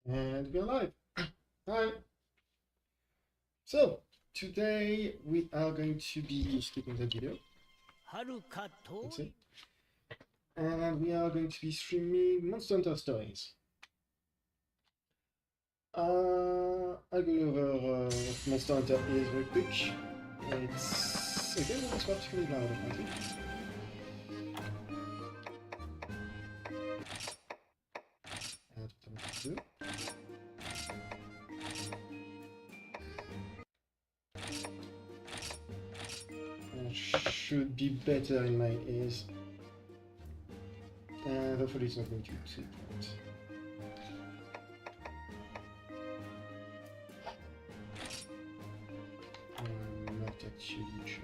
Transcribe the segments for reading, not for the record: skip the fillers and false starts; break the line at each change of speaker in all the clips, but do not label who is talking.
And we're live. Hi. So today we are going to be skipping the video. That's it. And we are going to be streaming Monster Hunter Stories. I'll go over what Monster Hunter is real quick. It's a game that is particularly loud, apparently. Should be better in my ears. And hopefully it's not going to be too bright. Not actually just...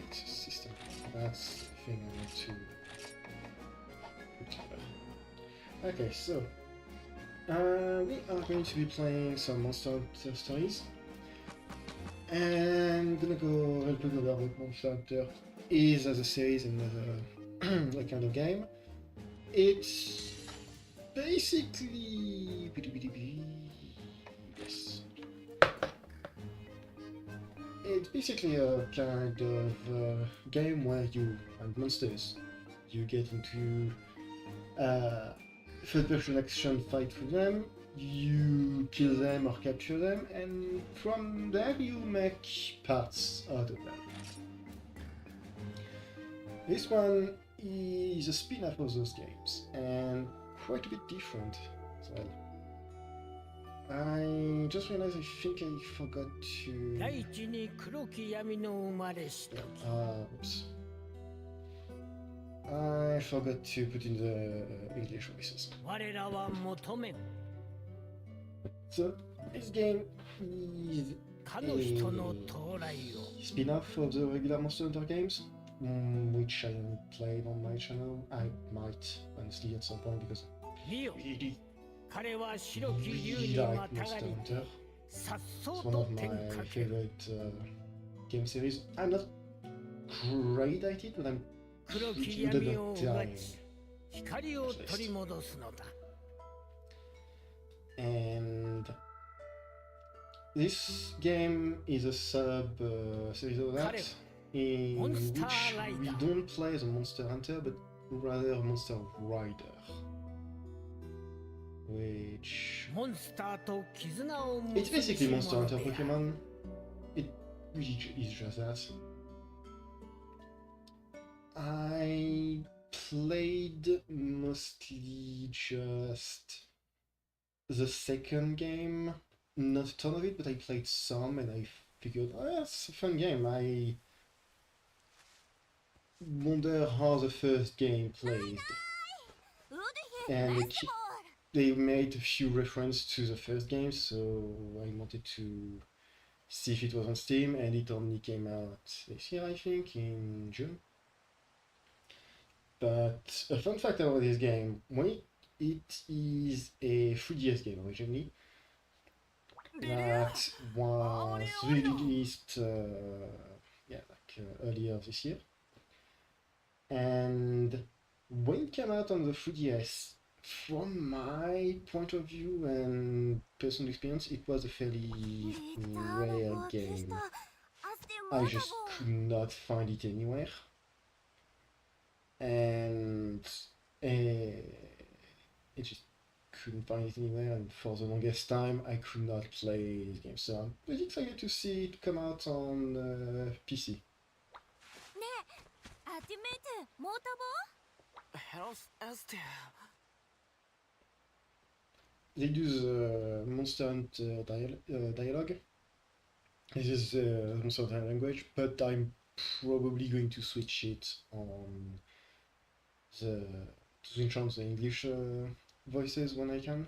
It's a system. That's the thing I want to put together. Okay, so we are going to be playing some Monster Hunter Stories. And I'm gonna go real quick over what Monster Hunter is as a series and as a kind of game. It's basically... Yes. It's basically a kind of game where you find monsters. You get into third-person action fight with them, you kill them or capture them, and from there you make parts out of them. This one is a spin-off of those games, and quite a bit different as well. I just realized I think I forgot to... oops. I forgot to put in the English voices. So, this game is a spin-off of the regular Monster Hunter games, which I haven't played on my channel. I might, honestly, at some point, because I really like Monster Hunter. It's one of my favorite game series. I'm not great at it, but I'm pretty good at dying. And this game is a sub-series of that, in which we don't play as a Monster Hunter, but rather a Monster Rider. Which... it's basically Monster Hunter Pokemon. It really is just that. I played mostly just the second game, not a ton of it, but I played some and I figured, oh, that's a fun game. I wonder how the first game played. And they made a few references to the first game, so I wanted to see if it was on Steam, and it only came out this year, I think, in June. But a fun fact about this game, it is a 3DS game originally, that was released earlier this year. And when it came out on the 3DS, from my point of view and personal experience, it was a fairly rare game. I just could not find it anywhere. And it just couldn't find it anywhere, and for the longest time I could not play this game. So I'm pretty excited to see it come out on PC. They do the Monster Hunter dialogue. This is the Monster Hunter language, but I'm probably going to switch it on to switch on the English voices when I can.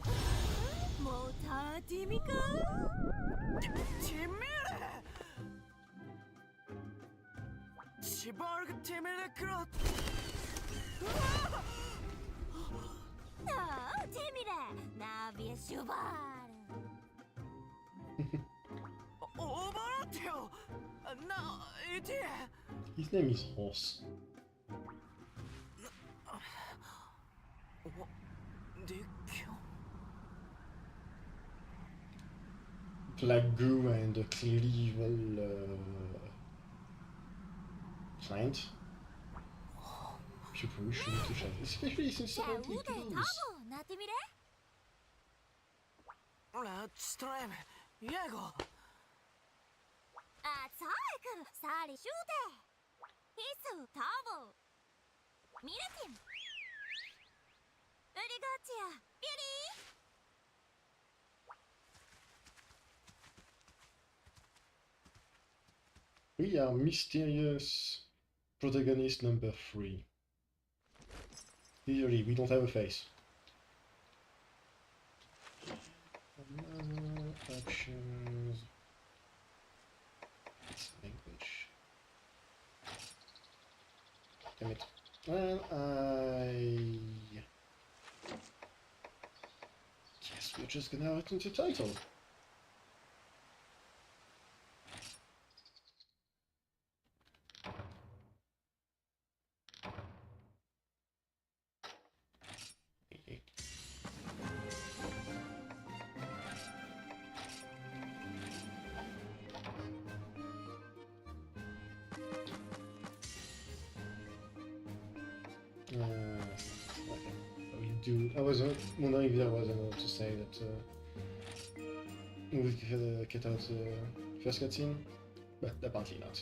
His name is Horse. Black goo and a clearly evil client. You probably shouldn't touch that, especially since I don't eat noodles. We are mysterious protagonist number 3. Usually, we don't have a face. Options. Language. Damn it. Well, guess we're just gonna return to the title. I was wondering if there was a note to say that we could cut out the first cutscene, but apparently not.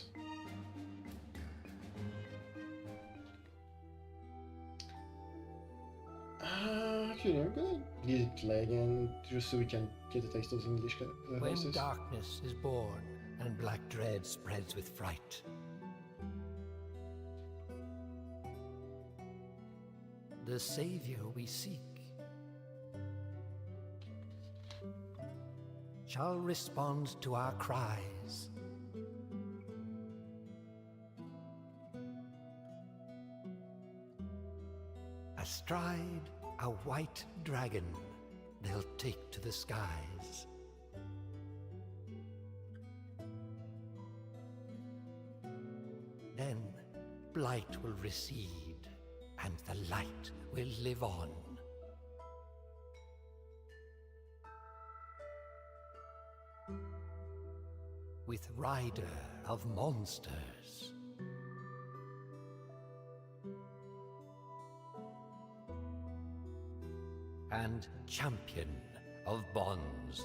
Actually, I'm gonna leave it play again just so we can get a taste of the English voices.
When darkness is born and black dread spreads with fright, the savior we seek shall respond to our cries. Astride a white dragon they'll take to the skies. Then blight will recede and the light will live on. With rider of monsters. And champion of bonds.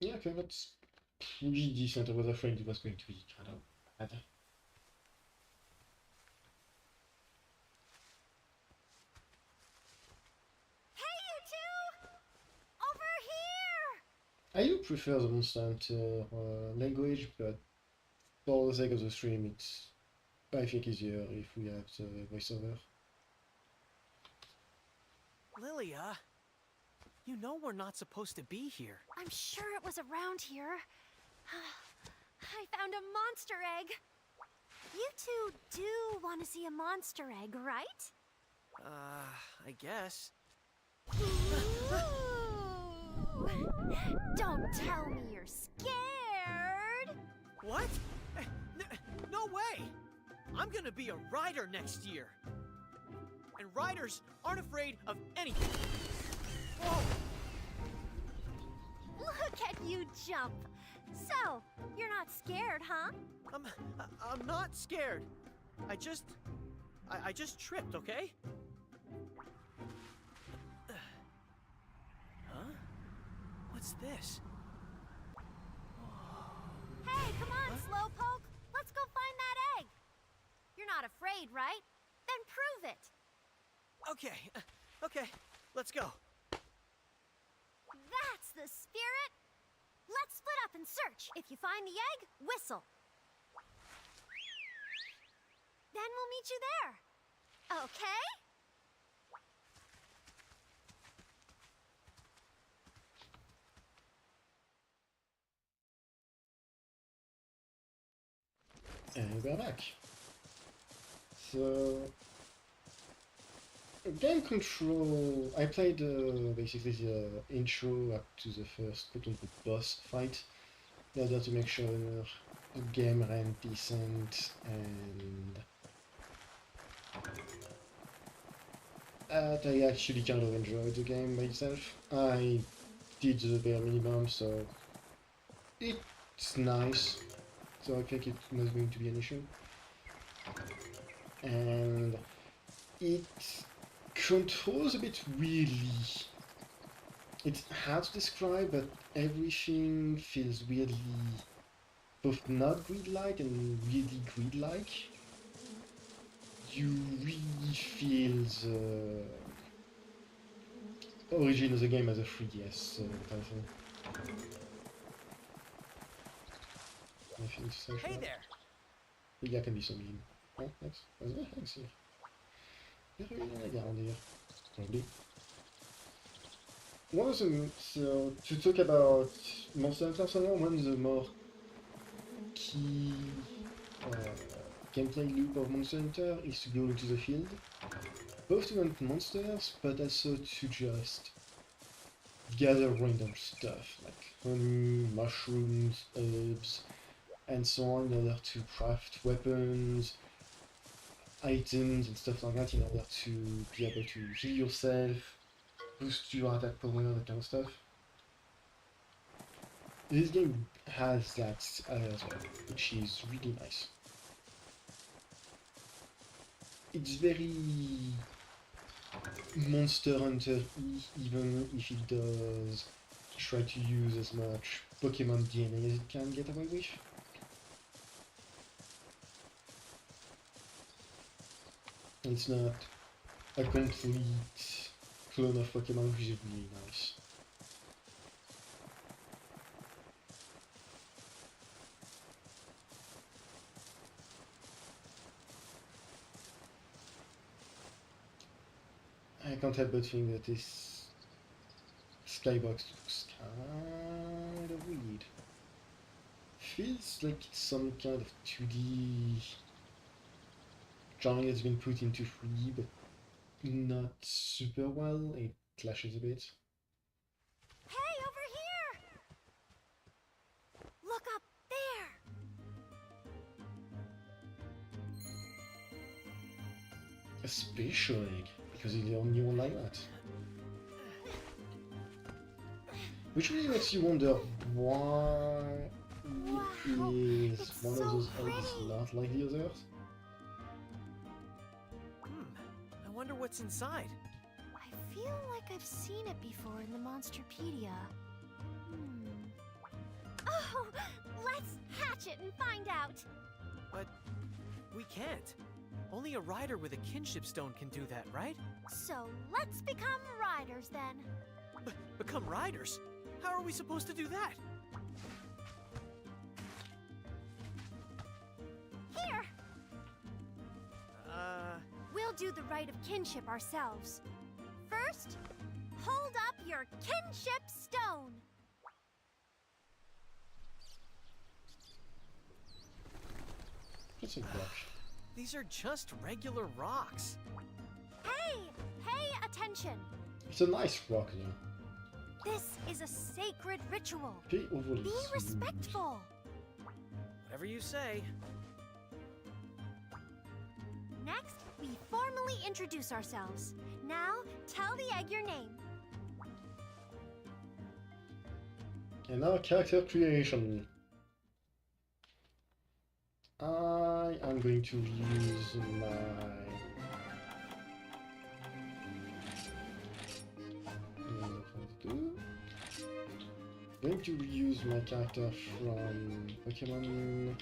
Yeah, okay, that's pretty decent. I was afraid it was going to be kind of bad.
Hey, you two! Over here!
I do prefer the Monster Hunter language, but for the sake of the stream, it's I think easier if we have the voiceover.
Lilia, you know we're not supposed to be here.
I'm sure it was around here. I found a monster egg. You two do want to see a monster egg, right?
I guess.
Ooh. Don't tell me you're scared.
What? No way! I'm gonna be a rider next year. And riders aren't afraid of anything. Whoa!
Look at you jump. So, you're not scared, huh?
I'm not scared. I just tripped, okay? Huh? What's this?
Hey, come on, Slowpoke. Let's go find that egg. You're not afraid, right? Then prove it.
Okay, let's go.
That's the spirit. Let's split up and search. If you find the egg, whistle. Then we'll meet you there. Okay?
And we're back. So, game control. I played basically the intro up to the first quote-unquote boss fight in order to make sure the game ran decent and that I actually kind of enjoyed the game by itself. I did the bare minimum, so it's nice. So I think it's not going to be an issue. And it controls a bit weirdly. It's hard to describe, but everything feels weirdly both not grid-like and weirdly grid-like. You really feel the origin of the game as a 3DS title. Anything to say?
Hey there!
Il can be so mean. Oh, thanks. Thanks here. Probably. One of the, so, to talk about Monster Hunter Saga, one of the more key gameplay loop of Monster Hunter is to go into the field, both to hunt monsters, but also to just gather random stuff, like honey, mushrooms, herbs, and so on, in order to craft weapons, items, and stuff like that, in order to be able to heal yourself, boost your attack power, that kind of stuff. This game has that as well, which is really nice. It's very Monster Hunter-y, even if it does try to use as much Pokemon DNA as it can get away with. It's not a complete clone of Pokemon, which is really nice. I can't help but think that this skybox looks kind of weird. Feels like it's some kind of 2D drawing that's been put into 3D, but not super well. It clashes a bit.
Hey, over here! Look up there!
A special egg, because it's the only one like that. Which really makes you wonder why
Wow,
is
it's
one
so
of those eggs
pretty.
not like the others?
I wonder what's inside.
I feel like I've seen it before in the Monsterpedia. Oh, let's hatch it and find out!
But we can't. Only a rider with a kinship stone can do that, right?
So let's become riders then.
Become riders? How are we supposed to do that?
Here! We'll do the rite of kinship ourselves. First, hold up your kinship stone.
It's a block.
These are just regular rocks.
Hey, pay attention.
It's a nice rock, though.
This is a sacred ritual.
Pretty overly
Be
smooth.
respectful.
Whatever you say.
Next, we formally introduce ourselves. Now, tell the egg your name.
And now character creation. I am going to use my going to reuse my character from Pokemon.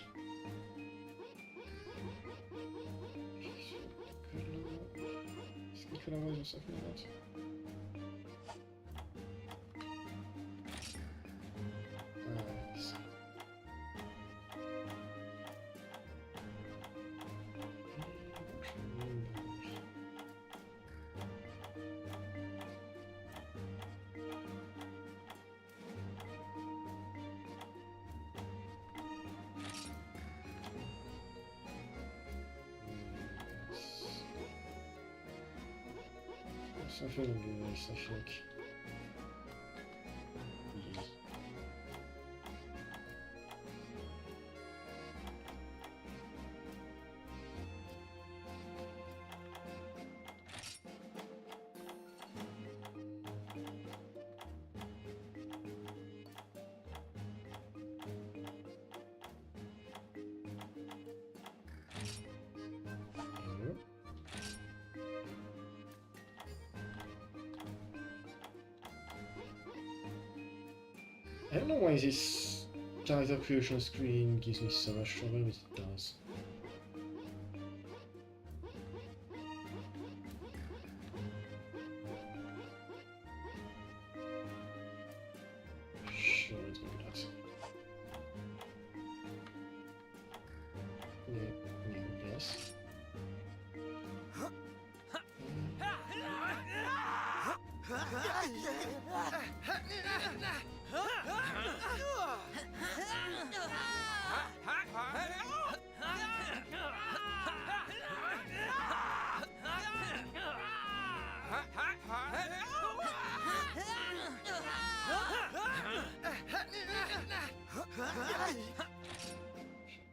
Skin colorwise or something like that. Nice. Something nice, I think. Yeah. I don't know why this character creation screen gives me so much trouble, but it does. Sure, it's gonna be that. Yes.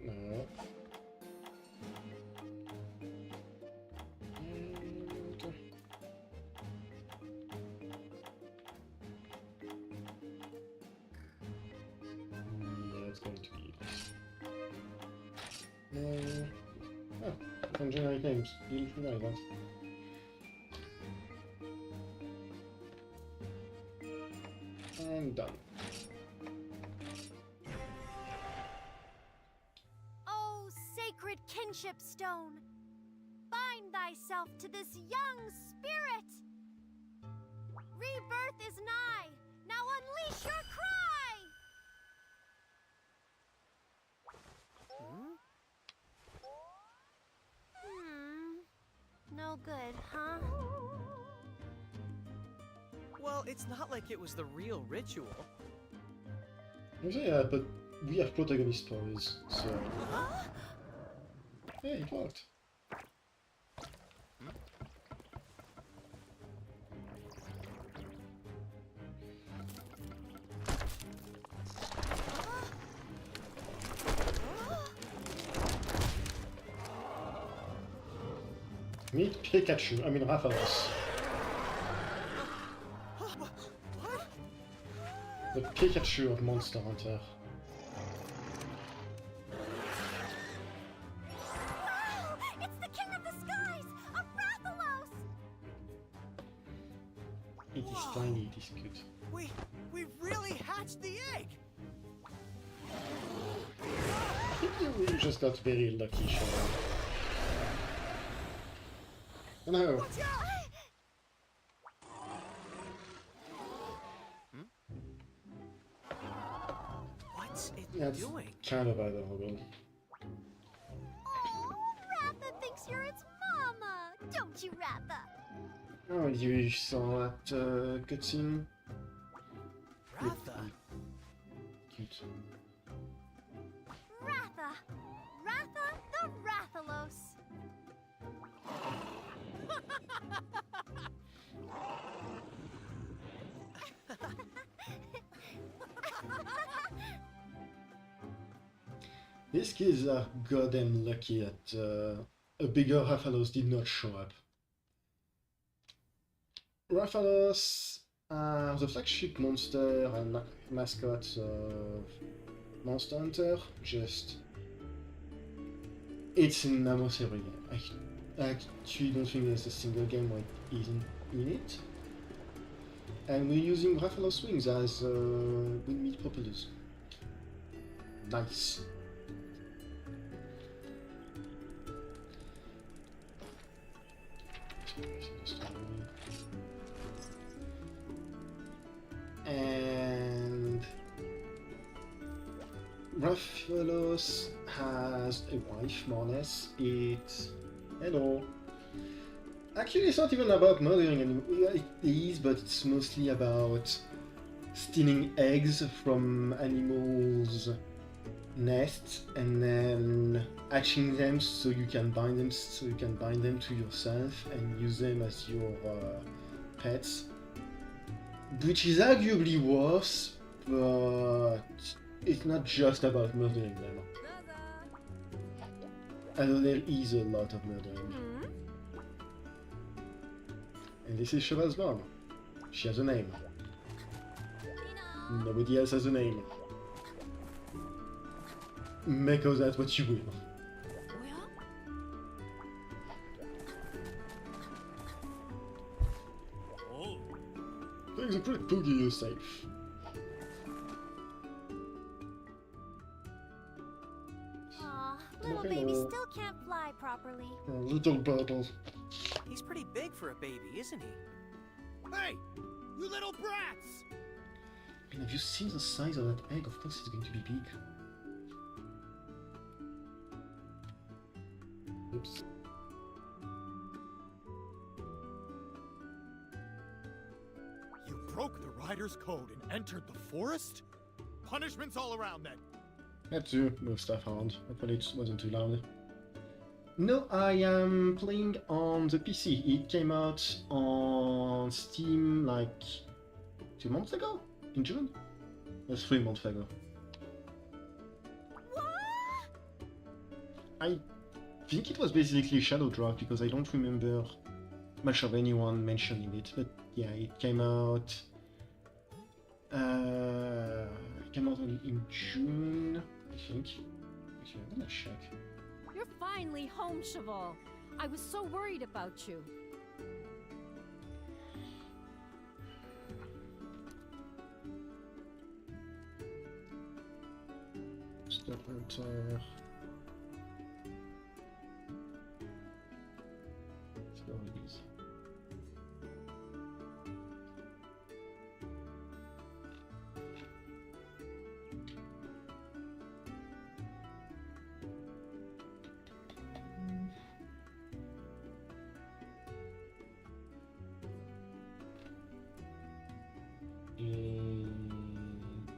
No. Yeah, it's going to be this. No. Oh, I can generate names. You didn't know that. And done.
Oh, sacred kinship stone, bind thyself to this young spirit. Rebirth is nigh. Now unleash your cry. No good, huh?
Well, it's not like it was the real ritual.
Yeah, but we have protagonist stories, so... Hey, it worked. Meet Pikachu, I mean Rathalos.
What?
The Pikachu of Monster Hunter.
Wow! It's the king of the skies, a Rathalos!
It is tiny, it is cute.
We really hatched the egg.
I think you just got very lucky, Shadow. No.
Watch out! What's it
That's
doing?
kind of adorable.
Oh, Ratha thinks you're its mama, don't you, Ratha?
Oh, you saw that cutscene?
Ratha?
Cute.
Ratha. Ratha the Rathalos.
These kids are goddamn lucky that a bigger Rathalos did not show up. Rathalos are the flagship monster and mascot of Monster Hunter. Just... it's in almost every game. I actually don't think there's a single game where it isn't in it. And we're using Rathalos wings as wingmeat propellers. Nice. And Rathalos has a wife, more or less. It's... hello. Actually, it's not even about murdering anymore. Yeah, it is, but it's mostly about stealing eggs from animals' nests and then hatching them so you can bind them to yourself and use them as your pets, which is arguably worse, but it's not just about murdering them. Although there is a lot of murdering. And this is Cheval's mom. She has a name. Nobody else has a name. Make of that what you will. Things are pretty spooky, you're safe.
Aw, little baby
Hello.
still can't fly properly.
Oh, little turtle.
He's pretty big for a baby, isn't he? Hey! You little brats!
I mean, have you seen the size of that egg? Of course it's going to be big. Oops.
You broke the rider's code and entered the forest? Punishments all around then.
Had to move stuff around. Hopefully it wasn't too loud. No, I am playing on the PC. It came out on Steam like 2 months ago? In June? It was 3 months ago. I think it was basically Shadow Drop because I don't remember much of anyone mentioning it, but yeah, it came out. In June, I think. Actually, I'm gonna check.
You're finally home, Cheval. I was so worried about you.
Step enter. Stories.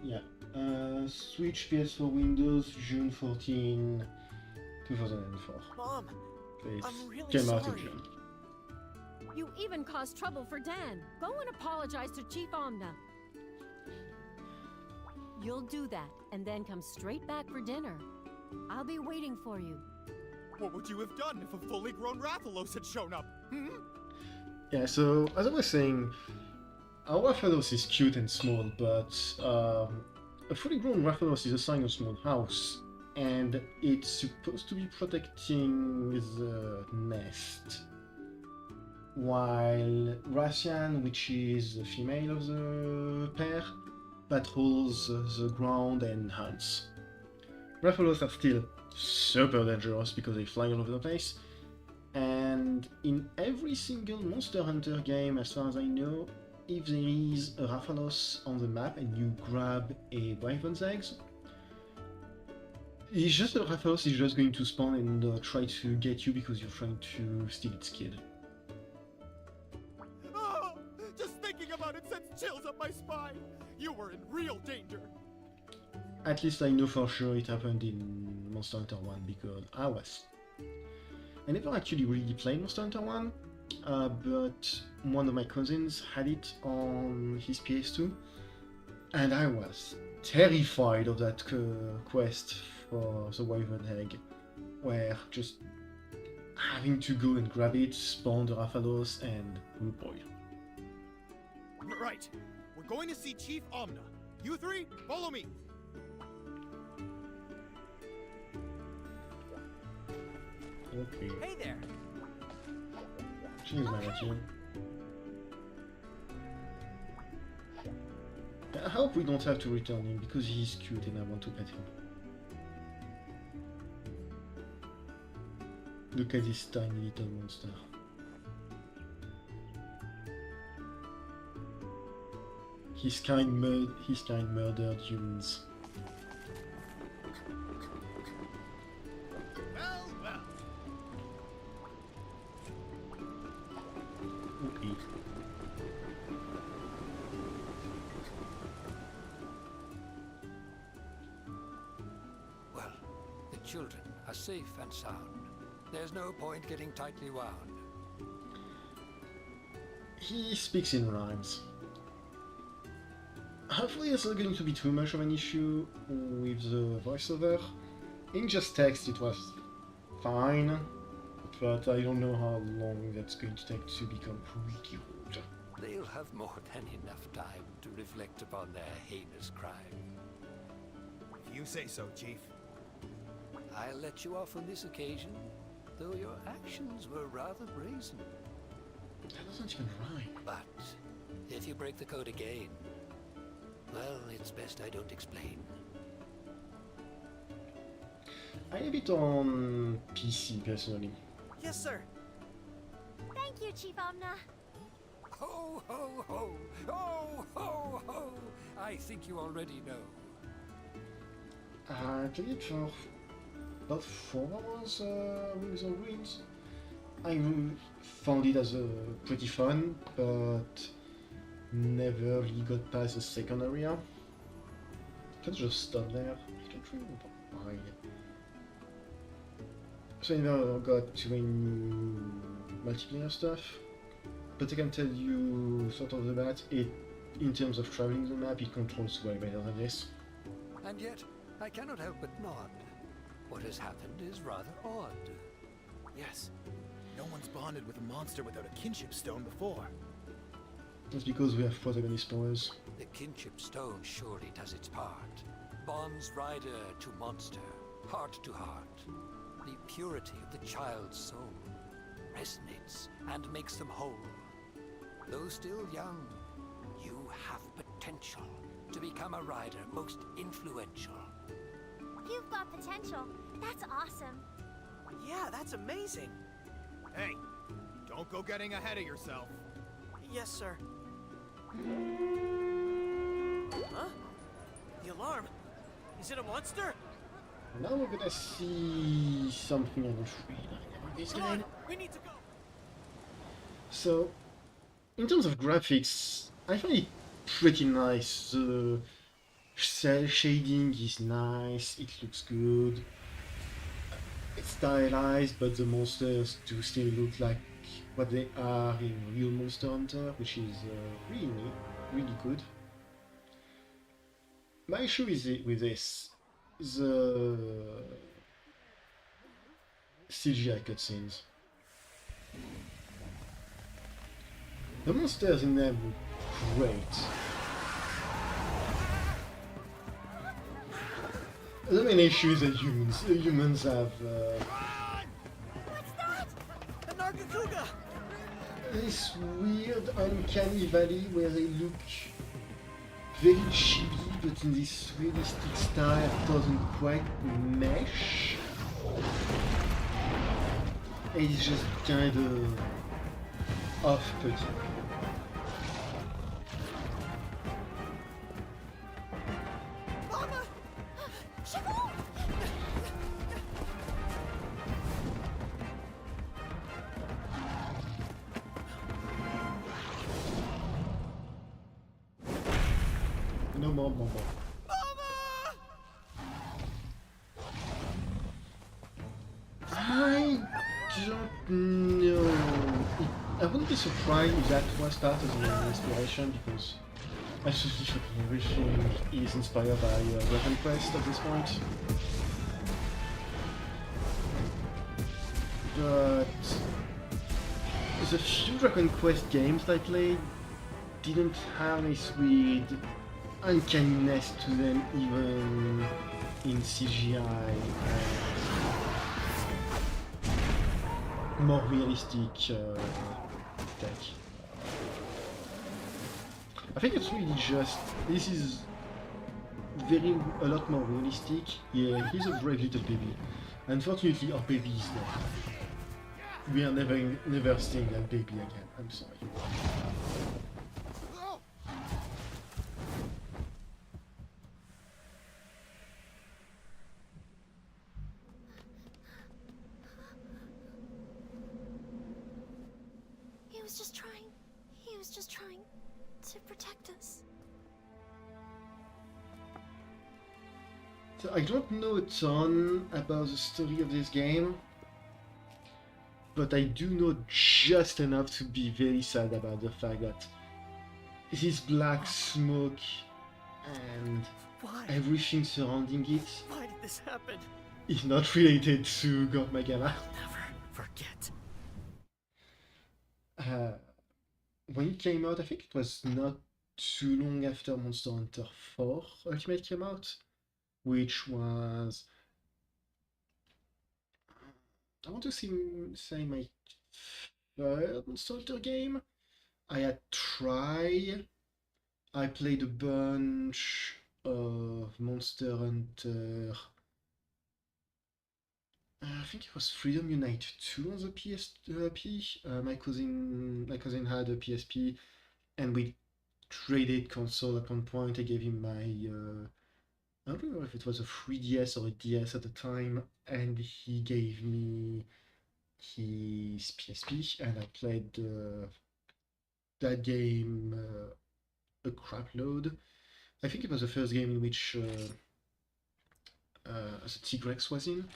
Yeah. Switch PS4 Windows June 14, 2004.
Mom,
It
I'm really
came out in
sorry.
June.
You even caused trouble for Dan. Go and apologize to Chief Omna. You'll do that, and then come straight back for dinner. I'll be waiting for you.
What would you have done if a fully grown Rathalos had shown up? Hmm?
Yeah, so as I was saying, our Rathalos is cute and small, but a fully grown Rathalos is a sign of small house, and it's supposed to be protecting the nest. While Rassian, which is the female of the pair, patrols the ground and hunts. Rathalos are still super dangerous because they fly all over the place, and in every single Monster Hunter game, as far as I know, if there is a Rathalos on the map and you grab a Wyvern's eggs, it's just a Rathalos is just going to spawn and try to get you because you're trying to steal its kid.
Oh, just thinking about it sends chills up my spine. You were in real danger.
At least I know for sure it happened in Monster Hunter 1 because I never actually really played Monster Hunter 1, but one of my cousins had it on his PS2, and I was terrified of that quest for the Wyvern egg, where just having to go and grab it, spawn the Rathalos, and oh boy.
Right. We're going to see Chief Omna. You three, follow me.
Okay,
Hey there.
she's mad at you. I hope we don't have to return him because he's cute and I want to pet him. Look at this tiny little monster. His kind murdered humans.
Well, well.
Okay.
Well, the children are safe and sound. There's no point getting tightly wound.
he speaks in rhymes. Hopefully it's not going to be too much of an issue with the voiceover. In just text it was fine, but I don't know how long that's going to take to become pretty old.
They'll have more than enough time to reflect upon their heinous crime.
If you say so, Chief.
I'll let you off on this occasion, though your actions were rather brazen.
That doesn't even rhyme.
But if you break the code again, well, it's best I don't explain.
I have it on PC personally.
Yes, sir.
Thank you, Chief Omna.
Ho, ho, ho! Ho, ho, ho! I think you already know.
I played it for about 4 hours with the ruins. I found it as pretty fun, but never really got past the second area. I can just stop there. I don't remember why. So I never got to any multiplayer stuff, but I can tell you sort of that in terms of traveling the map, it controls way better than this.
And yet, I cannot help but nod. What has happened is rather odd.
Yes. No one's bonded with a monster without a kinship stone before.
That's because we have protagonist powers.
The kinship stone surely does its part. Bonds rider to monster, heart to heart. The purity of the child's soul resonates and makes them whole. Though still young, you have potential to become a rider most influential.
You've got potential. That's awesome.
Yeah, that's amazing.
Hey, don't go getting ahead of yourself.
Yes, sir. Huh? The alarm. Is it a monster?
Now we're gonna see something I don't really like this
Come on,
game.
we need to go.
So, in terms of graphics, I find it pretty nice. The cell shading is nice, it looks good. It's stylized, but the monsters do still look like what they are in real Monster Hunter, which is really neat, really good. My issue is with this. The CGI cutscenes. The monsters in them look great. The main issue is the humans. The humans have
What's that?
A Nargacuga!
this weird uncanny valley where they look very chibi, but in this realistic style doesn't quite mesh. It's just kind of off-putting.
Mama!
Shivo!
No more.
Mama!
I don't know. I wouldn't be surprised if that was part of the inspiration, because I suspect everything is inspired by Dragon Quest at this point. But the few Dragon Quest games I played didn't have this weird uncanniness to them, even in CGI and more realistic tech. I think it's really just, this is a lot more realistic. Yeah, he's a brave little baby. Unfortunately, our baby is dead. We are never seeing that baby again. I'm sorry.
He was just trying to protect us.
So I don't know a ton about the story of this game. but I do know just enough to be very sad about the fact that this black smoke and
Why?
everything surrounding it
Why did this happen?
is not related to Gormagala.
Never forget.
When it came out, I think it was not too long after Monster Hunter 4 Ultimate came out, which was, I want to say my third Monster Hunter game. I had tried. I played a bunch of Monster Hunter. I think it was Freedom Unite 2 on the PSP. My cousin had a PSP, and we traded console at one point. I gave him my I don't remember if it was a 3DS or a DS at the time, and he gave me his PSP, and I played that game a crap load. I think it was the first game in which the Tigrex was in.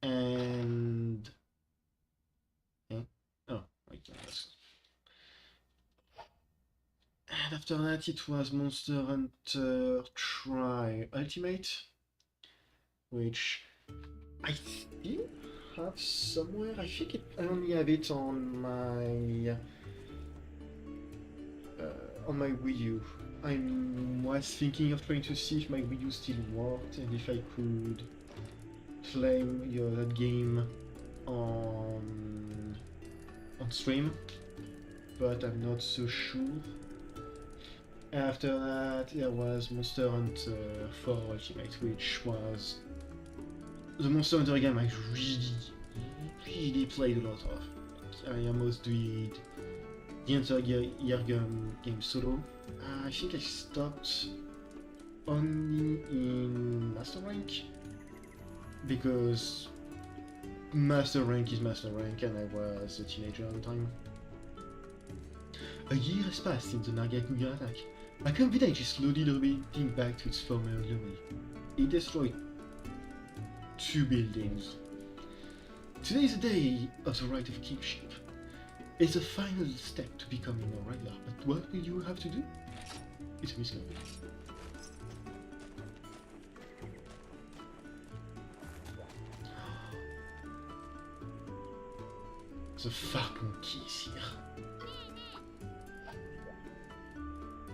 And oh wait, and after that it was Monster Hunter Tri Ultimate, which I still have somewhere. I think I only have it on my Wii U. I was thinking of trying to see if my Wii U still worked and if I could play that game on stream, but I'm not so sure. After that, there was Monster Hunter 4 Ultimate, which was the Monster Hunter game I really played a lot of. I almost did the entire year game solo. I think I stopped only in Master Rank, because Master Rank is Master Rank and I was a teenager at the time. A year has passed since the Nagakuga attack. Macon village is slowly retreating back to its former glory. It destroyed 2 buildings. Today is the day of the right of kingship. It's a final step to becoming a rider, but what will you have to do? It's a mystery. The fart monkey is here.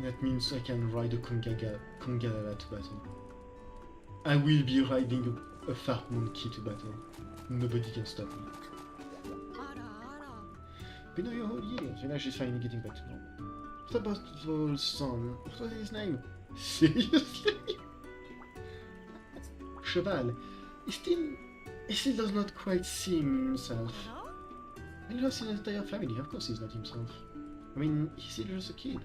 That means I can ride a Kongalala to battle. I will be riding a fart monkey to battle. Nobody can stop me. Been over a whole year, and now she's finally getting back to normal. What about the old son? What was his name? Seriously? Cheval. He still does not quite see himself. He lost his entire family, of course he's not himself. I mean, he's still just a kid.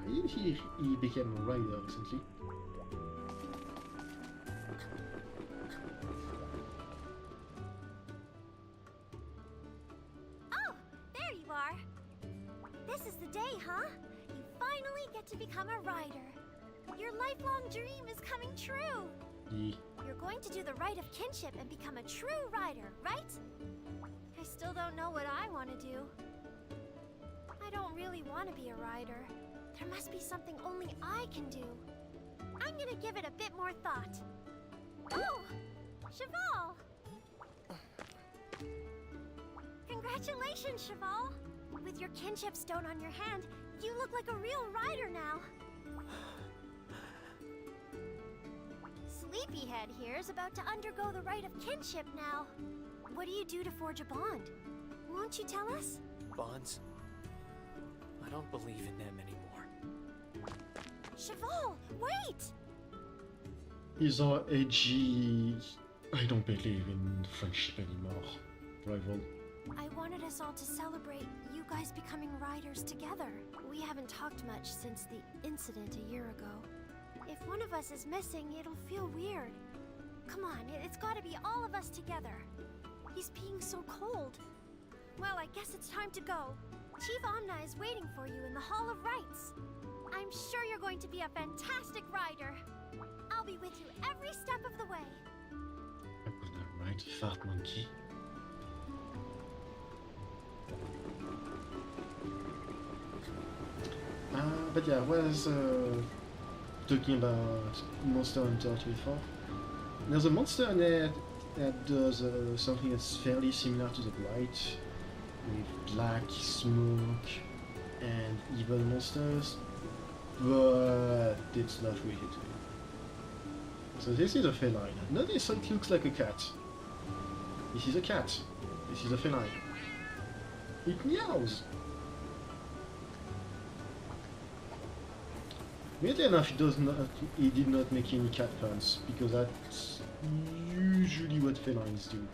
He became a rider recently.
Oh, there you are. This is the day, huh? You finally get to become a rider. Your lifelong dream is coming true.
Yeah.
You're going to do the rite of kinship and become a true rider, right? I still don't know what I want to do. I don't really want to be a rider. There must be something only I can do. I'm gonna give it a bit more thought. Oh! Cheval! Congratulations, Cheval! With your kinship stone on your hand, you look like a real rider now. Sleepyhead here is about to undergo the rite of kinship now. What do you do to forge a bond? Won't you tell us?
Bonds? I don't believe in them anymore.
Cheval, wait!
He's our edgy... I don't believe in friendship anymore. Rival.
I wanted us all to celebrate you guys becoming riders together. We haven't talked much since the incident a year ago. If one of us is missing, it'll feel weird. Come on, it's gotta be all of us together. He's being so cold. Well, I guess it's time to go. Chief Omna is waiting for you in the Hall of Rites. I'm sure you're going to be a fantastic rider. I'll be with you every step of the way.
I'm gonna ride a fart monkey. But yeah, I was talking about Monster Hunter 24. There's a monster in there that does something that's fairly similar to the Blight, with black smoke and evil monsters, but it's not related to it. So this is a feline. Notice it looks like a cat. This is a cat. This is a feline. It meows. Weirdly enough, he did not make any cat puns, because that's usually what felines do.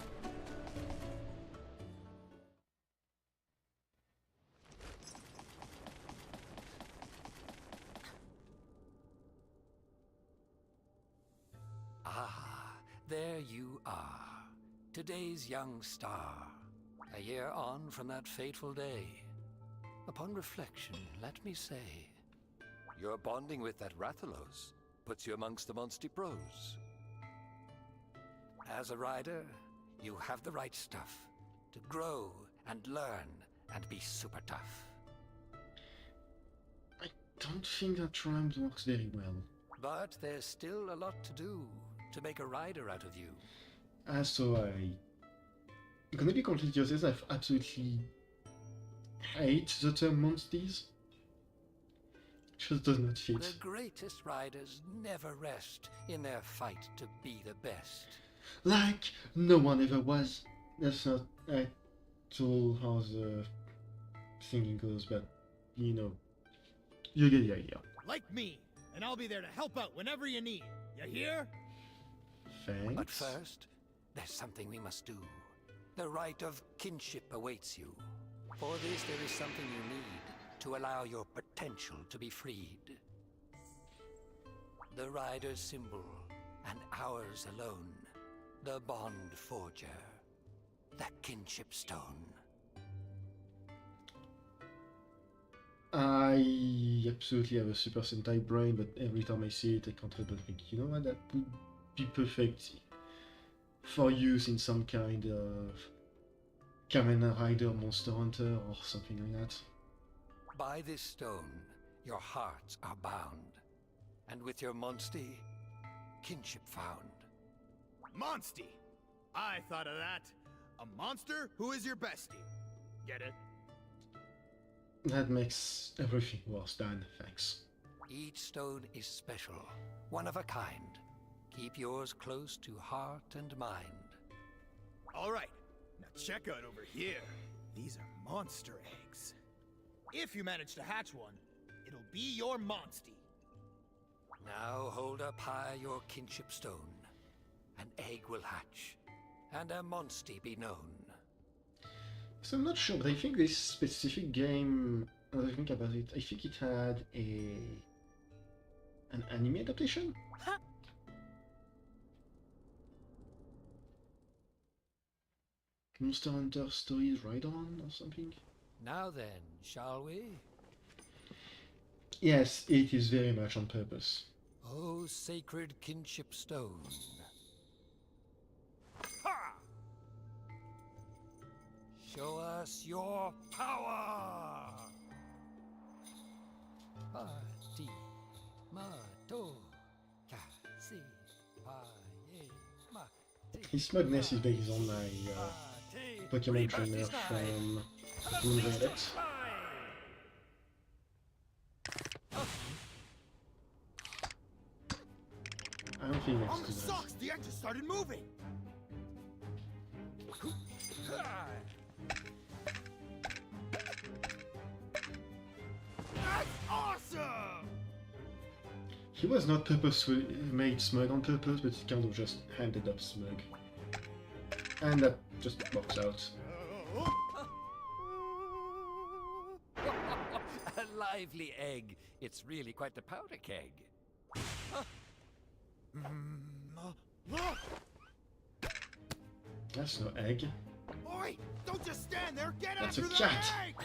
Ah, there you are. Today's young star. A year on from that fateful day. Upon reflection, let me say, your bonding with that Rathalos puts you amongst the Monstie pros. As a rider, you have the right stuff to grow and learn and be super tough.
I don't think that rhyme works very well.
But there's still a lot to do to make a rider out of you.
So I'm gonna be completely honest, I absolutely hate the term monsties. It just does not fit.
The greatest riders never rest in their fight to be the best.
Like no one ever was. That's not at all how the thinking goes, but you know, you get the idea.
Like me, and I'll be there to help out whenever you need. You hear?
Thanks.
But first, there's something we must do. The right of kinship awaits you. For this, there is something you need to allow your potential to be freed. The rider's symbol, and ours alone. The bond forger. The kinship stone.
I absolutely have a Super Sentai brain, but every time I see it, I can't help but think, you know what, that would be perfect for use in some kind of Kamen Rider Monster Hunter or something like that.
By this stone, your hearts are bound. And with your monstie, kinship found.
Monstie! I thought of that. A monster who is your bestie. Get it?
That makes everything worse, Dan, thanks.
Each stone is special, one of a kind. Keep yours close to heart and mind.
All right, now check out over here. These are monster eggs. If you manage to hatch one, it'll be your monstie.
Now hold up high your kinship stone. An egg will hatch, and a monstie be known.
So I'm not sure, but I think this specific game, as I think about it, I think it had an anime adaptation? Monster Hunter Stories Ride On or something?
Now then, shall we?
Yes, it is very much on purpose.
Oh, sacred kinship stone.
Ha!
Show us your power! Party, mato, kasi, paye, mate.
His smugness is based on my Pokemon trainer from Moon Violet. I don't think
On
next
the
to that.
socks, the edges started moving. That's awesome!
He was not purposefully made smug on purpose, but he kind of just handed up smug. And that just works out.
A lively egg. It's really quite the powder keg.
That's no egg.
Oi! Don't just stand there! Get
That's
after
a
the
cat.
eggs!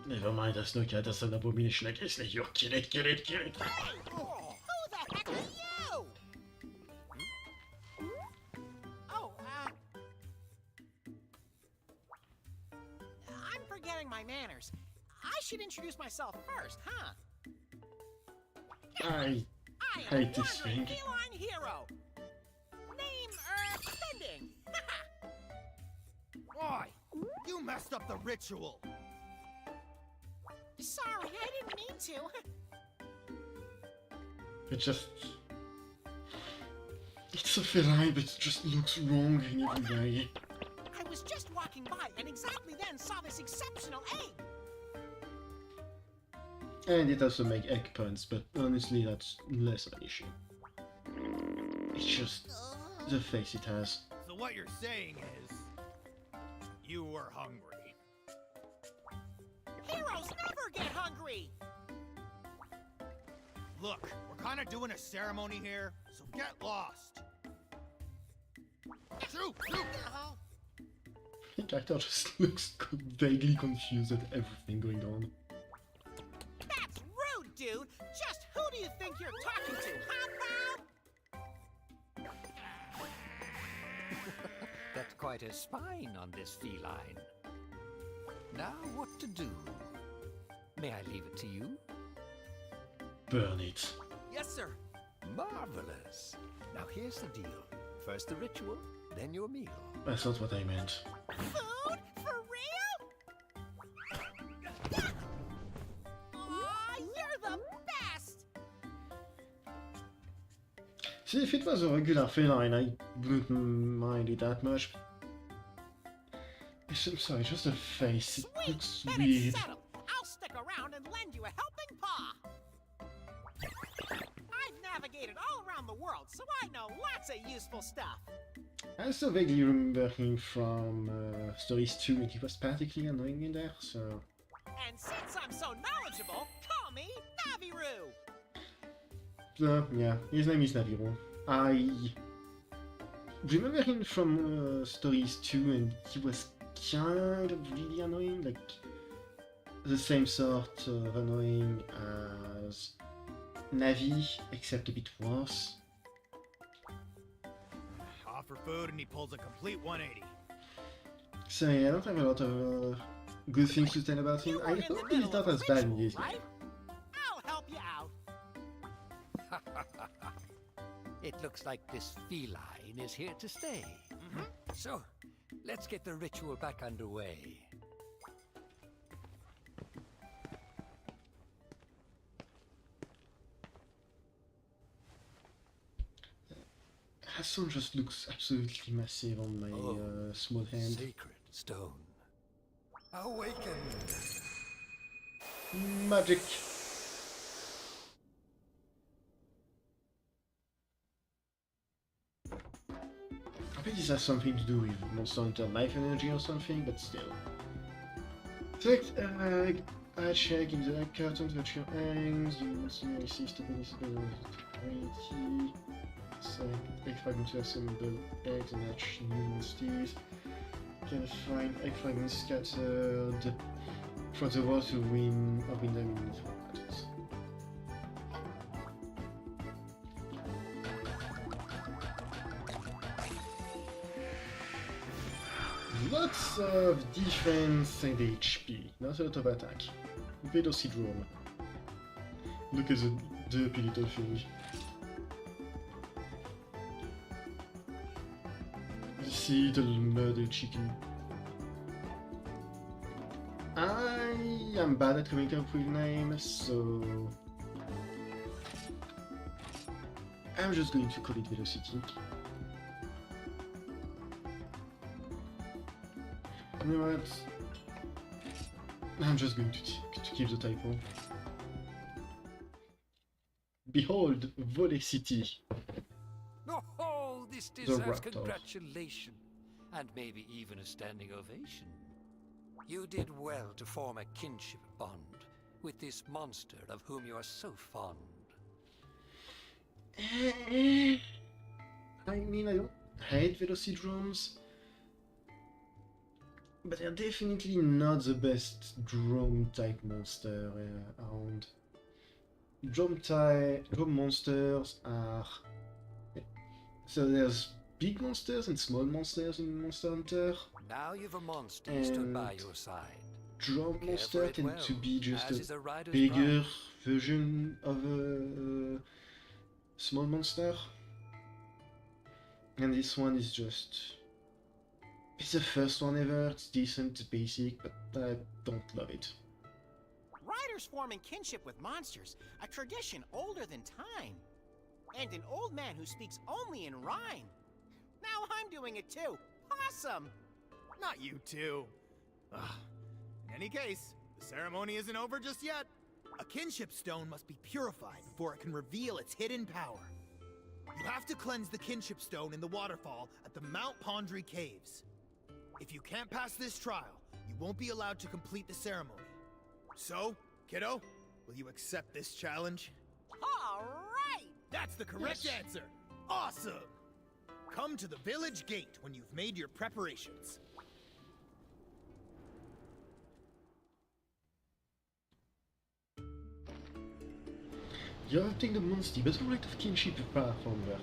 Never mind, that's no cat, that's an abomination. I guess like you kill it.
Who the heck are you?
Oh, I'm forgetting my manners. I should introduce myself first, huh?
I
I am
hate
a
this
wandering
thing.
feline hero. Name, Bending.
Why? You messed up the ritual.
Sorry, I didn't mean to.
It just... It's a feline, but it just looks wrong in every way.
I was just walking by and exactly then saw this exceptional egg.
And it also makes egg puns, but honestly that's less of an issue. It's just the face it has.
So what you're saying is, you were hungry.
Heroes never get hungry.
Look, we're kind of doing a ceremony here, so get lost. Shoot!
The character just looks vaguely confused at everything going on.
That's rude, dude. Just who do you think you're talking to, huh, pal?
That's quite a spine on this feline. Now what to do? May I leave it to you?
Burn it.
Yes, sir.
Marvelous. Now here's the deal. First the ritual, then your meal.
That's not what I meant.
Food? For real? Aw, you're the best!
See, if it was a regular feline, I wouldn't mind it that much. I'm sorry, just the face. It
Sweet!
looks
Then
weird.
it's settled. I'll stick around and lend you a helping paw. I've navigated all around the world, so I know lots of useful stuff.
I also vaguely remember him from Stories 2, and he was particularly annoying in there, so...
And since I'm so knowledgeable, call me Naviru.
Yeah, his name is Naviru. I remember him from Stories 2, and he was kind of really annoying, like the same sort of annoying as Navi, except a bit worse.
Offer food and he pulls a complete 180.
So yeah, I don't have a lot of good things to tell about him.
You
I
were in the
hope he's
middle
not
of
as
a
bad in
ritual,
this
right?
game.
I'll help you out.
It looks like this feline is here to stay. So, let's get the ritual back underway.
Hassan just looks absolutely massive on my small hand.
Sacred stone. Awaken!
Magic! I bet this has something to do with Monster Hunter life energy or something, but still. Select egg, add check in the egg carton to your eggs, you will see receive stability, select egg fragment to assemble eggs and hatch new monsties. Can find egg fragments scattered from the wall to win or win them in battles. Lots of defense and HP, not a lot of attack. Velocidrome. Look at the derpy little thing. This little murder chicken. I am bad at coming up with names, so I'm just going to call it Velocity. You know what? I'm just going to keep the typo. Behold, Velocity.
Oh, this
The
deserves
raptor.
congratulation, and maybe even a standing ovation. You did well to form a kinship bond with this monster of whom you are so fond.
I mean, I don't hate Velocidromes. but they're definitely not the best drum type monster around. Drum monsters are... So there's big monsters and small monsters in Monster Hunter.
Now you've a monster stood by your side.
Drum
Care
monster
for it
tend
well,
to be just
as
a
is a rider's
bigger
pride.
version of a small monster. And this one is just... It's the first one ever, it's decent, it's basic, but I don't love it.
Riders forming kinship with monsters, a tradition older than time. And an old man who speaks only in rhyme. Now I'm doing it too. Awesome!
Not you two. Ugh. In any case, the ceremony isn't over just yet. A kinship stone must be purified before it can reveal its hidden power. You have to cleanse the kinship stone in the waterfall at the Mount Pondry Caves. If you can't pass this trial, you won't be allowed to complete the ceremony. So, kiddo, will you accept this challenge?
All right!
That's the correct answer! Awesome! Come to the village gate when you've made your preparations.
You have taken the monstie, but the right of kinship apart from there.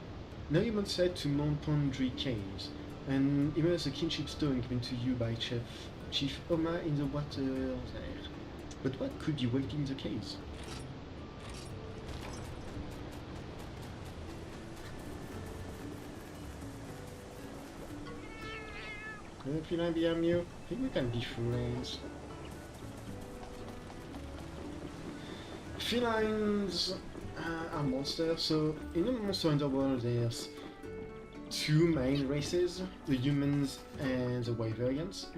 Now you must head to Mount Pondry Caves, and immerse a kinship stone given to you by Chief Oma in the water there. But what could be waiting in the caves? A feline behind you? I think we can be friends. Felines are monsters, so in the Monster Hunter world there's two main races, the humans and the wyverns.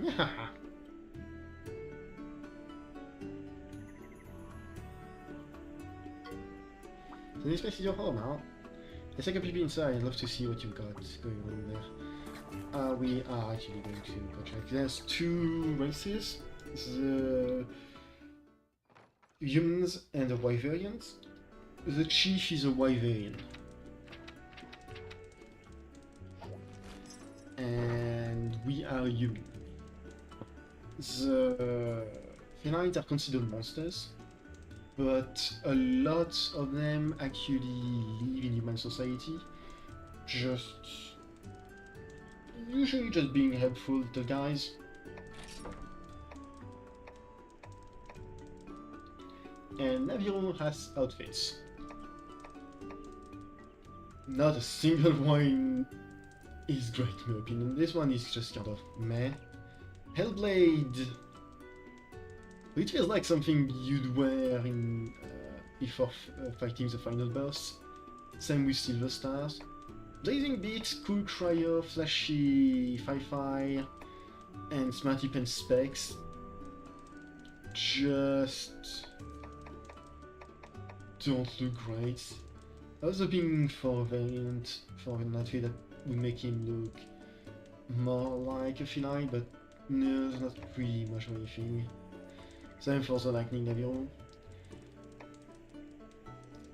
So this place is your home, huh? Let's take a peep inside. I'd love to see what you've got going on there. We are actually going to go check. There's two races, the humans and the wyverns. The chief is a wyvern. And we are human. The felines are considered monsters, but a lot of them actually live in human society, usually just being helpful to guys. And Naviron has outfits. Not a single one is great in my opinion. This one is just kind of meh. Hellblade! It feels like something you'd wear in before fighting the final boss. Same with Silver Stars. Blazing Beat, Cool Cryo, Flashy Fi-Fi, and Smarty Pen Specs just don't look great. I was hoping for a variant, for an outfit that would make him look more like a feline, but no, there's not really much of anything. Same for the Lightning Naviron.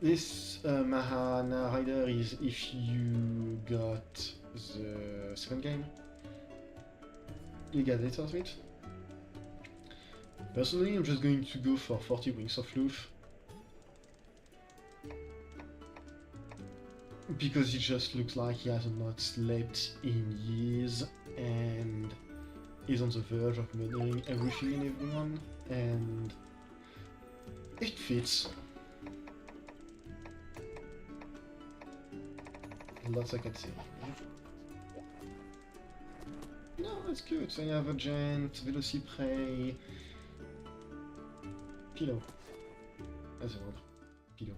This Mahana Rider is if you got the second game. You get it out of it. Personally, I'm just going to go for 40 Wings of Loof. Because he just looks like he has not slept in years and is on the verge of murdering everything and everyone, and it fits. Lots I can say. No, that's cute. So you have a Gent, Velocipray, Pillow. That's a word. Pillow.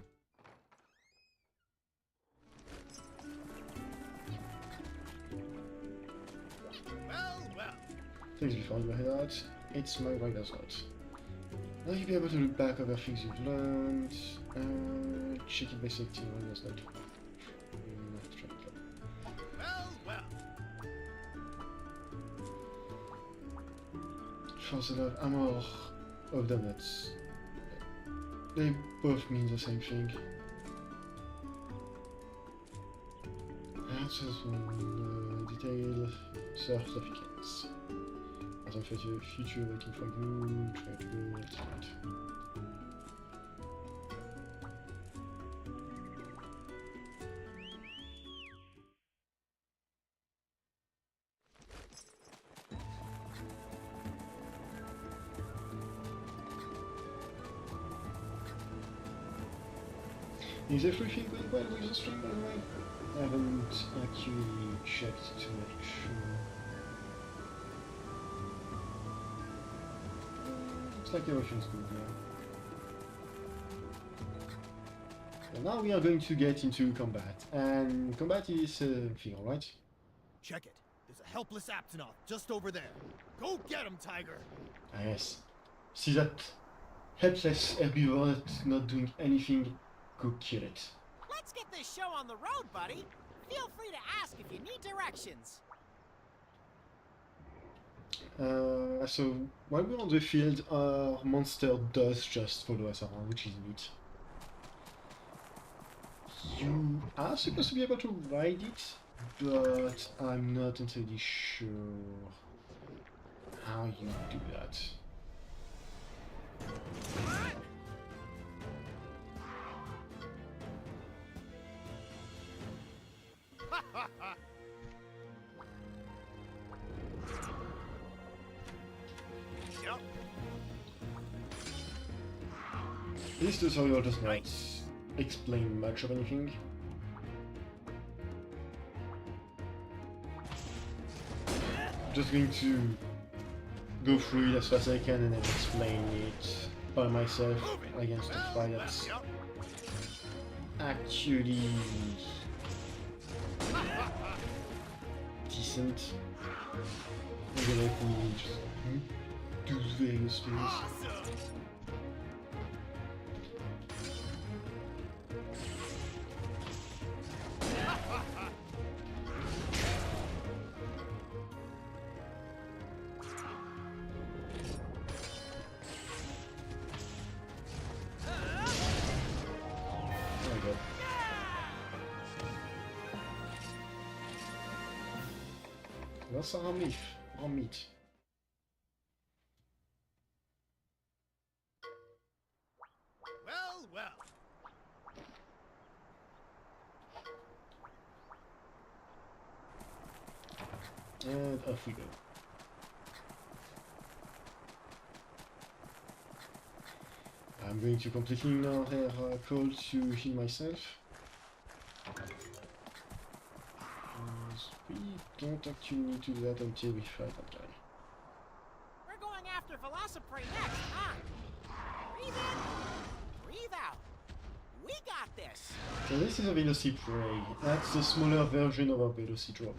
Well.
Things before you head out. It's my rider's out. Now you'll be able to look back over things you've learned. Check it by selecting rider's out.
Well.
Chance of Amor of Donuts. They both mean the same thing. That's just one detail certificates. As of the future waiting for you, try to go, that's right. Is everything going well with the stream, by the way? I haven't actually checked to make sure. Looks like everything's good, yeah. And now we are going to get into combat. And combat is thing, alright?
Check it. There's a helpless Aptonoth just over there. Go get him, Tiger!
Ah, yes. See that helpless herbivore that's not doing anything? Go kill it.
Let's get this show on the road, buddy. Feel free to ask if you need directions.
So while we're on the field, our monster does just follow us around, which is neat. You are supposed to be able to ride it, but I'm not entirely sure how you do that.
Yep.
This tutorial does not explain much of anything. Just going to go through it as fast as I can and then explain it by myself against a fight that's actually decent. I'm gonna let me just do various things.
Awesome!
There we go. That's our meat. Our meat.
Well, well.
And off we go. I'm going to completely ignore her call to heal myself. We don't actually need to do that until we fight that guy.
We're going after Velociprey next, huh? Breathe in, breathe out. We got this.
So this is a Velociprey. That's the smaller version of a Velocidrome.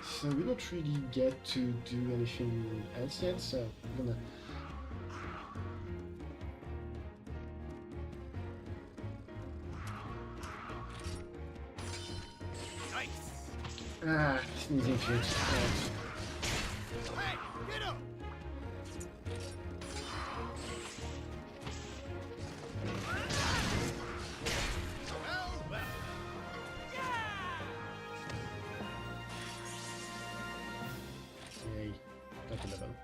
So we don't really get to do anything else yet, so I'm gonna...
Nice!
Ah, sneezing fit.
Hey, get him! Well, well.
Yay, got a level.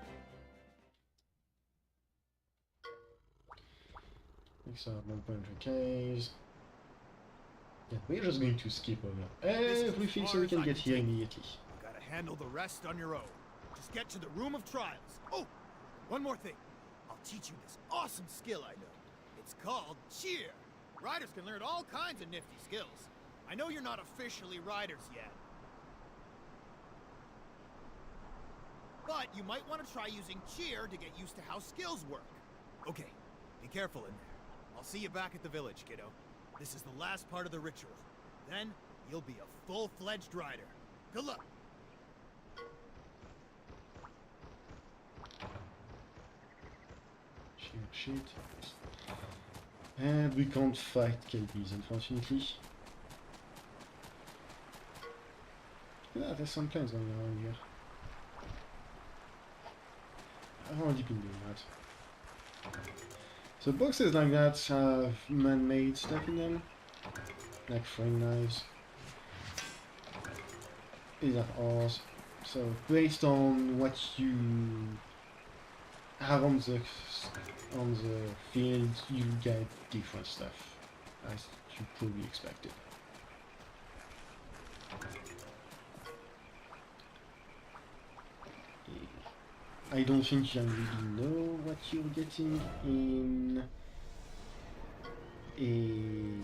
Next up, 1.3 caves. Yeah, we're just going to skip over everything so we can get here immediately.
You gotta handle the rest on your own. Just get to the room of trials. Oh, one more thing. I'll teach you this awesome skill I know. It's called cheer. Riders can learn all kinds of nifty skills. I know you're not officially riders yet, but you might want to try using cheer to get used to how skills work. Okay, be careful in there. I'll see you back at the village, kiddo. This is the last part of the ritual. Then, you'll be a full-fledged rider. Good luck!
Shoot. And we can't fight Kelpies, unfortunately. Yeah, there's some plans going around here. I've already been doing that. So boxes like that have man-made stuff in them, like throwing knives. These are ours. So based on what you have on the field, you get different stuff, as you probably expected. I don't think you really know what you're getting in a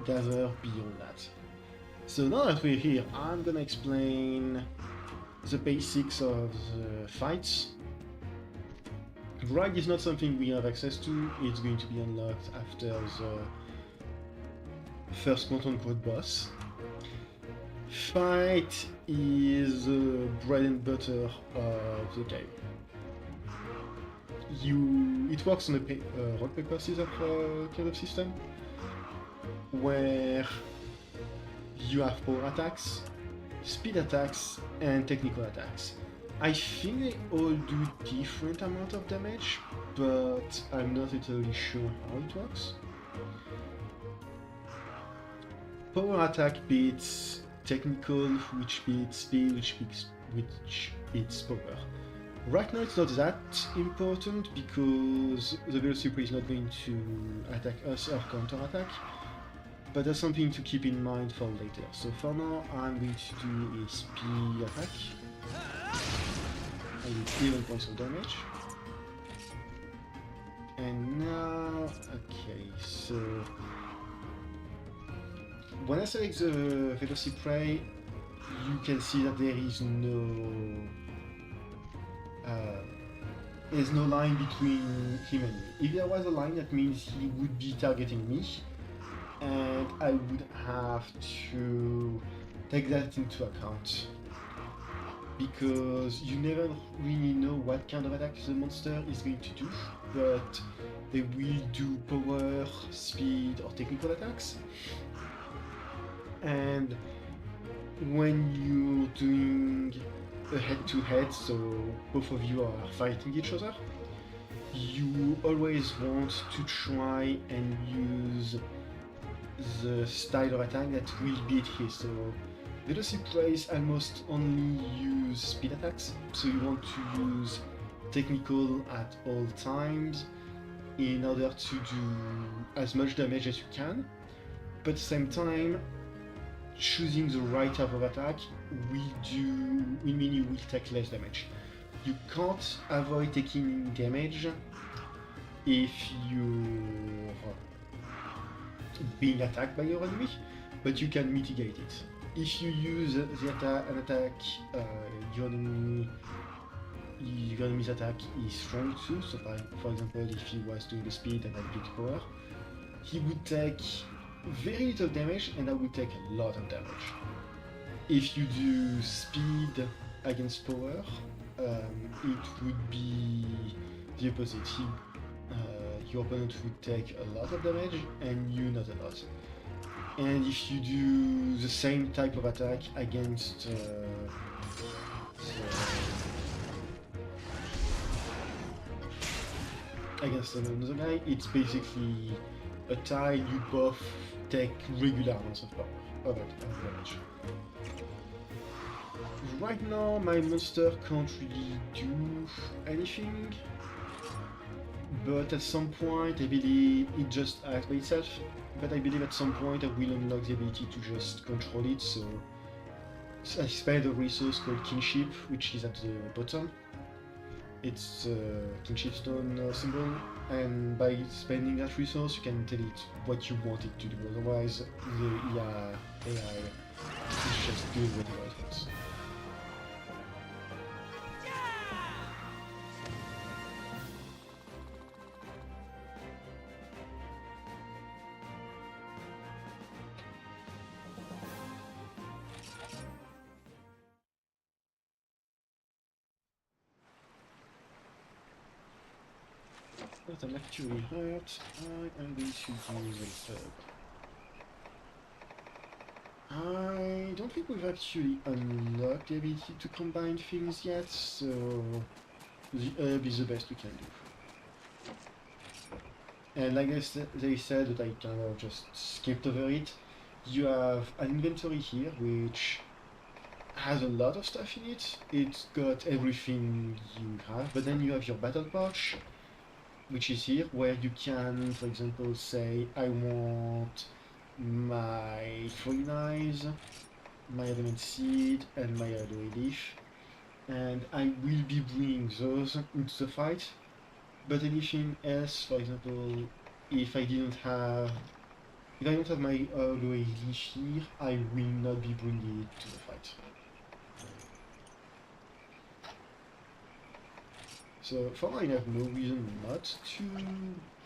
gather beyond that. So now that we're here, I'm gonna explain the basics of the fights. Ride is not something we have access to, it's going to be unlocked after the first quote-unquote boss. Fight is the bread and butter of the game. It works on a rock paper scissors kind of system, where you have power attacks, speed attacks, and technical attacks. I think they all do different amount of damage, but I'm not entirely sure how it works. Power attack beats technical, which beats speed, which beats power. Right now it's not that important because the velocity is not going to attack us or counter attack, but that's something to keep in mind for later. So for now I'm going to do a speed attack. I do 11 points of damage. And now, okay, so when I select the velocity prey, you can see that there is no line between him and me. If there was a line, that means he would be targeting me, and I would have to take that into account, because you never really know what kind of attack the monster is going to do, but they will do power, speed, or technical attacks. And when you're doing a head-to-head, so both of you are fighting each other, you always want to try and use the style of attack that will beat his. So velocity prays almost only use speed attacks, so you want to use technical at all times in order to do as much damage as you can, but at the same time choosing the right type of attack will mean you will take less damage. You can't avoid taking damage if you're being attacked by your enemy, but you can mitigate it. If you use an attack your enemy's attack is strong too, so for example if he was doing the speed and I did power, he would take very little damage and I would take a lot of damage. If you do speed against power, it would be the opposite. Your opponent would take a lot of damage and you not a lot. And if you do the same type of attack against another guy, it's basically a tie. You both take regular amounts of power, of damage. Right now my monster can't really do anything, but at some point I believe it just acts by itself, but I believe at some point I will unlock the ability to just control it, so I spend a resource called kinship, which is at the bottom. It's a kinship stone symbol, and by spending that resource you can tell it what you want it to do, otherwise the AI is just doing whatever it wants. But I'm actually hurt. I am going to use a herb. I don't think we've actually unlocked the ability to combine things yet, so the herb is the best we can do. And like they said, that I kind of just skipped over it, you have an inventory here which has a lot of stuff in it. It's got everything you have, but then you have your battle pouch, which is here, where you can, for example, say, I want my throwing knives, my element seed, and my aloe leaf, and I will be bringing those into the fight. But anything else, for example, if I don't have my aloe leaf here, I will not be bringing it to the fight. So for now, I have no reason not to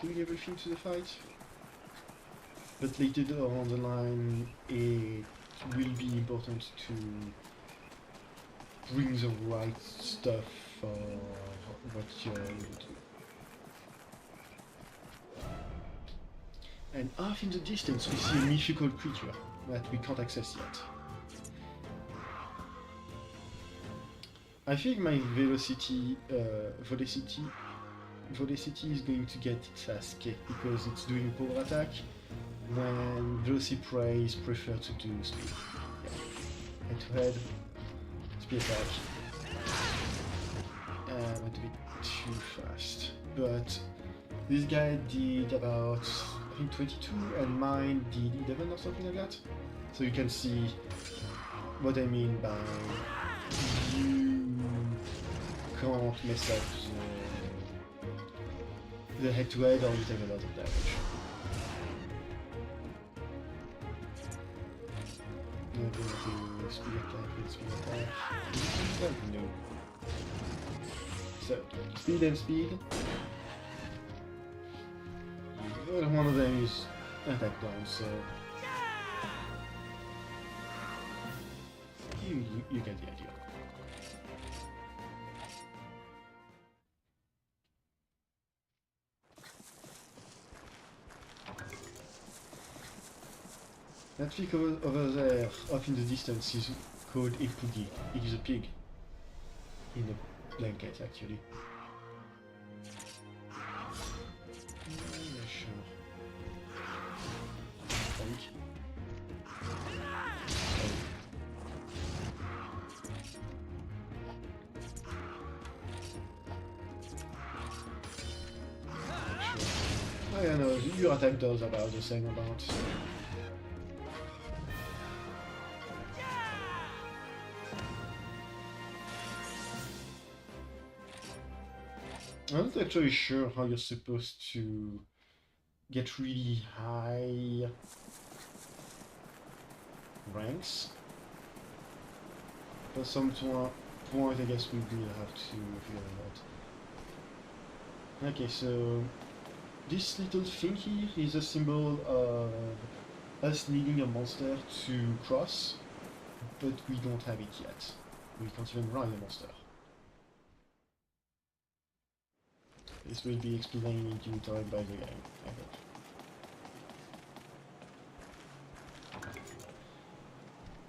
bring everything to the fight. But later on the line, it will be important to bring the right stuff for what you're able to. And off in the distance we see a mythical creature that we can't access yet. I think my velocity is going to get its ass kicked because it's doing power attack when velocity praise prefer to do speed. Yeah. Head to head, speed attack. Went a bit too fast. But this guy did about, I think, 22 and mine did 11 or something like that. So you can see what I mean by you can't mess up the head-to-head or you take a lot of damage. Not going to speed attack with speed attack. No. So, speed and speed. Well, one of them is attack down, so you get the idea. That thing over there, off in the distance, is called a poogie. It is a pig. In a blanket, actually. Yeah, sure. I don't know, your attack does about the same amount. I'm not actually sure how you're supposed to get really high ranks. At some point I guess we will have to figure it out. Okay, so this little thing here is a symbol of us needing a monster to cross, but we don't have it yet. We can't even ride a monster. This will be explained in due time by the game, I hope.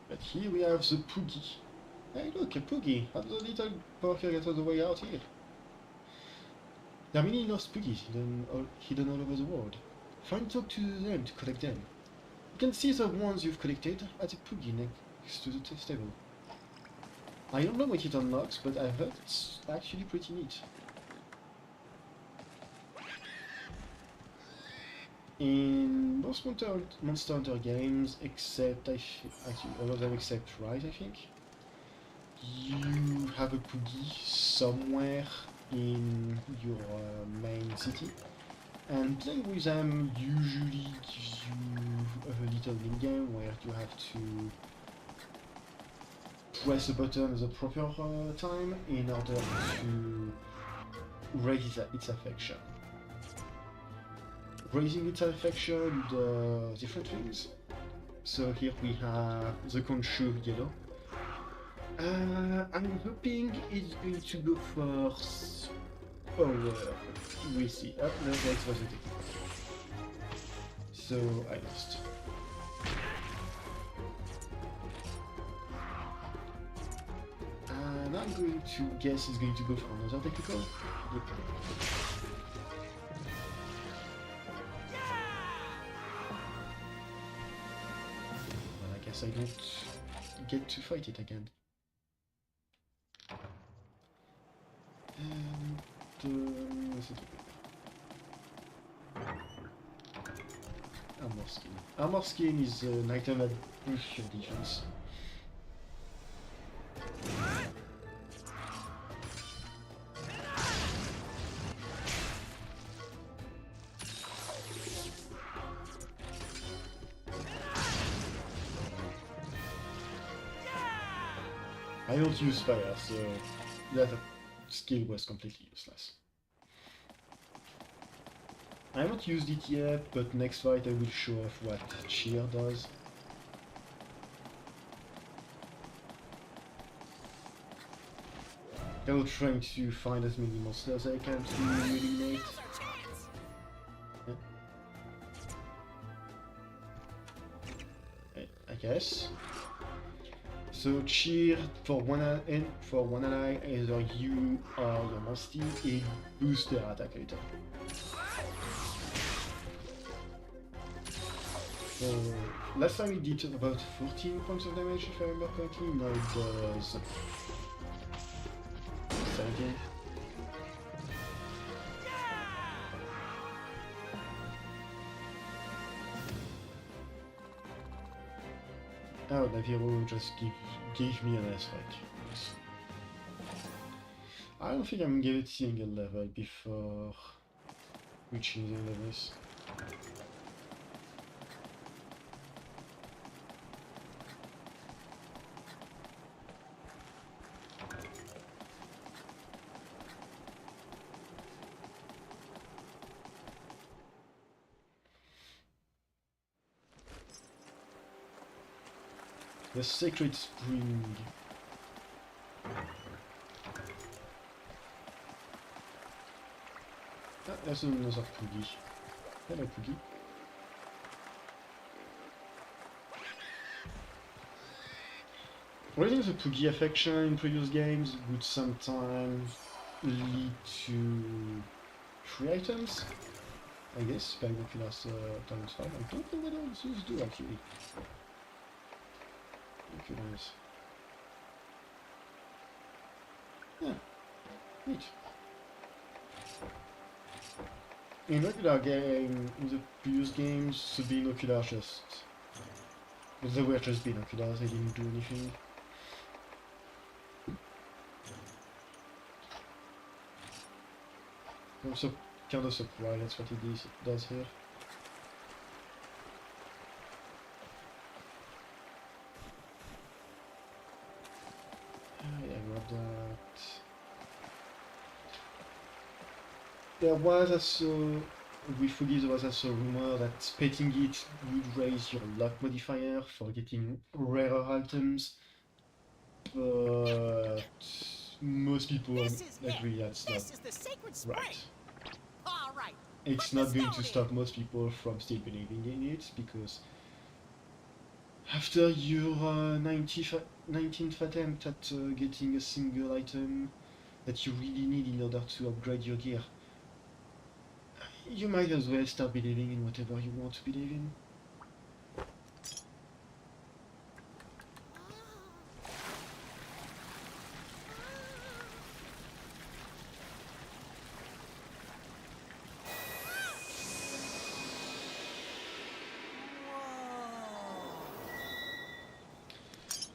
But here we have the poogie. Hey look, a poogie! How does a little porker get all the way out here? There are many lost poogies hidden all over the world. Find talk to them to collect them. You can see the ones you've collected at the poogie next to the stable. I don't know what it unlocks, but I heard it's actually pretty neat. In most Monster Hunter games, except actually all of them except Rise, I think, you have a poogie somewhere in your main city, and playing with them usually gives you a little mini-game where you have to press a button at the proper time in order to raise its affection. Raising its affection does different things. So here we have the Khonshu yellow. I'm hoping it's going to go for power. We see. Oh, no, that wasn't it. So I lost. I'm going to guess it's going to go for another technical. Yep. Well, I guess I don't get to fight it again. And what's it? Armor skin. Armor skin is an item that boosts your defense. I don't use fire, so that skill was completely useless. I haven't used it yet, but next fight I will show off what cheer does. I will try to find as many monsters as I can to eliminate. Yeah. I guess. So cheer for one ally, either you or your monstie, it boosts their attack later. So last time it did about 14 points of damage if I remember correctly, now it does 17. Oh, the hero just gave me an airstrike. Nice. I don't think I'm getting a level before reaching the levels. The Sacred Spring. Ah, there's another Poogie. Hello, Poogie. Raising the Poogie affection in previous games would sometimes lead to free items, I guess, binoculars times 5. I don't know whether those do actually. Binoculars. Yeah, neat. In regular game, in the previous games, the binoculars just... They were just binoculars, they didn't do anything. I'm so kind of surprised that's what it does here. Yeah, grab that. There was also, with Fuggy, there was also a rumor that petting it would raise your luck modifier for getting rarer items, but most people agree that's not right.
All right.
It's not going to stop most people from still believing in it, because after your 19th attempt at getting a single item that you really need in order to upgrade your gear, you might as well start believing in whatever you want to believe in.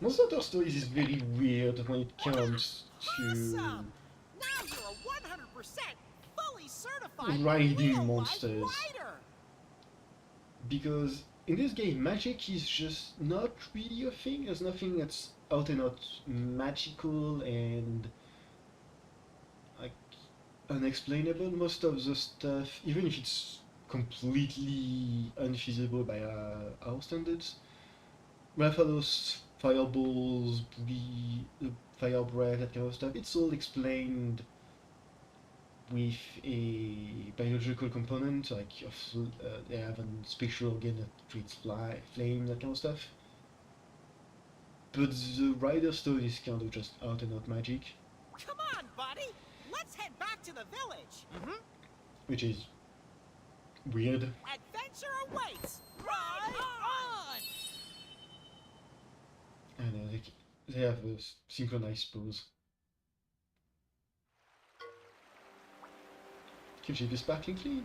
Monster Hunter Stories is very weird when it comes to
Awesome! Now you're a 100% fully certified
riding
real-life
monsters.
rider.
Because in this game, magic is just not really a thing. There's nothing that's out and out magical and like unexplainable. Most of the stuff, even if it's completely unfeasible by our standards, well, for those fireballs, fire breath, that kind of stuff, it's all explained with a biological component, like they have a special organ that creates flame, that kind of stuff. but the Rider Stone is kind of just out and out magic,
Come on, buddy! Let's head back to the village!
which is weird.
Adventure awaits! Ride on!
And they have a synchronized pose. Kinship is sparkling clean.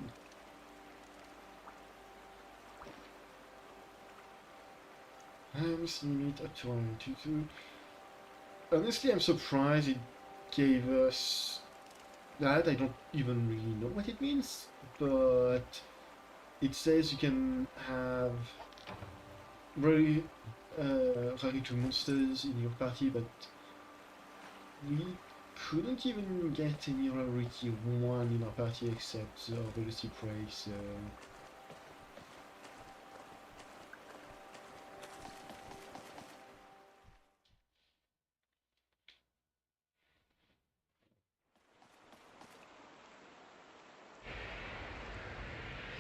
Limit up to 122. Honestly, I'm surprised it gave us that. I don't even really know what it means, but it says you can have rarity 2 monsters in your party, but we couldn't even get any rarity 1 in our party except Velocity Prey, so...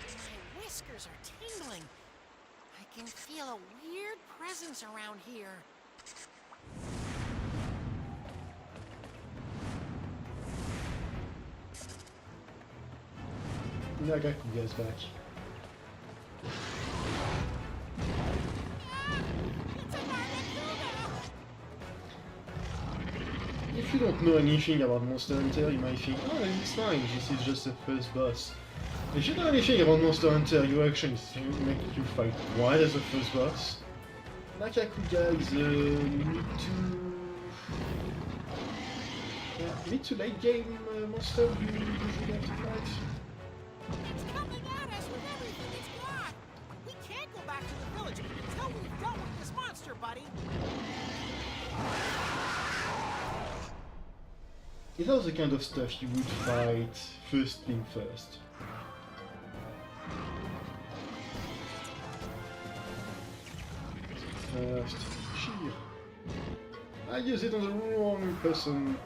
My whiskers are tingling. I can feel a weird presence around here.
Nagakuga's back. If you don't know anything about Monster Hunter, you might think, oh, it's fine, this is just the first boss. If you know anything about Monster Hunter, your actions make you fight wide as the first boss. Nakakuga is mid to late game monster you usually have to fight.
It's coming at us with everything it's got! We can't go back to the village until we've dealt with this monster, buddy!
These are the kind of stuff you would fight first thing first. First, sheer. I use it on the wrong person.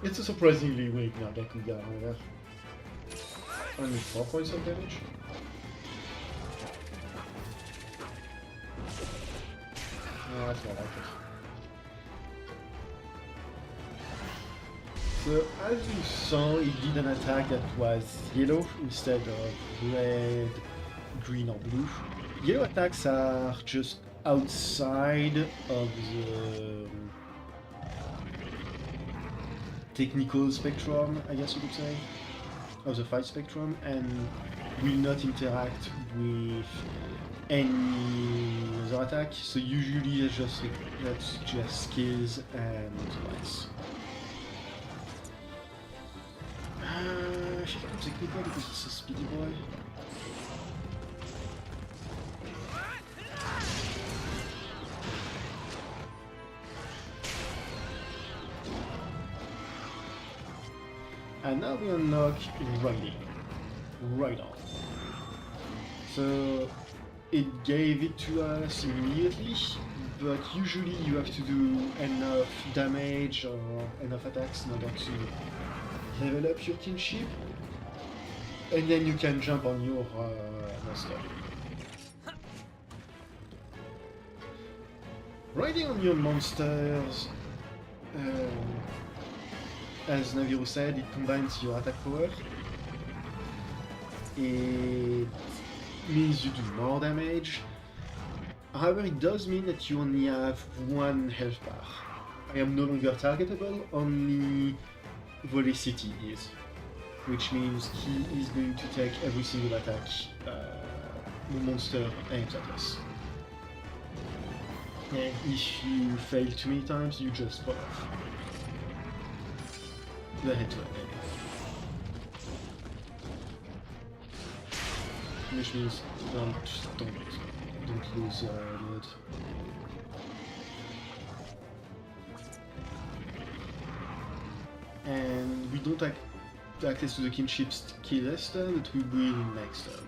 It's a surprisingly weak Nagakuga, however. Only 4 points of damage. No, that's not like it. So, as you saw, it did an attack that was yellow instead of red, green or blue. Yellow attacks are just outside of the technical spectrum, I guess you could say, of the fight spectrum, and will not interact with any other attack. So usually that's just skills and lights. I should go technical because it's a speedy boy. And now we unlock riding. Right on. So it gave it to us immediately, but usually you have to do enough damage or enough attacks in order to level up your kinship, and then you can jump on your monster. Riding on your monsters, as Naviru said, it combines your attack power. It means you do more damage. However, it does mean that you only have 1 health bar. I am no longer targetable, only Velocity is. Which means he is going to take every single attack the monster aims at us. And if you fail too many times, you just fall off. The head-to-head. Which means don't lose load. And we don't have access to the kinship skill this turn, but we will next turn.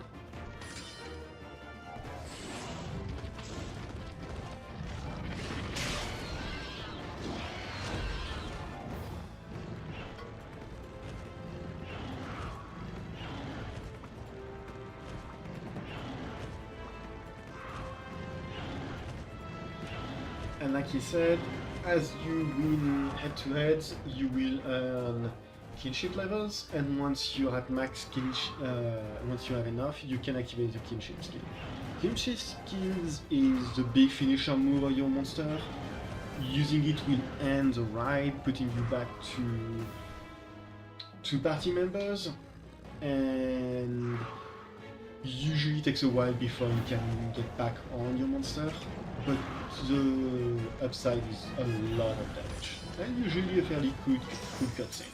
And like he said, as you win head-to-heads, you will earn kinship levels, and once you're at max kinship, once you have enough, you can activate the kinship skill. Kinship skills is the big finisher move of your monster. Using it will end the ride, putting you back to party members, and usually takes a while before you can get back on your monster, but the upside is a lot of damage, and usually a fairly good cutscene.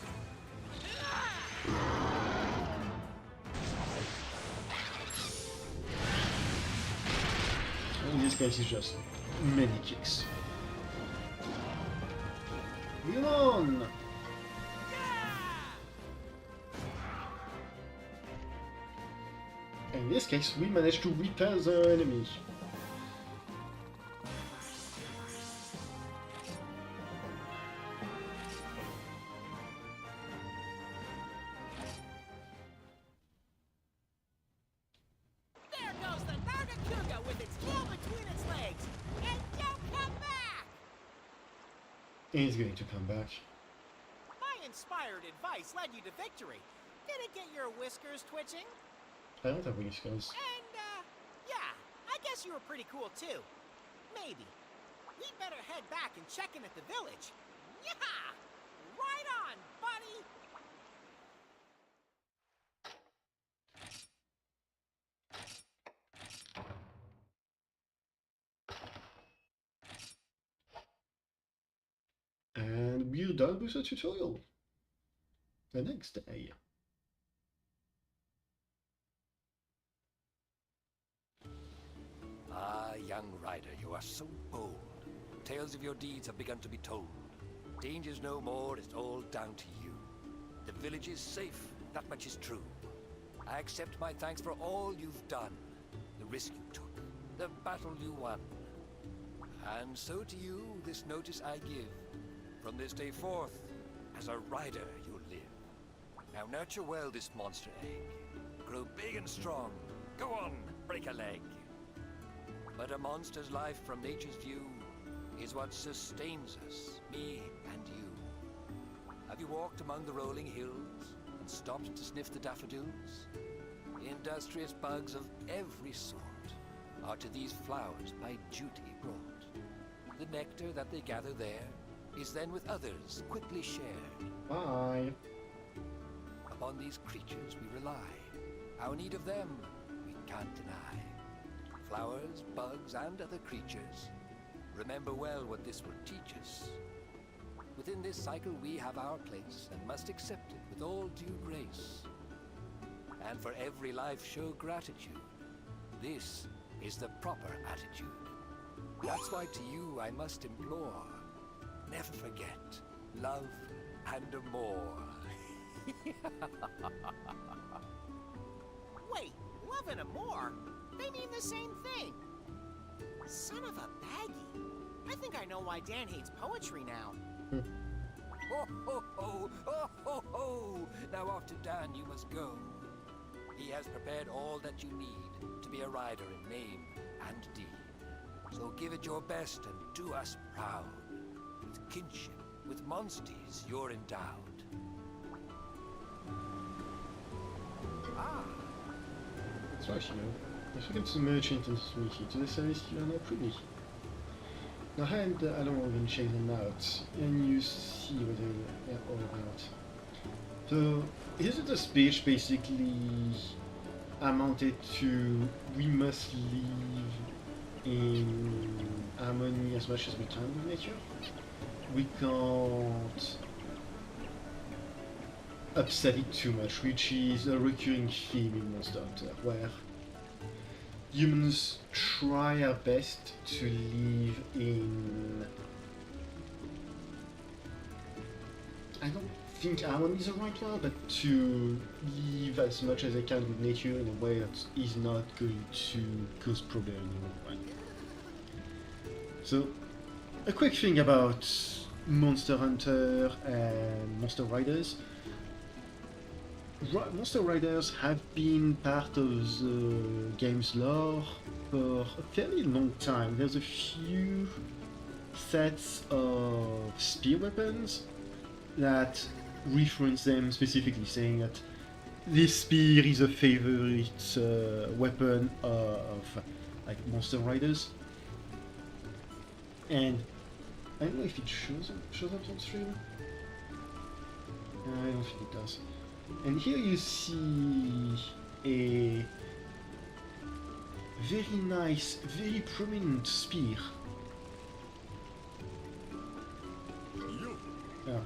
In this case, it's just many kicks. Come on! In this case, we managed to repel the enemy.
There goes the Nargacuga with its tail between its legs! And don't come back!
He's going to come back.
My inspired advice led you to victory. Did it get your whiskers twitching?
I don't have whiskers.
And, yeah, I guess you were pretty cool too. Maybe. We'd better head back and check in at the village. Yeah! Right on, buddy!
And we're done with the tutorial. The next day.
Ah, young rider, you are so bold. Tales of your deeds have begun to be told. Danger's no more, it's all down to you. The village is safe, that much is true. I accept my thanks for all you've done. The risk you took, the battle you won. And so to you, this notice I give. From this day forth, as a rider you'll live. Now nurture well this monster egg. Grow big and strong. Go on, break a leg. But a monster's life from nature's view is what sustains us, me and you. Have you walked among the rolling hills and stopped to sniff the daffodils? Industrious bugs of every sort are to these flowers by duty brought. The nectar that they gather there is then with others quickly shared.
Bye.
Upon these creatures we rely. Our need of them we can't deny. Flowers, bugs, and other creatures, remember well what this will teach us. Within this cycle we have our place, and must accept it with all due grace. And for every life show gratitude. This is the proper attitude. That's why to you I must implore, never forget, love and more.
Wait, love and more? They mean the same thing. Son of a baggy. I think I know why Dan hates poetry now.
Ho ho ho! Ho ho ho! Now off to Dan you must go. He has prepared all that you need to be a rider in name and deed. So give it your best and do us proud. With kinship, with monsties you're endowed. Ah!
That's right, you know. If you get the merchant and smithy to the service, you are now privy. Now head along and check them out, and you see what they're all about. So, here's the speech basically amounted to: we must live in harmony as much as we can with nature. We can't upset it too much, which is a recurring theme in Monster Hunter, where humans try our best to live in... I don't think harmony is the right word, but to live as much as they can with nature in a way that is not going to cause problems in the long run. So, a quick thing about Monster Hunter and Monster Riders. Monster Riders have been part of the game's lore for a fairly long time. There's a few sets of spear weapons that reference them specifically, saying that this spear is a favorite weapon of like monster riders. And I don't know if it shows up on stream. I don't think it does. And here you see a very nice, very prominent spear.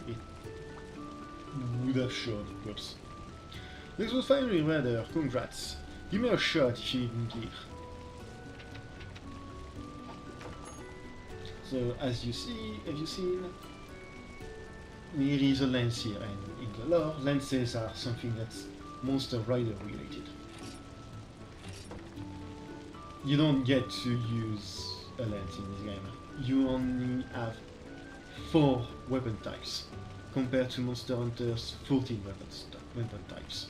It would have showed, whoops. This was finally rather, congrats. Give me a shot if you need gear. So as you see, have you seen? There is a lance here, and in the lore, lances are something that's Monster Rider related. You don't get to use a lance in this game. You only have 4 weapon types, compared to Monster Hunter's 14 weapon types.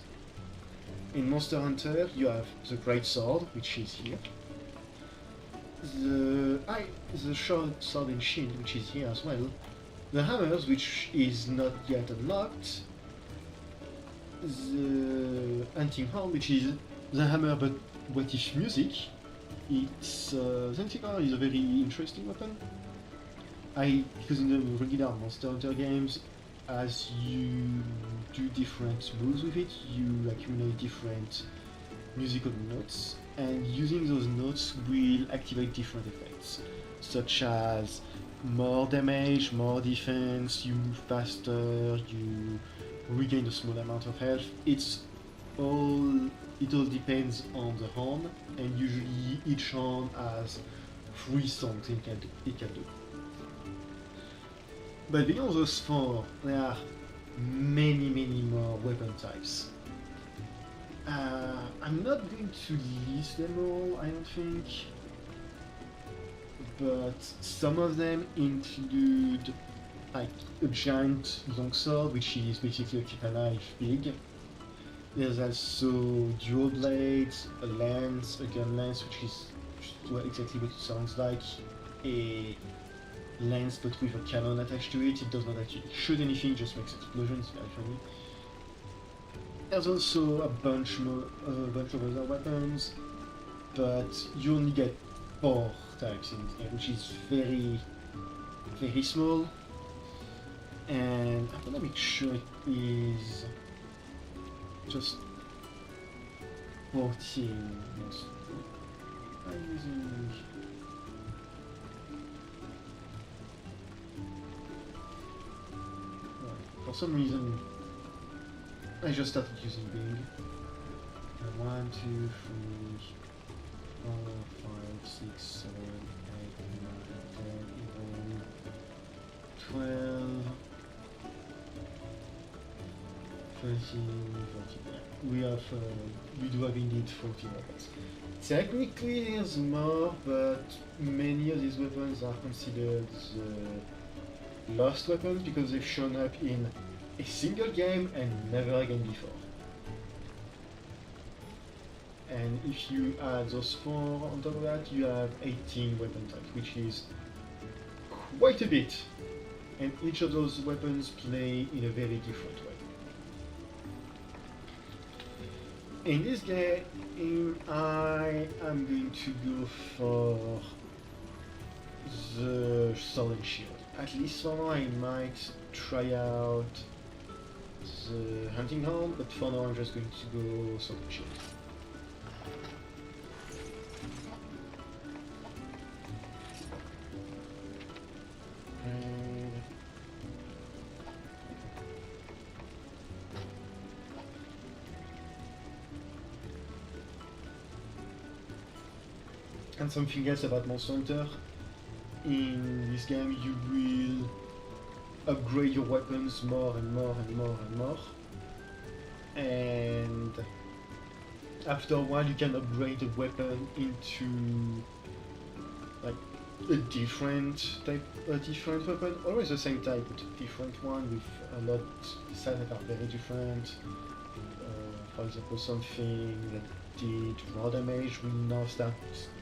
In Monster Hunter, you have the Great Sword, which is here. The short sword and shield, which is here as well. The hammers, which is not yet unlocked. The hunting horn, which is the hammer but what if music. It's the hunting horn is a very interesting weapon. Because in the regular Monster Hunter games, as you do different moves with it, you accumulate different musical notes, and using those notes will activate different effects, such as more damage, more defense, you move faster, you regain a small amount of health. It all depends on the horn, and usually each horn has 3 songs it can do. But beyond those 4, there are many more weapon types. I'm not going to list them all, I don't think, but some of them include like a giant longsword, which is basically a keep alive big. There's also dual blades, a lance, a gun lance, which is exactly what it sounds like, a lance but with a cannon attached to it. It does not actually shoot anything, just makes explosions, very funny. There's also a bunch of other weapons, but you only get 4 types in this game, which is very small. And I'm gonna make sure it is just 14. I'm using for some reason, I just started using Bing. 1, 2, 3, 4, 5, 6, 7, 8, 9, 10, 11, 12, 13, 14. We do have indeed 14 weapons. Technically there's more, but many of these weapons are considered lost weapons because they've shown up in a single game and never again before. And if you add those 4 on top of that, you have 18 weapon types, which is quite a bit. And each of those weapons play in a very different way. In this game, I am going to go for the sword and shield. At least for now, I might try out the hunting horn, but for now I'm just going to go sword and shield. And something else about Monster Hunter, in this game you will upgrade your weapons more and more and more and more, and after a while you can upgrade the weapon into like a different weapon, always the same type but a different one with a lot of sides that are very different. For example, something that did raw damage will now start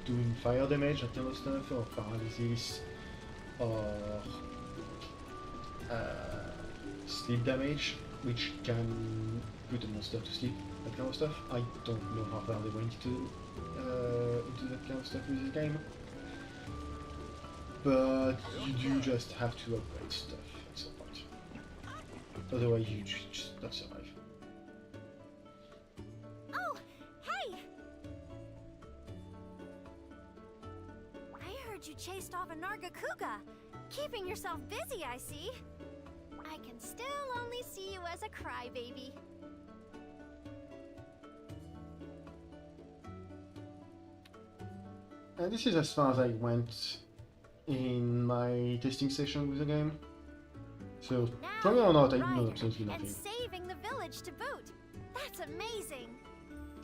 doing fire damage, that kind of stuff, or paralysis, or sleep damage, which can put a monster to sleep, that kind of stuff. I don't know how far they went into that kind of stuff with this game, but you do just have to upgrade stuff at some point. Otherwise, you just not survive.
Oh, hey! I heard you chased off a Nargacuga. Keeping yourself busy, I see. I can still only see you as a crybaby.
And this is as far as I went in my testing session with the game. So,
Now
from here on out, I
you're a
know
rider,
absolutely
and
nothing.
saving the village to boot. That's amazing.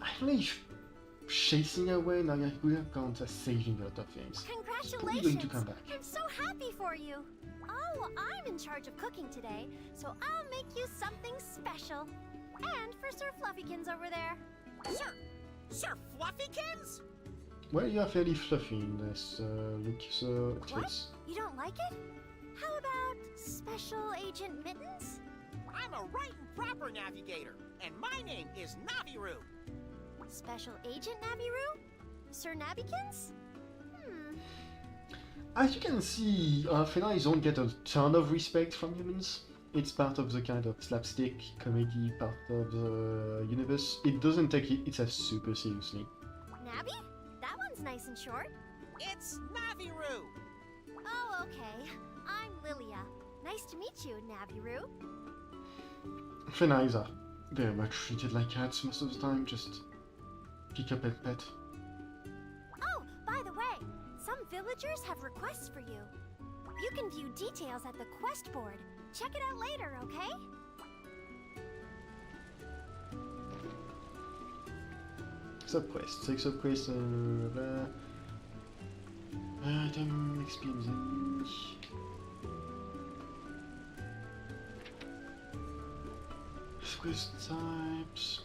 I believe chasing away Nargacuga counts as saving a lot of things. It's probably going to come back.
I'm so happy for you. Oh, I'm in charge of cooking today, so I'll make you something special. And for Sir Fluffykins over there.
Sir Fluffykins?
Well, you are fairly fluffy in this look, so
What?
it's...
You don't like it? How about Special Agent Mittens?
I'm a right and proper navigator, and my name is Naviru.
Special Agent Nabiru? Sir Nabikins?
As you can see, Feline don't get a ton of respect from humans. It's part of the kind of slapstick comedy part of the universe. It doesn't take itself super seriously.
Nabby? That one's nice and short.
It's Naviru.
Oh, okay. I'm Lilia. Nice to meet you, Nabiru.
Felines are very much treated like cats most of the time, just pick up and pet.
Oh, by the way, some villagers have requests for you. You can view details at the quest board. Check it out later, okay?
Subquest, take subquest, item, experience enemy. Quest types.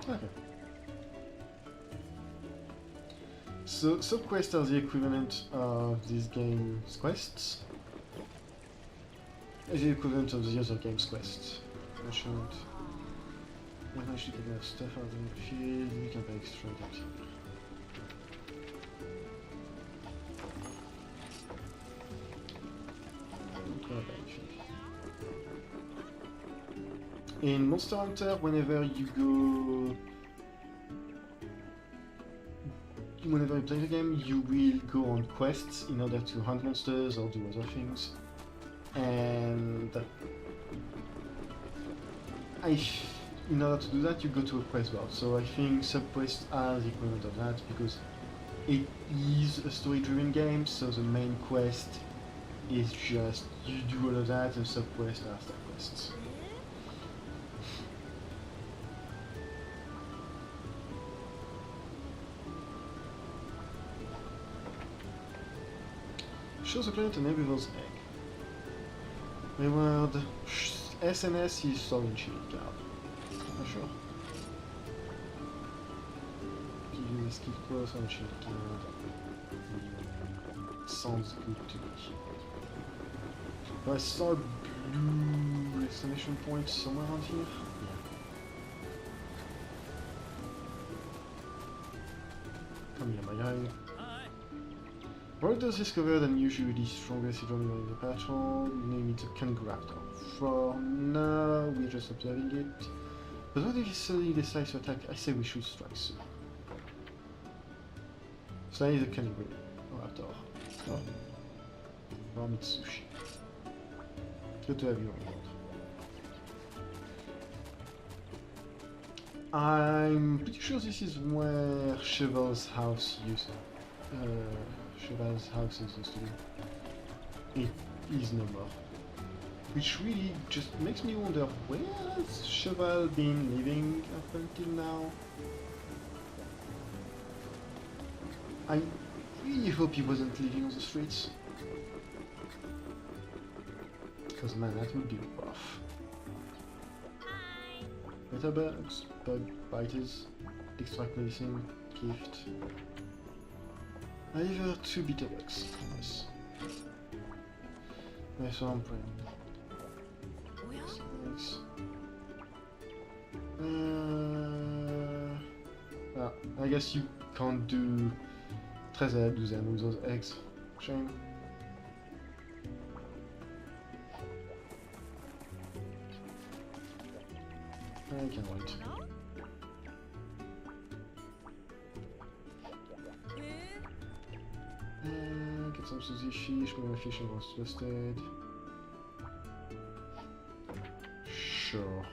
Okay. So subquests are the equivalent of this game's quests. Is the equivalent of the other game's quests. I shouldn't. When I should get enough stuff out in the field, we can buy extra items here. In Monster Hunter, whenever you play the game, you will go on quests in order to hunt monsters or do other things. And in order to do that, you go to a quest bar. So I think subquests are the equivalent of that because it is a story-driven game. So the main quest is just you do all of that, and subquests are subquests. Shows the planet an Evival's egg. Reward SNS is stolen shield card. Not sure. Give you a skill cross on shield card. Sounds good to me. I saw a blue exclamation point somewhere around here. Yeah. Come here, my guy. Weirdoes discovered unusually stronger signal in the patrol. Name it a kangaroo raptor. For now, we're just observing it. But what if he suddenly decides to attack? I say we should strike soon. So that is a kangaroo raptor. Oh. Raw meat sushi. Good to have you on board. I'm pretty sure this is where Cheval's house used to. Cheval's house is used to be. It is no more. Which really just makes me wonder, where has Cheval been living up until now? I really hope he wasn't living on the streets. Because man, that would be rough. Litterbugs, bug biters, extract medicine, gift. I have 2 bitterbugs. Nice. Nice one, brain. Nice. I guess you can't do 13 12 with those eggs. Shame. I can wait. Get some Suzy fish, my fishing was twisted. Sure.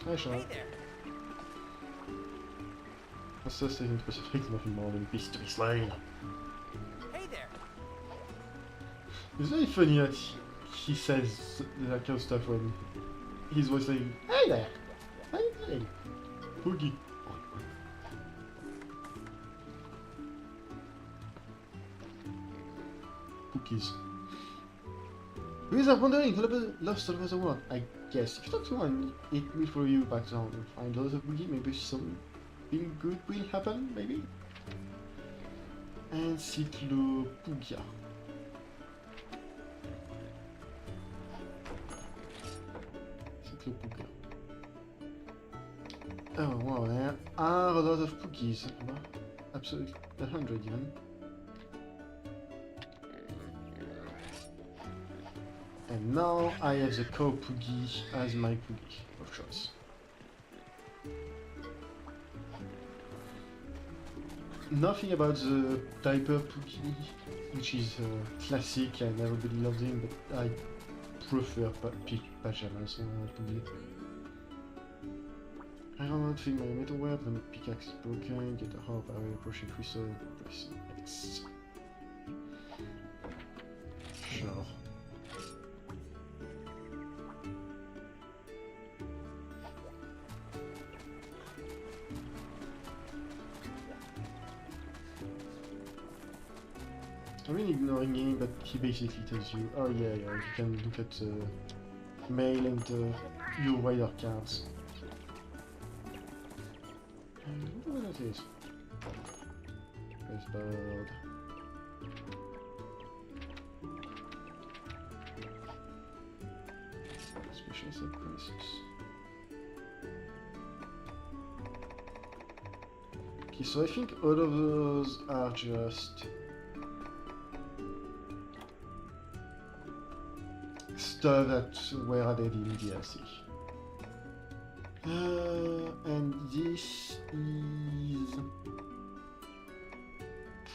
Hi, Sean.
Hey there.
What's this taking specific nothing more than beast to be slain?
Hey there.
It's very funny that he says that kind of stuff when he's always saying, "Hey there! How you doing? Boogie." Cookies. Viewers are wondering who lost all over the world. I guess if you talk to one, it will follow you back down and find lots of boogie. Maybe something good will happen, maybe? Encyclopedia. Encyclopedia. Oh wow, there are a lot of cookies. Absolutely, 100 even. And now I have the cow poogie as my poogie of choice. Nothing about the diaper poogie, which is classic and everybody loves him, but I prefer pajamas poogie. I don't know, think my metal web, the pickaxe is broken, get a harp, I will approach a crystal, press X. Sure. I'm really ignoring him, but he basically tells you, oh yeah, you can look at mail and your rider cards. I wonder what that is. Press bird. Special set quests. Okay, so I think all of those are just stuff that were added in DLC. And this is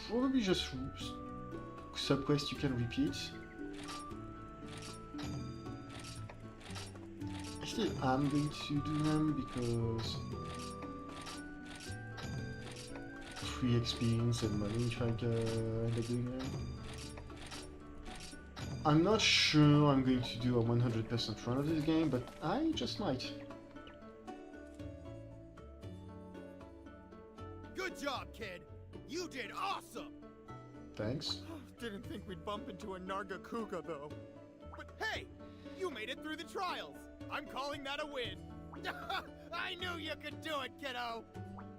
probably just sub-quests you can repeat. I still am going to do them because free experience and money if I end up doing them. I'm not sure I'm going to do a 100% run of this game, but I just might.
Good job, kid. You did awesome.
Thanks.
Didn't think we'd bump into a Nargacuga though. But hey, you made it through the trials. I'm calling that a win. I knew you could do it, kiddo.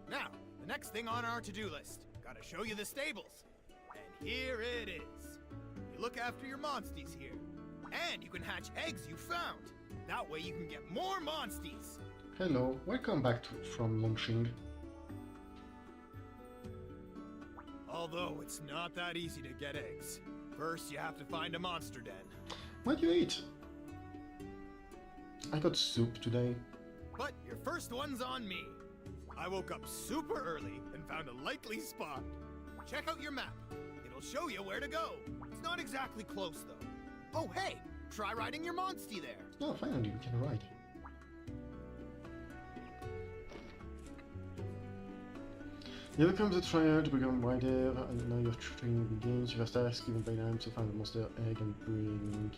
Now, the next thing on our to-do list. Gotta show you the stables. And here it is. You look after your monsties here. And you can hatch eggs you found. That way you can get more monsties.
Hello, welcome back from launching.
Although it's not that easy to get eggs. First, you have to find a monster den.
What do you eat? I got soup today.
But your first one's on me. I woke up super early and found a likely spot. Check out your map. It'll show you where to go. It's not exactly close, though. Oh, hey, try riding your monstie there.
Oh, finally we can ride. Here comes the trial to become rider, and now your training begins. Your first task given by time to find a monster egg and bring...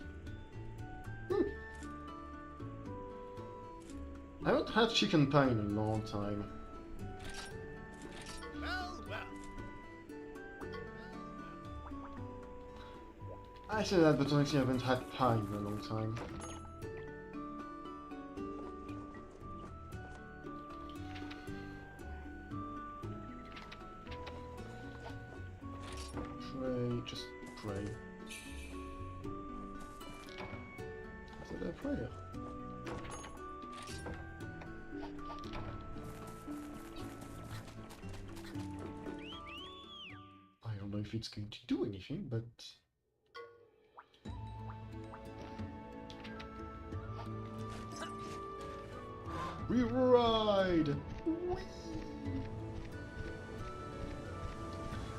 I haven't had chicken pie in a long time.
Well, well.
I say that, but honestly I haven't had pie in a long time. Pray, just pray. Is that a prayer? I don't know if it's going to do anything, but... We ride! Whee!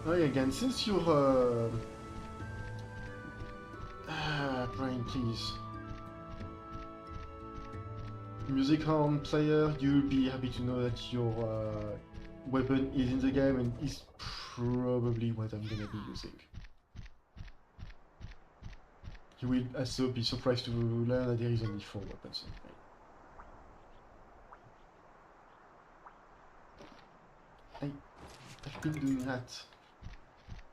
Oh yeah, again, since you're Brian, please. Music horn player, you'll be happy to know that your weapon is in the game and is probably what I'm gonna be using. You will also be surprised to learn that there is only 4 weapons in the game. I've been doing that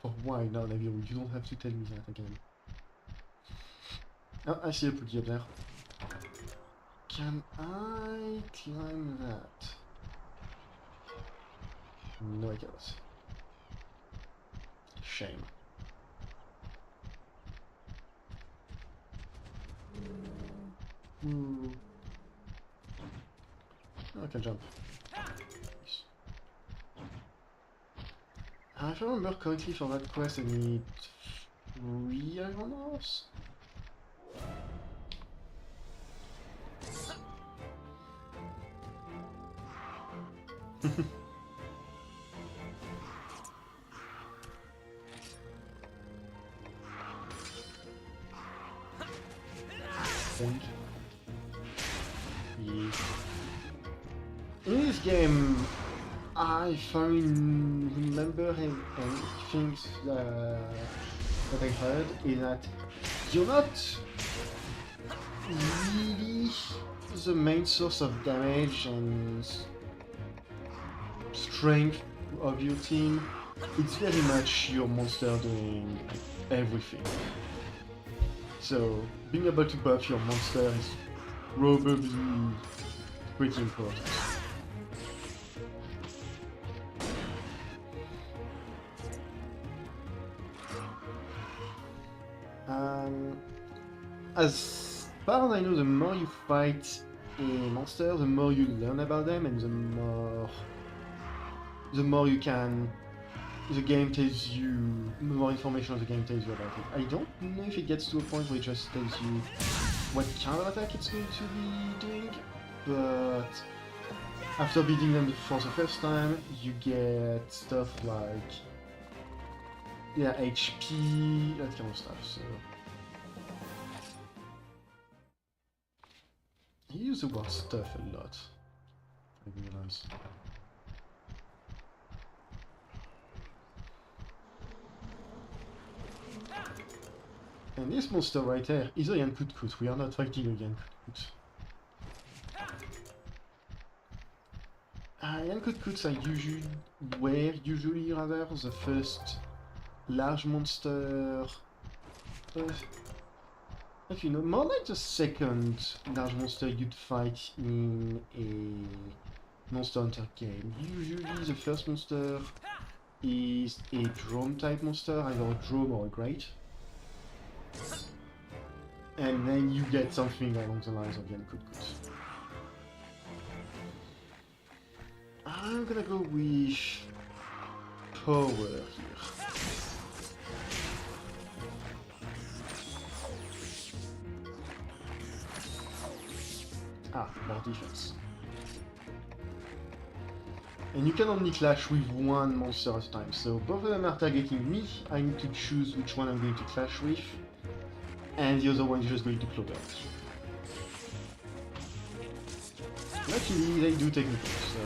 for a while now, Naviru. You don't have to tell me that again. Oh, I see a putty up there. Can I climb that? No, I cannot. Shame. Ooh. Oh, I can jump. Nice. If I remember correctly, for that quest I need 3 iron ores? Point. Yeah. In this game, I remember and things that I heard is that you're not really the main source of damage and strength of your team. It's very much your monster doing everything. So being able to buff your monster is probably pretty important. As far as I know, the more you fight a monster, the more you learn about them, and the more you can. The game tells you more information. The game tells you about it. I don't know if it gets to a point where it just tells you what kind of attack it's going to be doing, but after beating them for the first time, you get stuff like HP, that kind of stuff. So. I use the word stuff a lot, I realize. And this monster right there is a Yankut-Kut. We are not fighting a Yankut-Kut. Yankut-Kuts are usually the first large monster. If you know, more like the second large monster you'd fight in a Monster Hunter game. Usually the first monster is a drone type monster, either a drone or a great. And then you get something along the lines of Yankut-Kut. I'm gonna go with power here. More defense. And you can only clash with one monster at a time, so both of them are targeting me. I need to choose which one I'm going to clash with, and the other one is just going to clobber. Luckily, they do technical, so...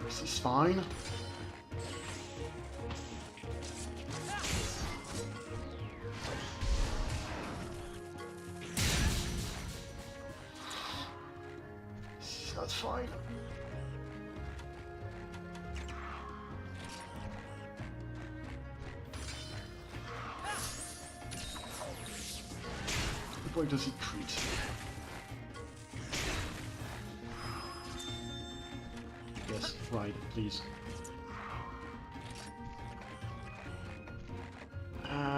This is fine. That's fine. Why does he crit? Yes, right, please.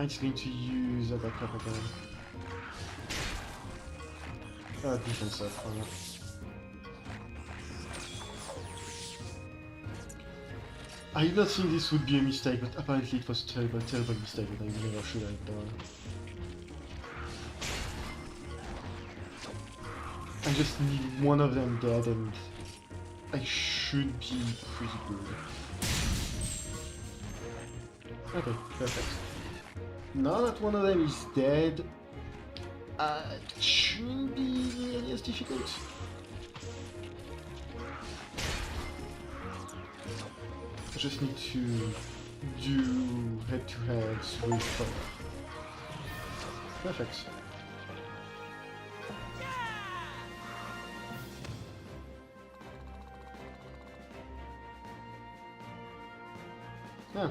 It's going to use a backup again. Defense up, oh no. I did not think this would be a mistake, but apparently it was a terrible, terrible mistake that I never should have done. I just need one of them dead and I should be pretty good. Okay, perfect. Now that one of them is dead, it shouldn't be nearly as difficult. I just need to do head-to-heads with fire. Perfect. Yeah,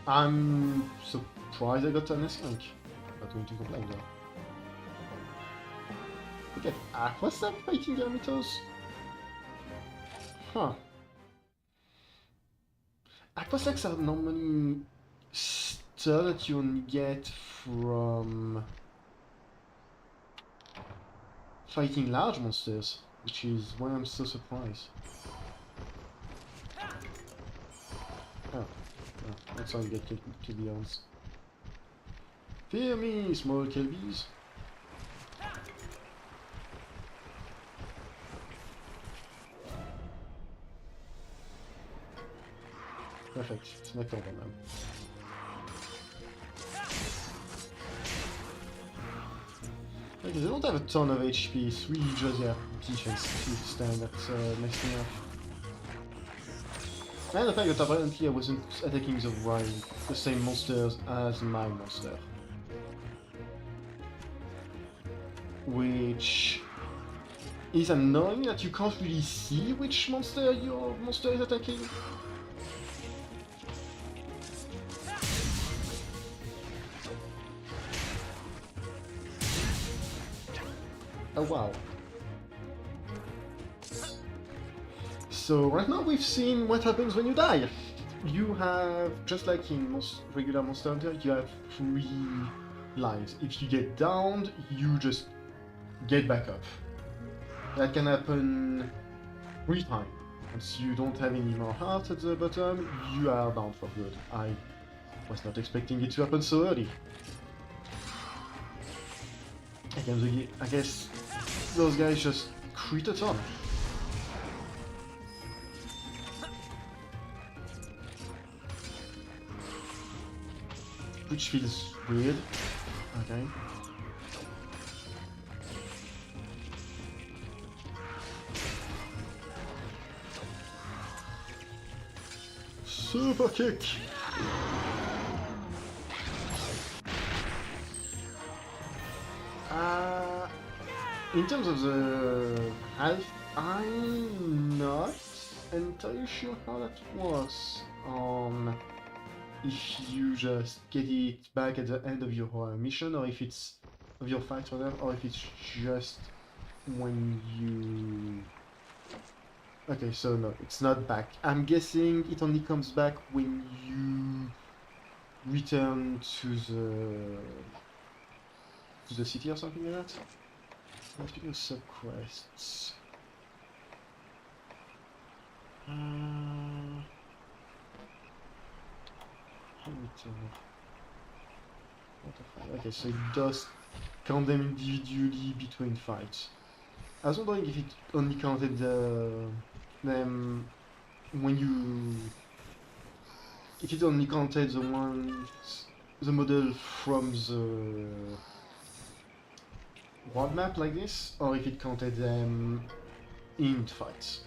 I'm surprised I got an S-Rank. Not going to complain though. Okay, what's that fighting Gamitos? Huh. Aquasex are normally stuff that you only get from fighting large monsters, which is why I'm so surprised. Oh, that's how you get to the owns. Fear me, small kelbies. Perfect, it's not over now. Okay, they don't have a ton of HP, it's really just their defense to stand that's messing up. And the fact that apparently I wasn't attacking the same monsters as my monster. Which is annoying that you can't really see which monster your monster is attacking. Oh wow. So right now we've seen what happens when you die. You have, just like in regular Monster Hunter, you have 3 lines. If you get downed, you just get back up. That can happen 3 times. Once you don't have any more hearts at the bottom, you are down for good. I was not expecting it to happen so early. I guess those guys just crit a ton. Which feels weird. Okay. Super kick! In terms of the health, I'm not entirely sure how that works. If you just get it back at the end of your mission, or if it's of your fight rather, or if it's just when you. Okay, so no, it's not back. I'm guessing it only comes back when you return to the city or something like that. I have to do sub-quests. Okay, so it does count them individually between fights. I was wondering if it only counted them when you... If it only counted the model from the world map like this, or if it counted them in fights.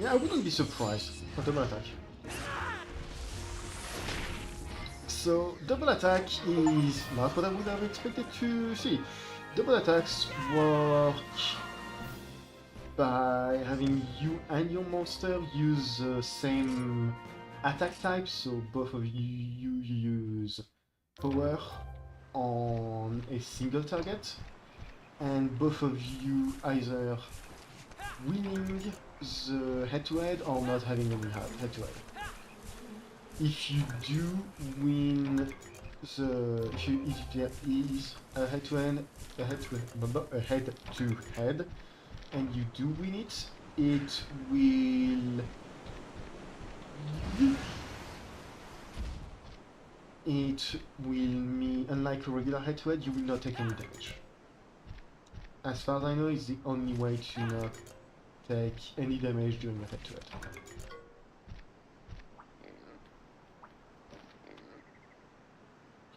Yeah, I wouldn't be surprised for double attack. So double attack is not what I would have expected to see. Double attacks work by having you and your monster use the same attack type, so both of you use power on a single target, and both of you either winning the head-to-head or not having any head-to-head. If you do win the, if there is a head-to-head, and you do win it, it will mean, unlike a regular head-to-head, you will not take any damage. As far as I know, it's the only way to not take any damage during a head-to-head.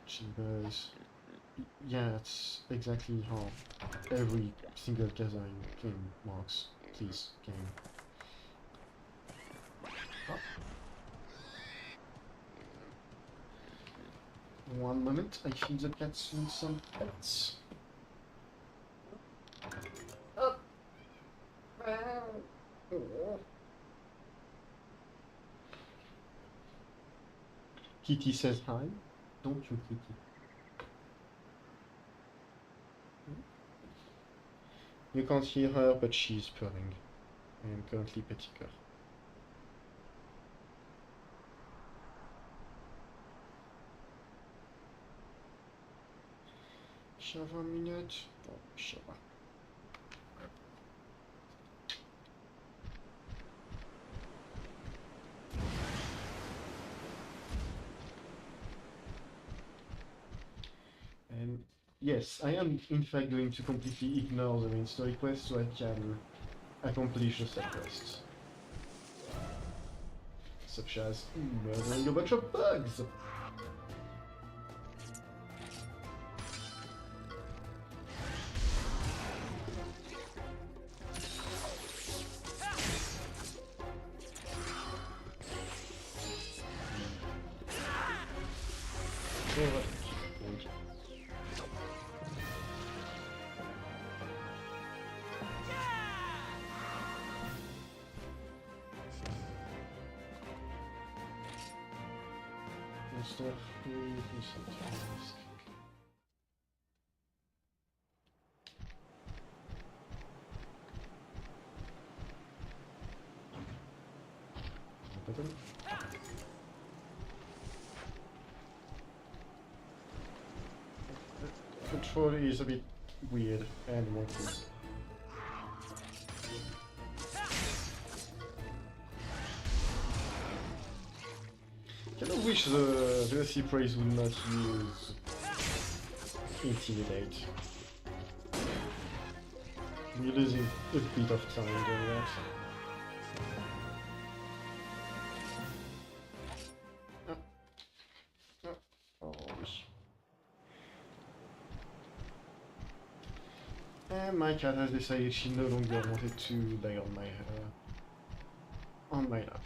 Chambers. Yeah, that's exactly how every single gathering game works. Please, game. Oh. One moment, I think the cat's in some pets. Up. Kitty says hi. Don't you, Kitty? You can't hear her, but she's purring. I am currently petting her. Ça va 20 minutes? Bon, ça va. And yes, I am in fact going to completely ignore the main story quest so I can accomplish the side quests. Such as murdering a bunch of bugs! Control is a bit weird and wonky. I kind of wish the DLC praise would not use Intimidate. We're losing a bit of time doing that. And my cat has decided she no longer wanted to lay on my lap.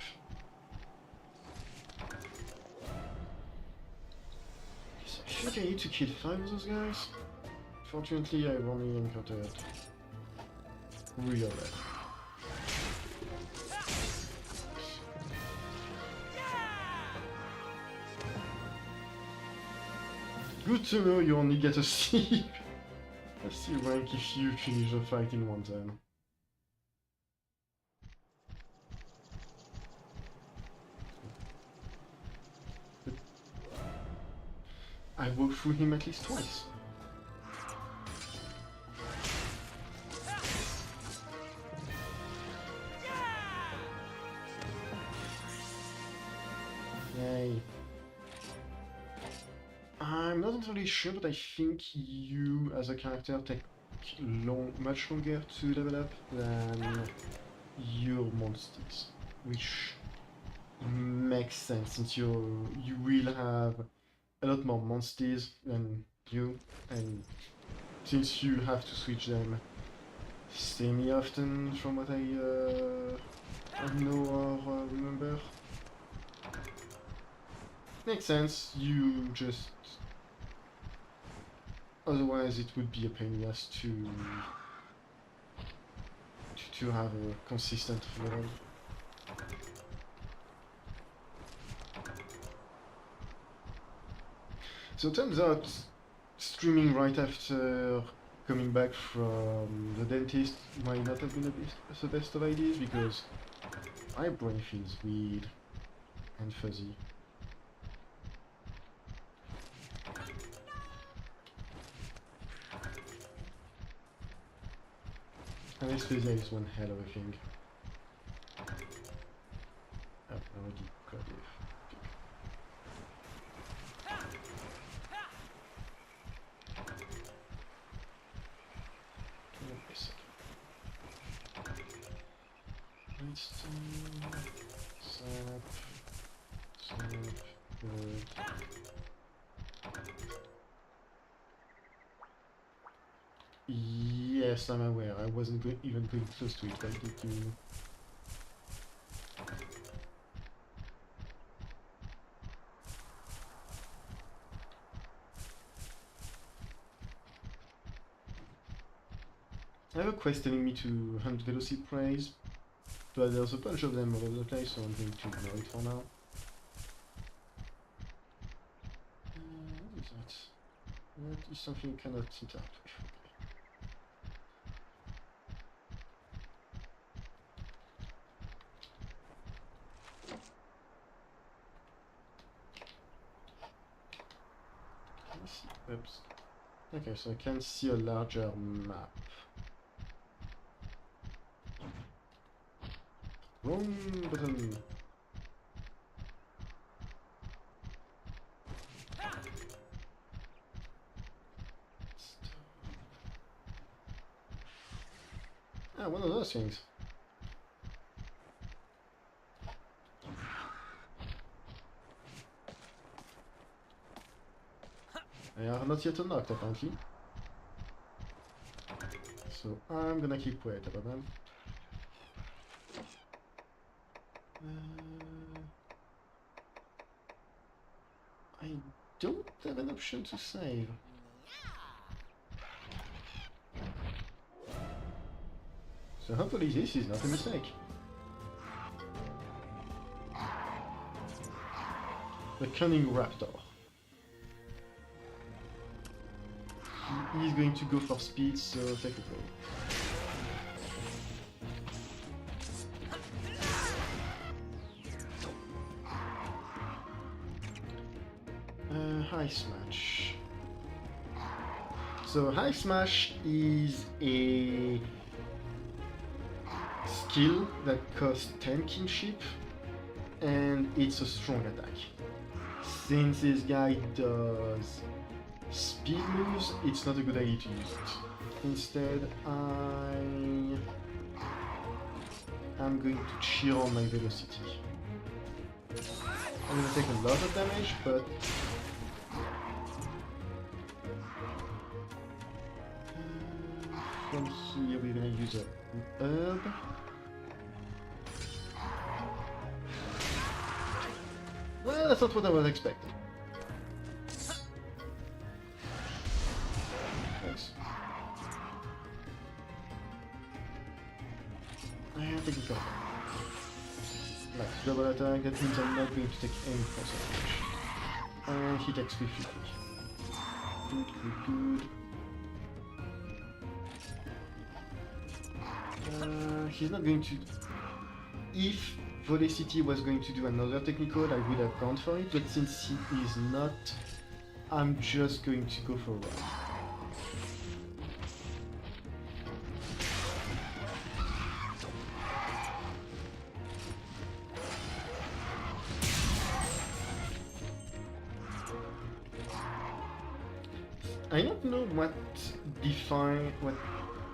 So I think I need to kill 5 of those guys. Fortunately, I've only encountered real red. Good to know you only get a C. A C rank if you finish the fight in one turn. I walked through him at least twice. Yay. I'm not entirely sure, but I think you, as a character, take much longer to level up than your monsties, which makes sense since you will have a lot more monsties than you, and since you have to switch them semi-often, from what I know or remember. makes sense. You just otherwise it would be a pain in the ass to have a consistent level. So it turns out streaming right after coming back from the dentist might not have been the best of ideas because my brain feels weird and fuzzy. Anesthesia is one hell of a thing. Oh, I already got it. Yes, I'm aware. I wasn't even going close to it. Why did you? I have a quest telling me to hunt Velociprays, but there's a bunch of them all over the place, so I'm going to ignore it for now. What is that? That is something you cannot interact with. Oops. Okay, so I can see a larger map. Wrong button. Ah, one of those things. They are not yet unlocked, apparently. So I'm gonna keep quiet about them. I don't have an option to save. So hopefully this is not a mistake. The cunning raptor. He's going to go for speed, so take a go. High Smash. So High Smash is a skill that costs 10 kinship, and it's a strong attack. Since this guy does speed moves, it's not a good idea to use it. Instead, I'm going to cheer on my velocity. I'm gonna take a lot of damage, but from here we're gonna use an herb. Well, that's not what I was expecting. Thanks. I am taking cover. Nice, double attack, that means I'm not going to take any percentage. And he takes 50. Good, good, good. He's not going to... If Velocity was going to do another technical, I would have gone for it, but since he is not, I'm just going to go for a run. I don't know what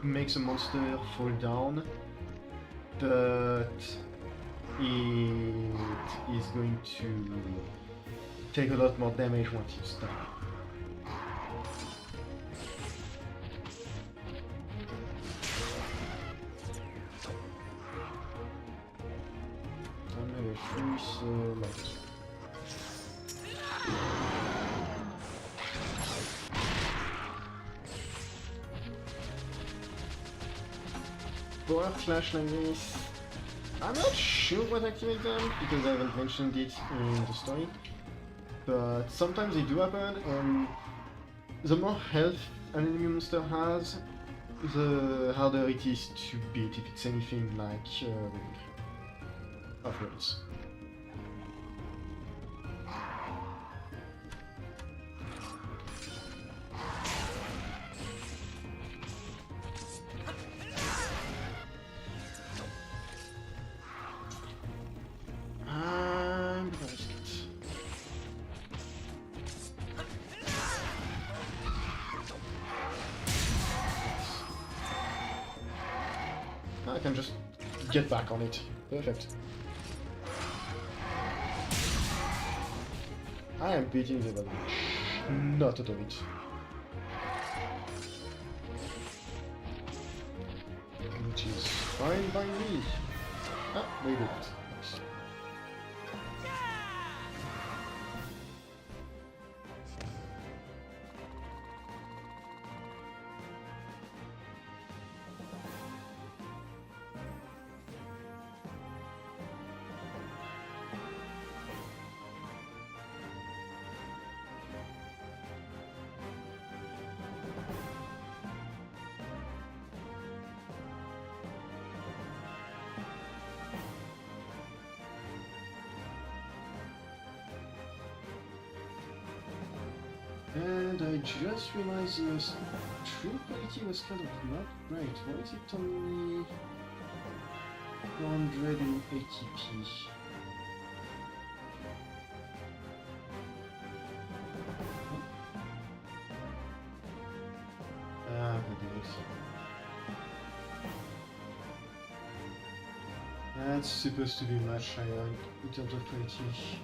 makes a monster fall down, but it is going to take a lot more damage once it's done. I'm level 3, so might as well. Power flash like this. I'm not sure what activates them because I haven't mentioned it in the story. But sometimes they do happen, and the more health an enemy monster has, the harder it is to beat if it's anything like off-roads. I can just get back on it. Perfect. I am beating the button. Not out of it. Which is fine by me. Ah, they did it. Nice. And I just realized the stream quality was kind of not great. Why is it only 180p? Ah, I did it. That's supposed to be much higher in terms of quality.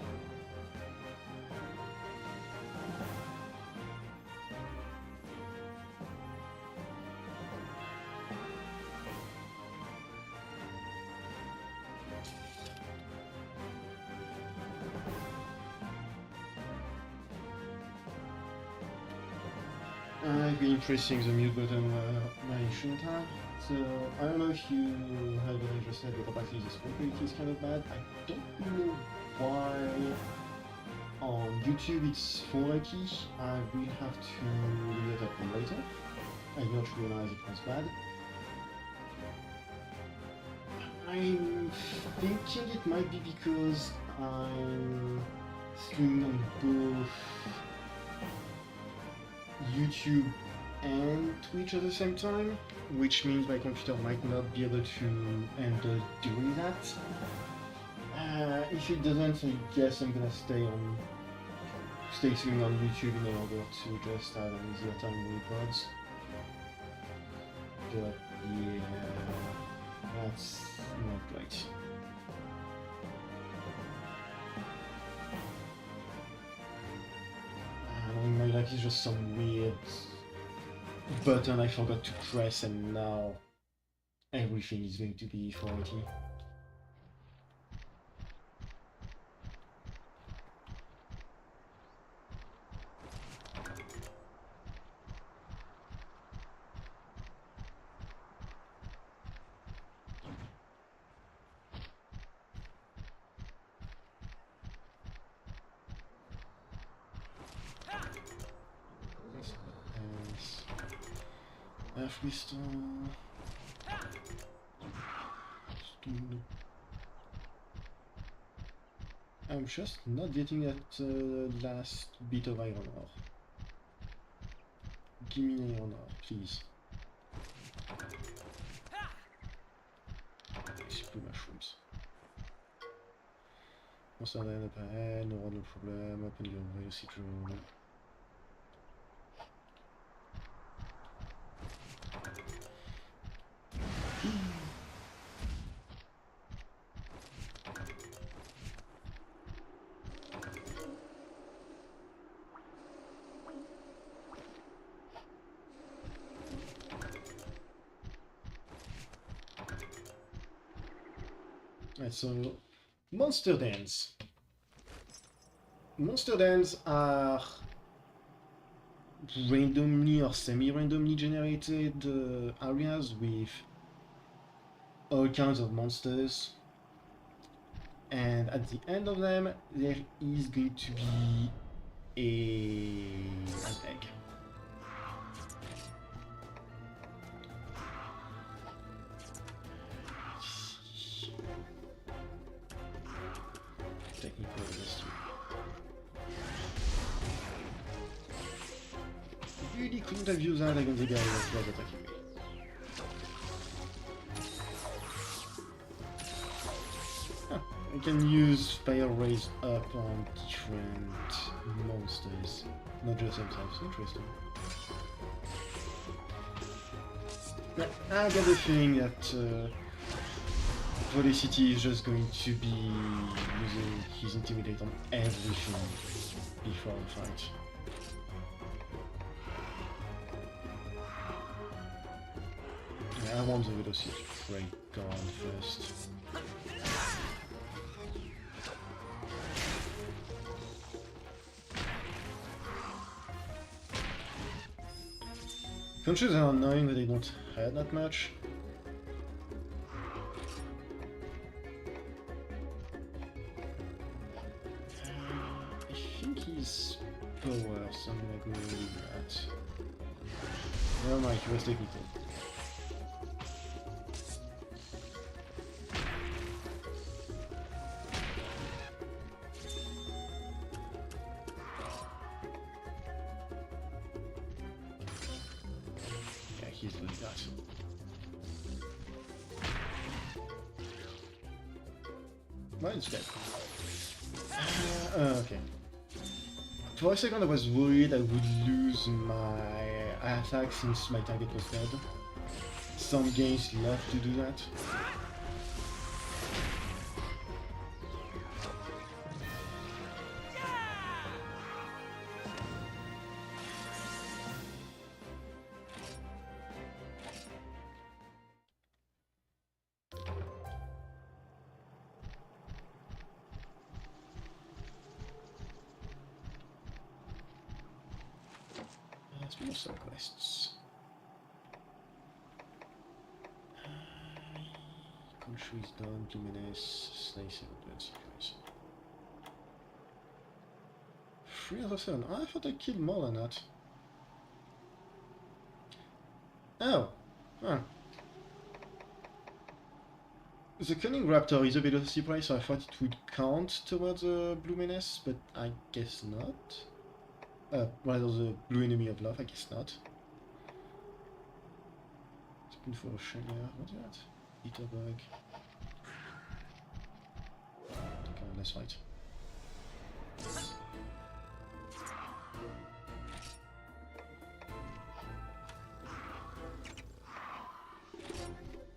I've been pressing the mute button I shouldn't have, so I don't know if you heard what I just said, but apparently the screen quality is kind of bad. I don't know why on YouTube it's 480. I will have to look it up later. I did not realize it was bad. I'm thinking it might be because I'm streaming on both YouTube and Twitch at the same time, which means my computer might not be able to handle doing that. If it doesn't, I guess I'm gonna stay streaming on YouTube in order to just have an easier time with VODs. But yeah, that's not great. My life is just some weird button I forgot to press, and now everything is going to be 480. I'm just not getting that last bit of iron ore. Give me iron ore, please. Super mushrooms. Monster den up ahead, no other problem, open your velocity room. Right, so monster dance. monster dens are randomly or semi-randomly generated areas with all kinds of monsters, and at the end of them there is going to be an egg. Technical history. Really couldn't have used that against the guy that was attacking me. I can use fire rays up on different monsters, not just themselves. Interesting. But I got the feeling that Felicity is just going to be using his intimidate on everything before the fight. Yeah, I want the velocity ray gone first. Countries are annoying that they don't have that much. I think he's power, so I'm gonna go with that. Never mind, he was technical. He's doing that. Well, it's dead. Okay. For a second I was worried I would lose my attack since my target was dead. Some games love to do that. More sub quests. Country is done, Luminous, Slice and Secrets. 3 out of 7. Oh, I thought I killed more than that. Oh! Huh. The Cunning Raptor is a velocity price, so I thought it would count towards the Blue Menace, but I guess not. Rather the blue enemy of love, I guess not. Spoon for a Shellyer, what's that? Eater bug. Okay, let's fight.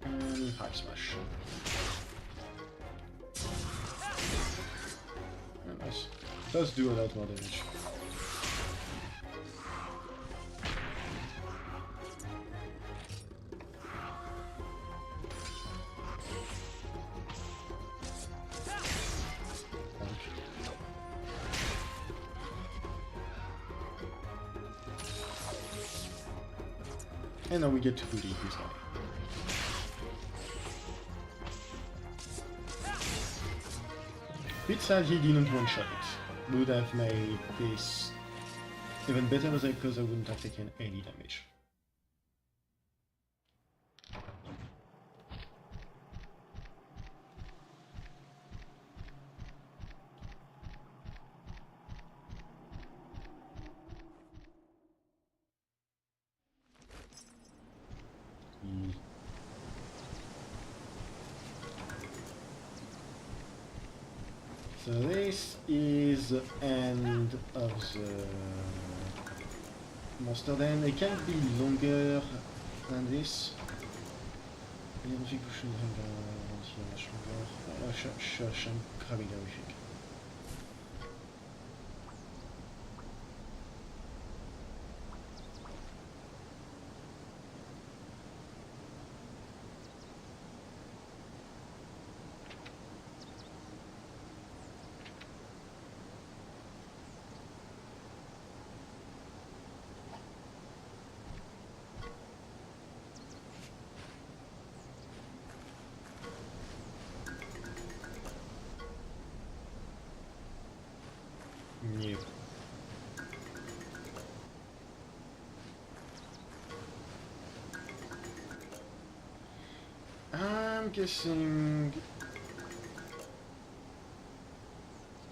And high smash. Oh, nice. Does do a lot more damage. And now we get to bully this guy. Bit sad he didn't one-shot it. Would have made this even better because I wouldn't have taken any damage. So this is the end of the monster den. It can be longer than this. I don't think we should have much longer. Sure, I'm grabbing everything. new. I'm guessing.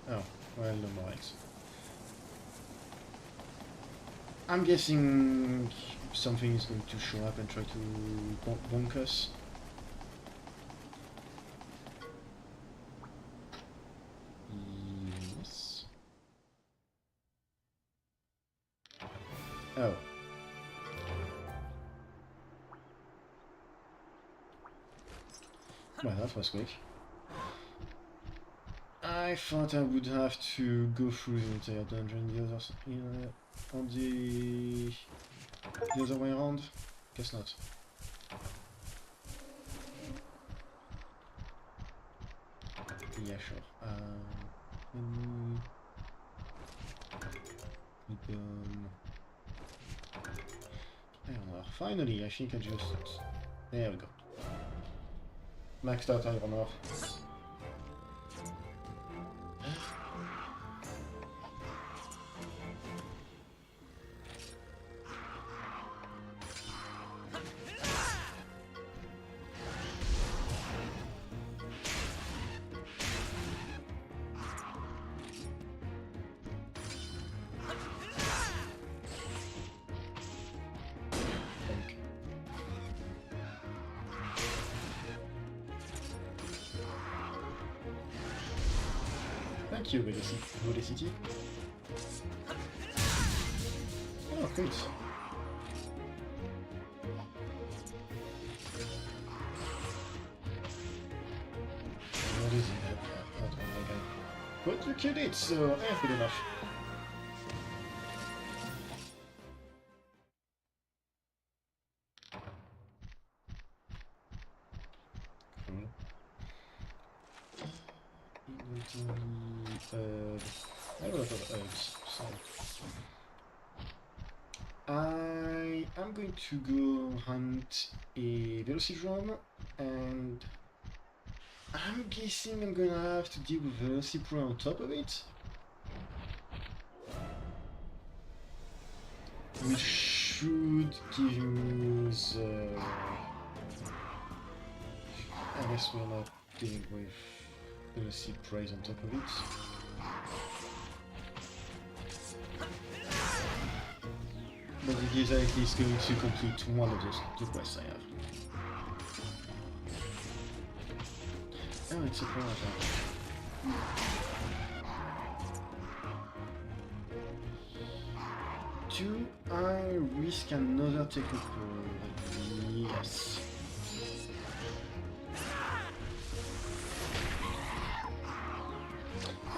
Oh, well, no more eggs. I'm guessing something is going to show up and try to bonk us. Yes. Oh. Well, that was quick. I thought I would have to go through the entire dungeon on the other way around. Guess not. Yeah, sure. I don't know. Finally, I think I just. There we go. Maxed out iron ore. Thank you, Velocity. Oh, great. What is it? Not one again. But you killed it, so good enough. Cool. I have a lot of herbs, so I am going to go hunt a Velocidrome, and I'm guessing I'm gonna have to deal with Velocipro on top of it, which should give me the... I guess we're not dealing with Velocipro on top of it. But it is at least going to complete one of the quests I have. Oh, it's a project. Do I risk another technical? Yes.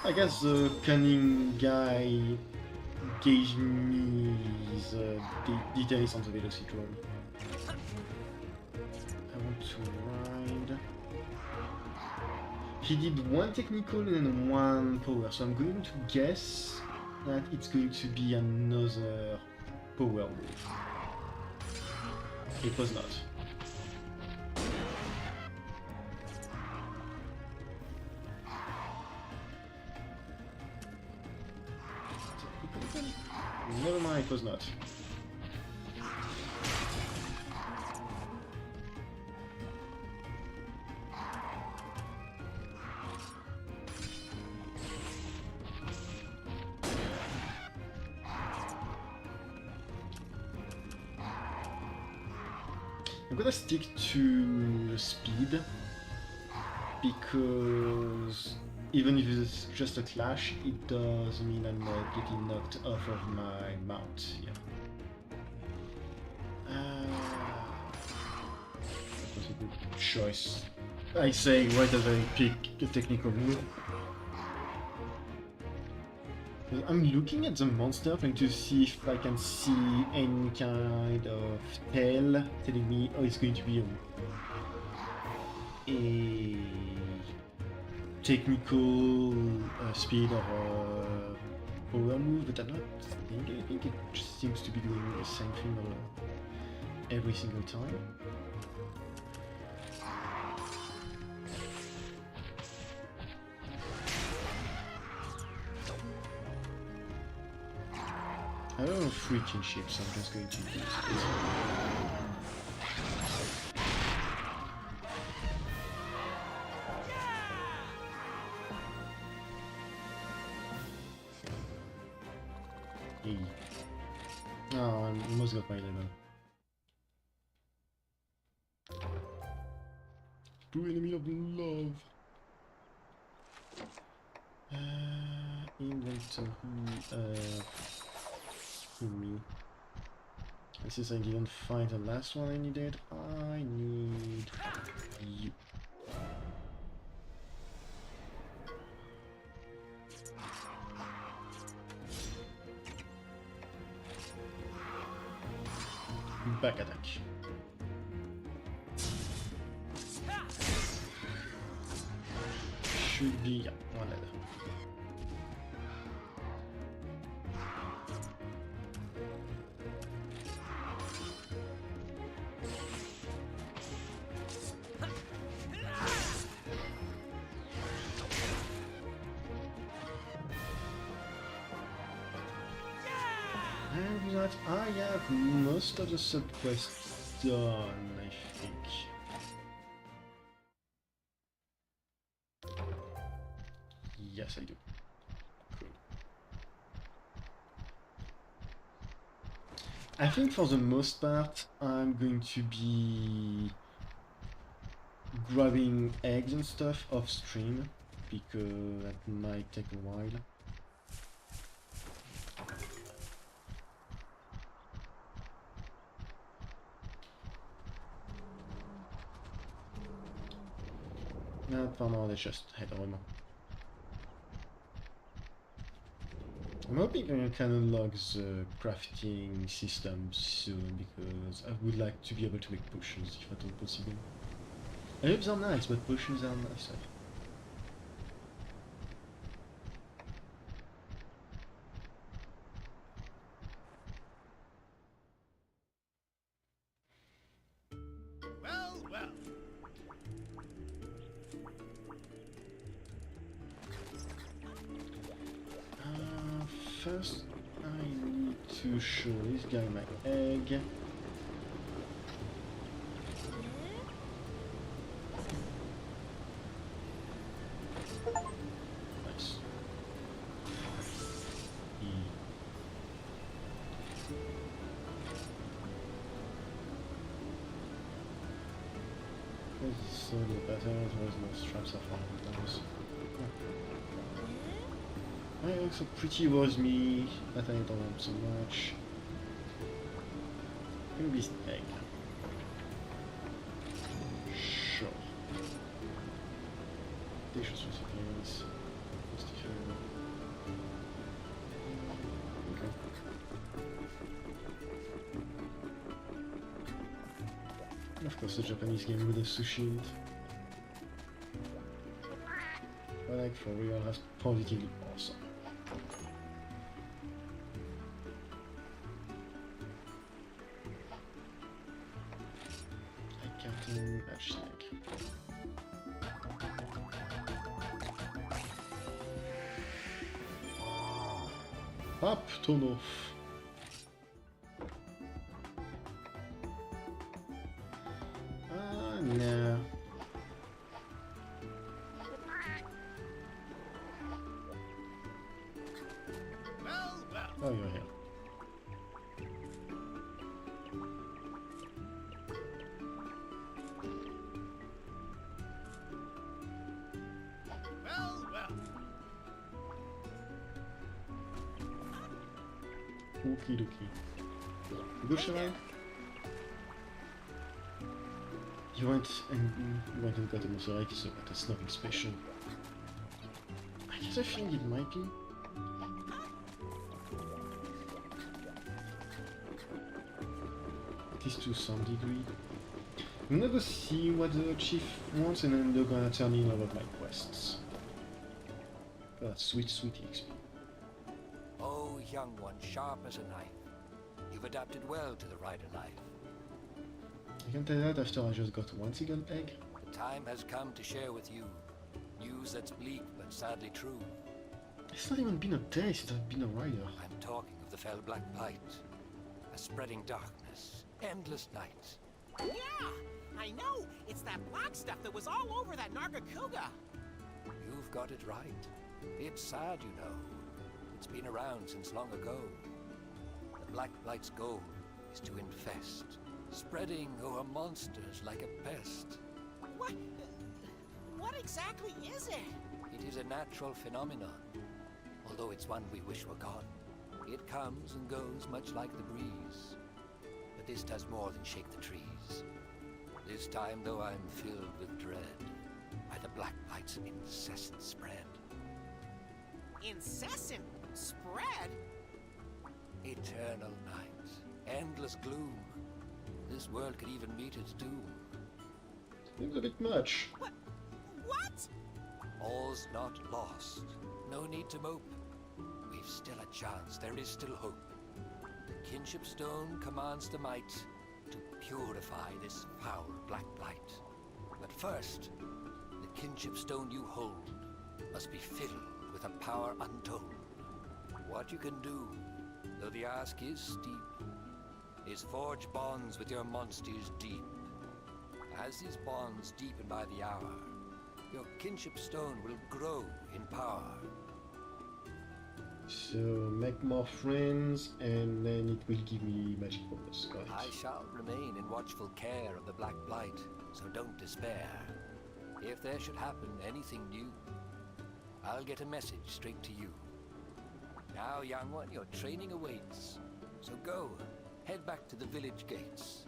I guess the cunning guy gave me the details on the Velocidrome. I want to ride. He did one technical and one power, so I'm going to guess that it's going to be another power move. It was not. Never mind, it was not. I'm gonna stick to speed, because even if it's just a clash, it does mean I'm not getting knocked off of my mount. Yeah. That was a good choice. I say right as I pick a technical move. I'm looking at the monster, trying to see if I can see any kind of tell telling me, oh, it's going to be a technical speed or power move, but I'm not thinking. I think it just seems to be doing the same thing every single time. I don't have 3 kinships, so I'm just going to use it. Hey. Oh, I almost got my level. 2 enemy of love. Inventory. Me. And since I didn't find the last one I needed, I need you. Back attack. Should be, yeah, one level. And that I have most of the subquests done, I think. Yes, I do. Cool. I think for the most part, I'm going to be grabbing eggs and stuff off stream, because that might take a while. For now, let's just head on. I'm hoping I can unlock the crafting system soon, because I would like to be able to make potions if at all possible. Herbs are nice, but potions are nicer.
Well, well.
First, I need to show this guy my egg. Nice. This is slowly better, there's no straps off on those. It looks so pretty was me, but I don't want so much. Maybe this egg. Sure. Delicious recipients. Okay. Of course, the Japanese game with a sushi in it. But like for real, that's positively awesome. Hop, turn off. No.
Well, well.
Oh, you're here.
Well, well.
Okie dokie. Good, Cheval? You went and got a Mosaic, so that's nothing special. I guess I think it might be. At least to some degree. I'm gonna go see what the chief wants, and then they're gonna tell me all about my quests. That's sweet, sweet XP.
Oh, young one, sharp as a knife. You've adapted well to the rider life.
I can tell that after I just got one single egg.
The time has come to share with you news that's bleak but sadly true.
It's not even been a day since I've been a rider.
I'm talking of the fell black blight. A spreading darkness, endless night.
Yeah, I know. It's that black stuff that was all over that Nargacuga.
You've got it right. It's sad, you know. It's been around since long ago. The black blight's goal is to infest, spreading o'er monsters like a pest.
What exactly is it?
It is a natural phenomenon, although it's one we wish were gone. It comes and goes much like the breeze. But this does more than shake the trees. This time, though, I'm filled with dread by the black blight's incessant spread.
Incessant spread?
Eternal night, endless gloom. This world could even meet its doom.
Seems a bit much.
What?
All's not lost. No need to mope. We've still a chance. There is still hope. The kinship stone commands the might to purify this foul black blight. But first, the kinship stone you hold must be filled with a power untold. What you can do, though the ask is steep, is forge bonds with your monsties deep. As these bonds deepen by the hour, your kinship stone will grow in power.
So, make more friends, and then it will give me magic powers. Got it.
I shall remain in watchful care of the black blight, so don't despair. If there should happen anything new, I'll get a message straight to you. Now, young one, your training awaits. So go, head back to the village gates.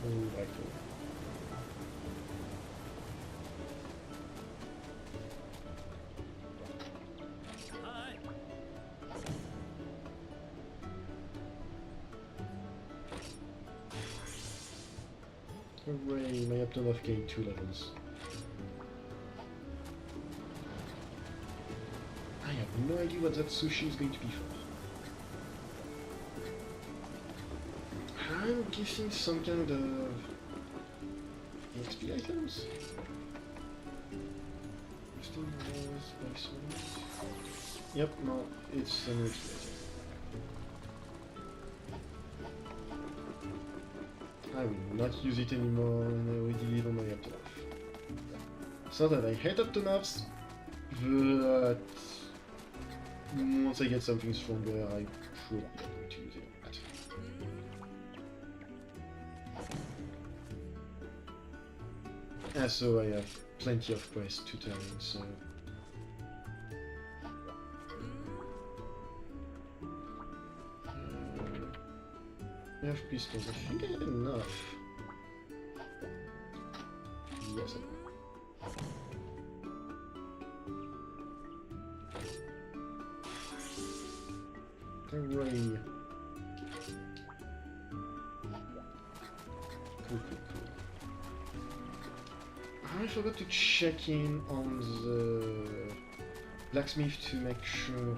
Alright. Hooray, my Upton of gained 2 levels. I have no idea what that sushi is going to be for. I'm guessing some kind of XP items? Yep, no, it's an XP item. I will not use it anymore, and I already did on my Uptonoff. It's not that I hate Uptonoffs, but once I get something stronger, I probably not going to use it on that. So I have plenty of quests to turn in, so... I have pistols, I think I have enough. Yes, I do. Hooray! Cool. I forgot to check in on the blacksmith to make sure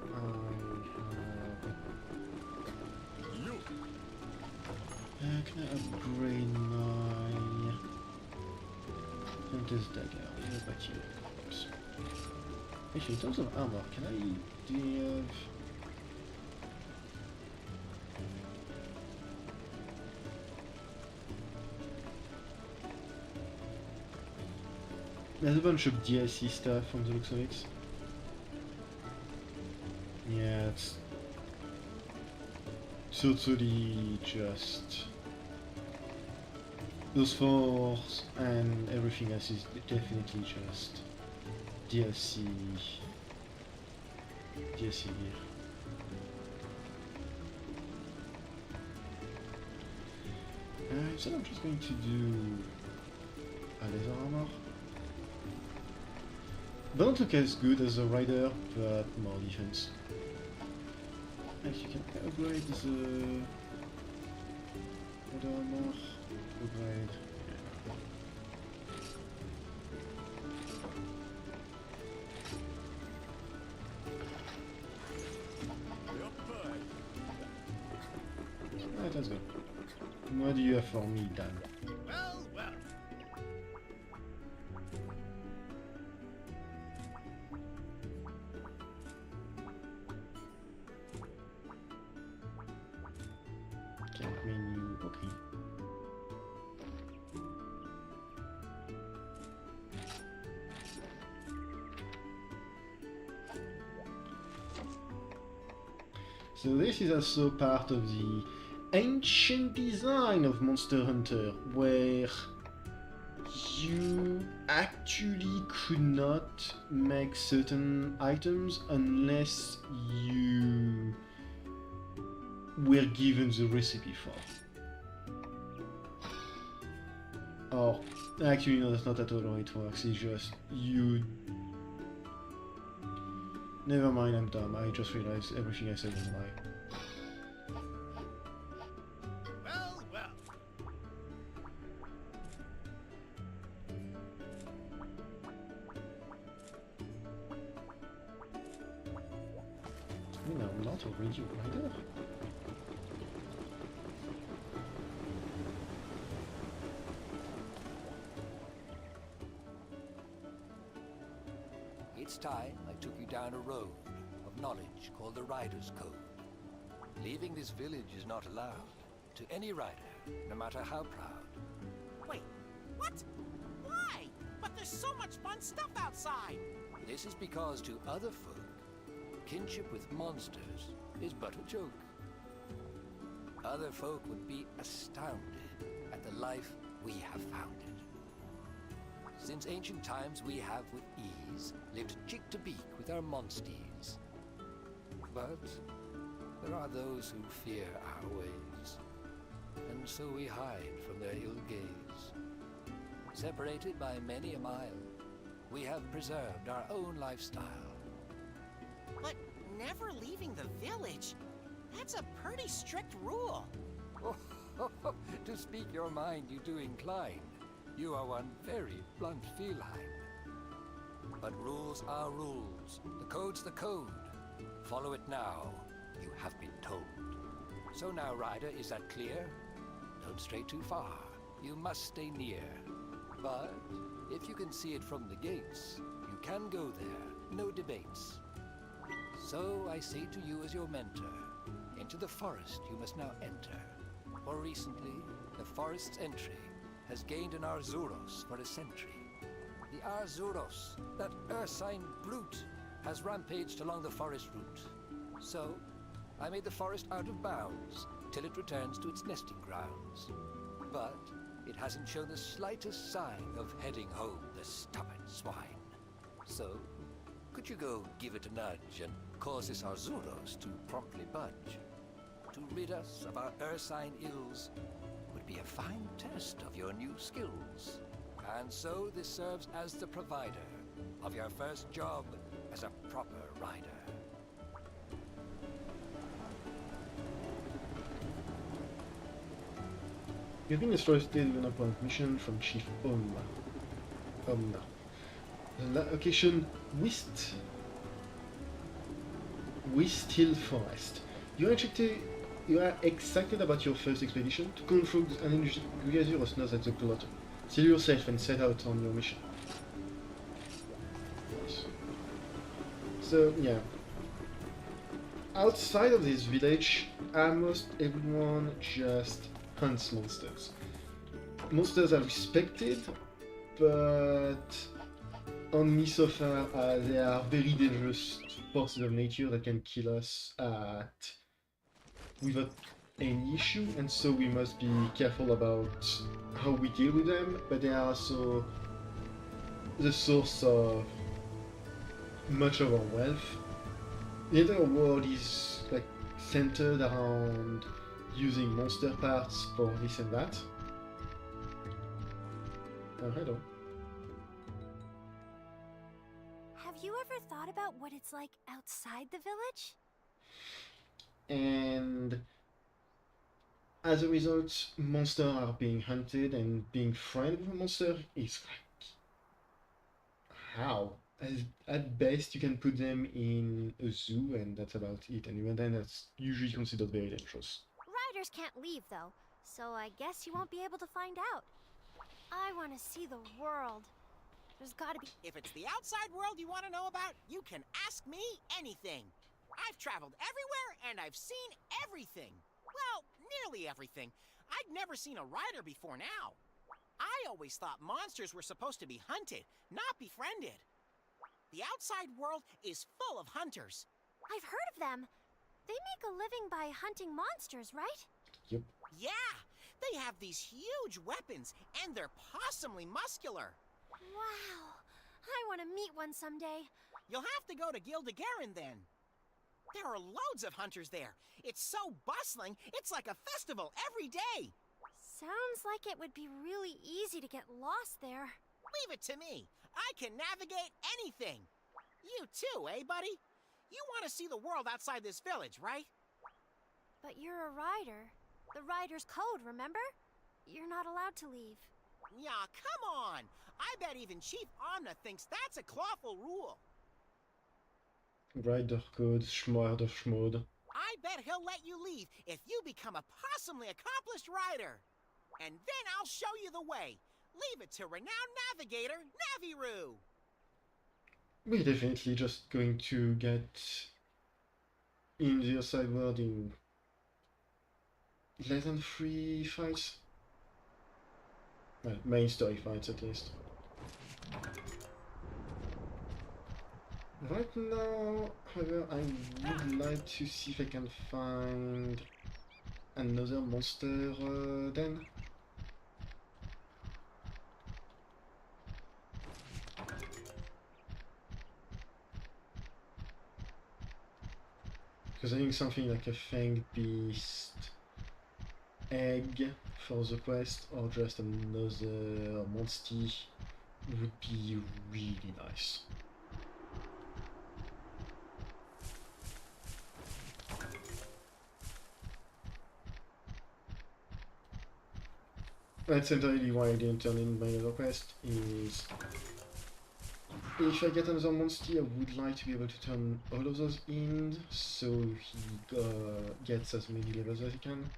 can I upgrade my Hunter's Dagger? Yeah, but here it comes. Actually, in terms of armor, can I do you have... There's a bunch of DLC stuff from the looks of it. Yeah, it's totally just... Those fours and everything else is definitely just DLC gear. So I'm just going to do a laser armor. Don't look as good as a rider, but more defense. Actually, can I upgrade the rider armor? Upgrade. Alright, let's go. What do you have for me, Dan?
Well.
So this is also part of the ancient design of Monster Hunter, where you actually could not make certain items unless you were given the recipe for. Or, actually no, that's not at all how it works, it's just you... Never mind, I'm dumb, I just realized everything I said was a lie.
Well, well.
I mean, I'm not a radio rider.
It's time I took you down a road of knowledge called the Rider's Code. Leaving this village is not allowed to any rider, no matter how proud.
Wait, what? Why? But there's so much fun stuff outside!
This is because to other folk, kinship with monsters is but a joke. Other folk would be astounded at the life we have founded. Since ancient times we have with ease lived cheek to beak with our monsties. But there are those who fear our ways, and so we hide from their ill gaze. Separated by many a mile, we have preserved our own lifestyle.
But never leaving the village? That's a pretty strict rule.
To speak your mind you do incline. You are one very blunt feline. But rules are rules. The code's the code. Follow it now. You have been told. So now, rider, is that clear? Don't stray too far. You must stay near. But if you can see it from the gates, you can go there. No debates. So I say to you as your mentor, into the forest you must now enter. For recently, the forest's entry has gained an Arzuros for a century. The Arzuros, that ursine brute, has rampaged along the forest route. So, I made the forest out of bounds, till it returns to its nesting grounds. But it hasn't shown the slightest sign of heading home, the stubborn swine. So, could you go give it a nudge and cause this Arzuros to promptly budge? To rid us of our ursine ills would be a fine test of your new skills. And so this serves as the provider of your first job as a proper rider.
You've been instructed with an appointed mission from Chief Omna. The location West Hill Forest. You are excited about your first expedition to confront an Guyazuros knows at the plot. Seal yourself and set out on your mission. So yeah. Outside of this village, almost everyone just hunts monsters. Monsters are respected, but only so far as they are very dangerous forces of nature that can kill us without any issue, and so we must be careful about how we deal with them, but they are also the source of much of our wealth. The entire world is like centered around using monster parts for this and that. Oh, hello.
Have you ever thought about what it's like outside the village?
And as a result, monsters are being hunted, and being friends with a monster is like... how? At best, you can put them in a zoo, and that's about it, and even then that's usually considered very dangerous.
Riders can't leave, though, so I guess you won't be able to find out. I want to see the world. There's gotta be...
If it's the outside world you want to know about, you can ask me anything. I've traveled everywhere and I've seen everything. Well, nearly everything. I'd never seen a rider before now. I always thought monsters were supposed to be hunted, not befriended. The outside world is full of hunters.
I've heard of them. They make a living by hunting monsters, right?
Yep.
Yeah, they have these huge weapons, and they're possumly muscular.
Wow. I want to meet one someday.
You'll have to go to Gildegarin then. There are loads of hunters there. It's so bustling, it's like a festival every day.
Sounds like it would be really easy to get lost there.
Leave it to me. I can navigate anything. You too, eh, buddy? You want to see the world outside this village, right?
But you're a rider. The rider's code, remember? You're not allowed to leave.
Yeah, come on. I bet even Chief Omna thinks that's a clawful rule.
Rider code, schmorder schmode.
I bet he'll let you leave if you become a possumly accomplished rider. And then I'll show you the way. Leave it to renowned navigator, Naviru.
We're definitely just going to get in the outside world in less than 3 fights. Well, main story fights at least. Right now, however, I would like to see if I can find another monster den. Because I think something like a fanged beast egg for the quest, or just another monstie, would be really nice. That's entirely why I didn't turn in my other quest, is if I get another monstie, I would like to be able to turn all of those in, so he gets as many levels as he can.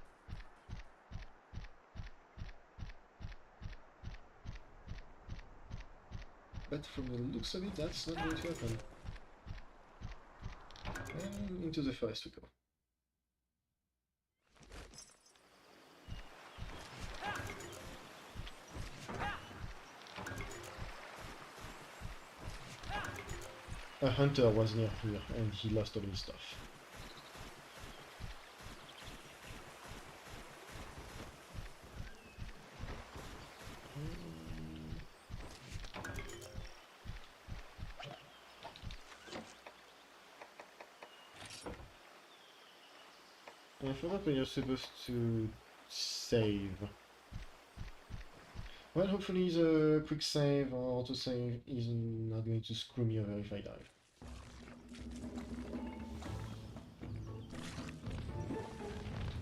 But from the looks of it, that's not going to happen. And into the forest we go. A hunter was near here, and he lost all his stuff. I forgot when you're supposed to save. Well, hopefully the quick save or autosave is not going to screw me over if I die.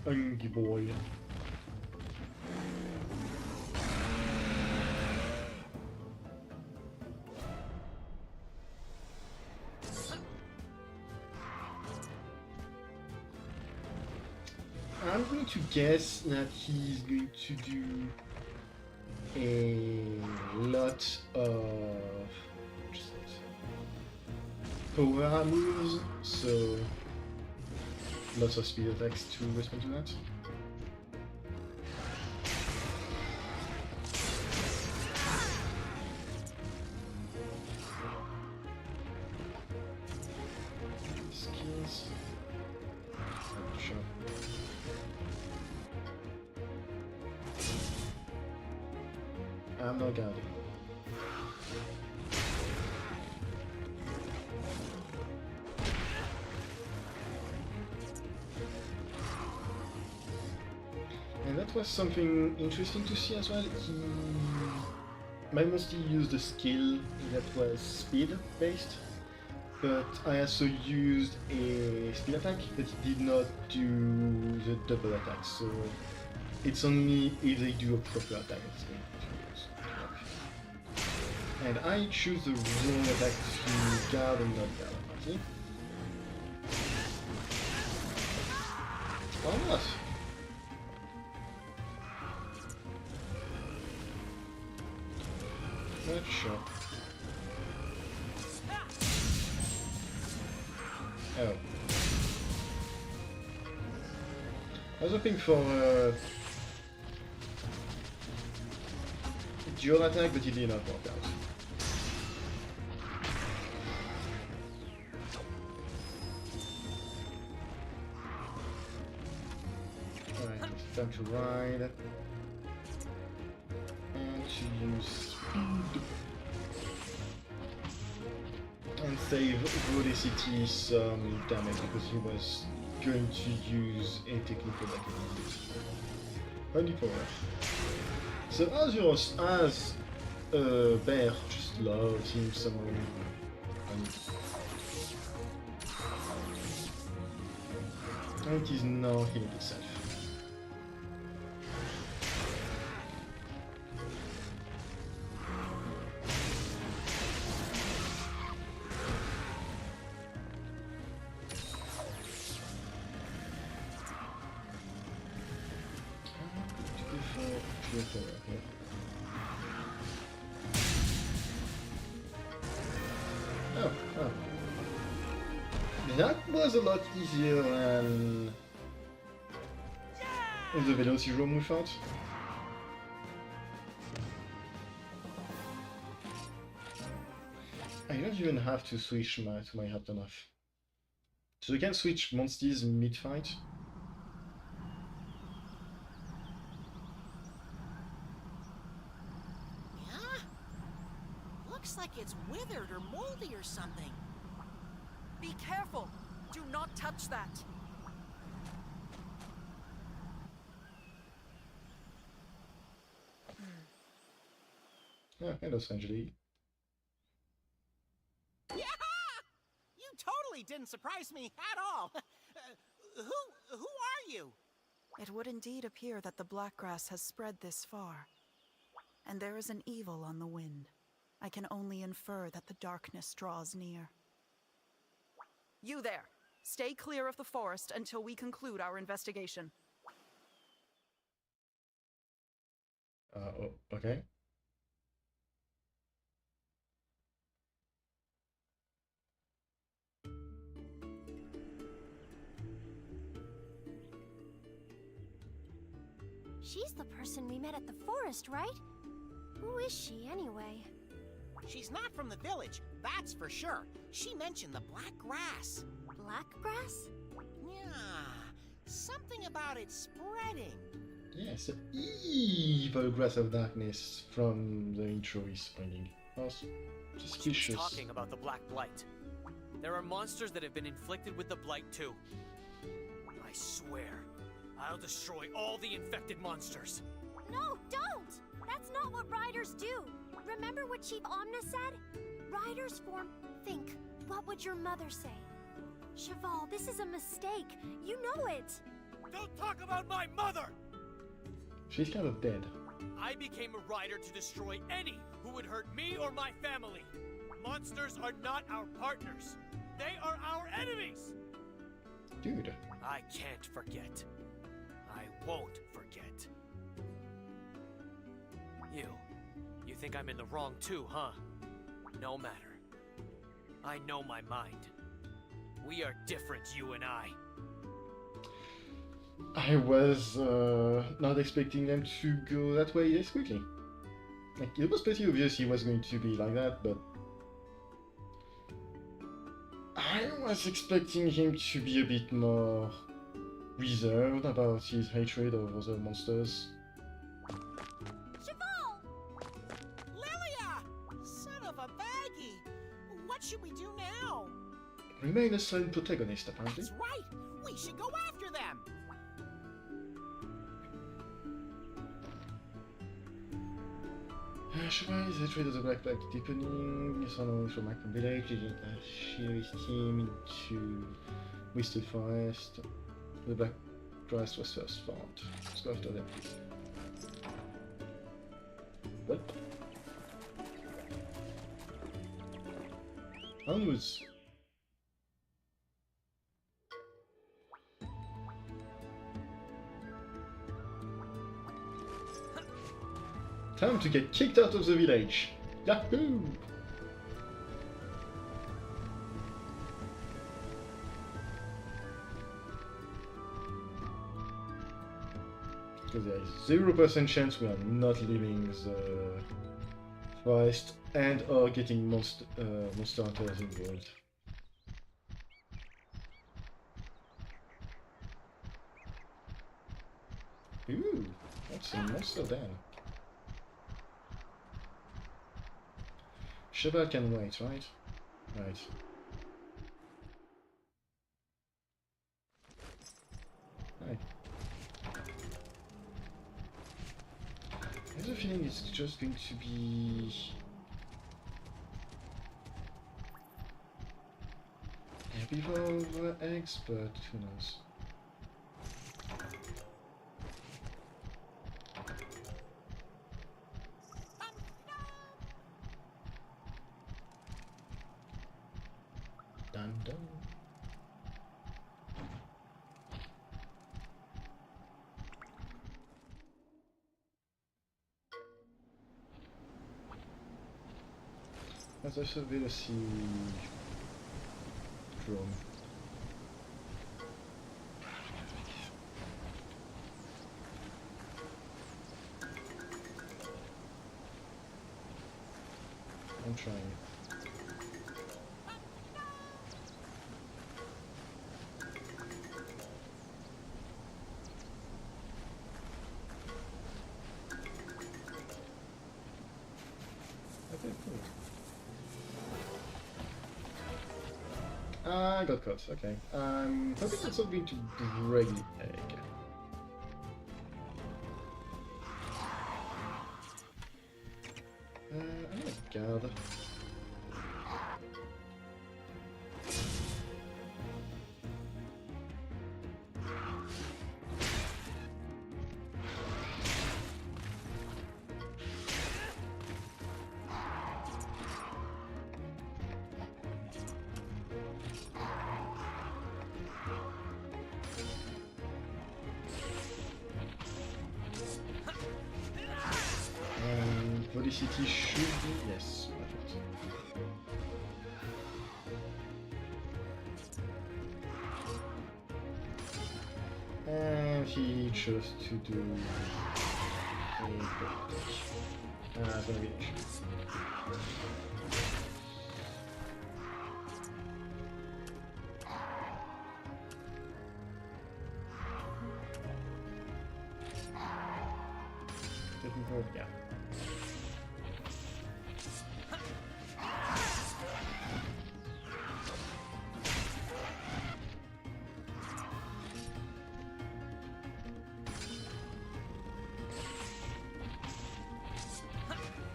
Hungry boy. I'm going to guess that he's going to do a lot of power moves, so lots of speed attacks to respond to that. Skills. Sure. I'm not guarding. And that was something interesting to see as well. My monstie used a skill that was speed based, but I also used a speed attack, but it did not do the double attack, so it's only if they do a proper attack it's going to work. And I choose the wrong attack to guard and not guard, see? Why not? Not sure. Oh. I was hoping for dual attack, but it did not work out. ride. And to use speed. And save Vodicity some damage because he was going to use a technical ability. Only power. So as Bear just loves him someone. And it is now healing itself. Oh. That was a lot easier than the velocirome we fought. I don't even have to switch to my Haptonoff. So we can switch monsties mid-fight.
Yeah? Looks like it's withered or moldy or something.
Be careful! Do not touch that!
Yeah, hello, Sanjali.
Yeah! You totally didn't surprise me at all. Who are you?
It would indeed appear that the black grass has spread this far, and there is an evil on the wind. I can only infer that the darkness draws near. You there! Stay clear of the forest until we conclude our investigation.
Okay.
She's the person we met at the forest, right? Who is she, anyway?
She's not from the village, that's for sure. She mentioned the black grass.
Black grass?
Yeah, something about it spreading.
Yes, the evil grass of darkness from the intro is spreading. Oh,
She was
suspicious.
talking about the Black Blight. There are monsters that have been inflicted with the Blight too. I swear, I'll destroy all the infected monsters.
No, don't! That's not what riders do. Remember what Chief Omna said? Riders form... Think, what would your mother say? Cheval, this is a mistake. You know it.
Don't talk about my mother!
She's kind of dead.
I became a rider to destroy any who would hurt me or my family. Monsters are not our partners. They are our enemies!
Dude.
I can't forget. I won't forget. You think I'm in the wrong too, huh? No matter. I know my mind. We are different, you and I.
I was not expecting them to go that way this quickly. Like, it was pretty obvious he was going to be like that, but I was expecting him to be a bit more reserved about his hatred of other monsters.
Cheval!
Lilia! Son of a baggie! What should we do now?
Remain a silent protagonist, apparently.
That's right! We should go after them!
Cheval is hatred of the Black Plague deepening. Someone from Macron village didn't share his team into Wasted Forest. The Black Grass was first found. Let's go after them, please. What? Onwards. Time to get kicked out of the village. Yahoo! Because there is 0% chance we are not leaving the forest and or getting monster hunters involved. Ooh, that's a monster then. Shepherd can wait, right? Right. Right. I have a feeling it's just going to be herbivore eggs, but who knows? Dun dun. As I said, we'll see drone. I'm trying. Okay, cool. I got caught, okay. Hoping that's not going to break the egg. Oh my god. Velocity should be... yes, perfect. And he chose to do a it's gonna be an issue. Didn't work, yeah.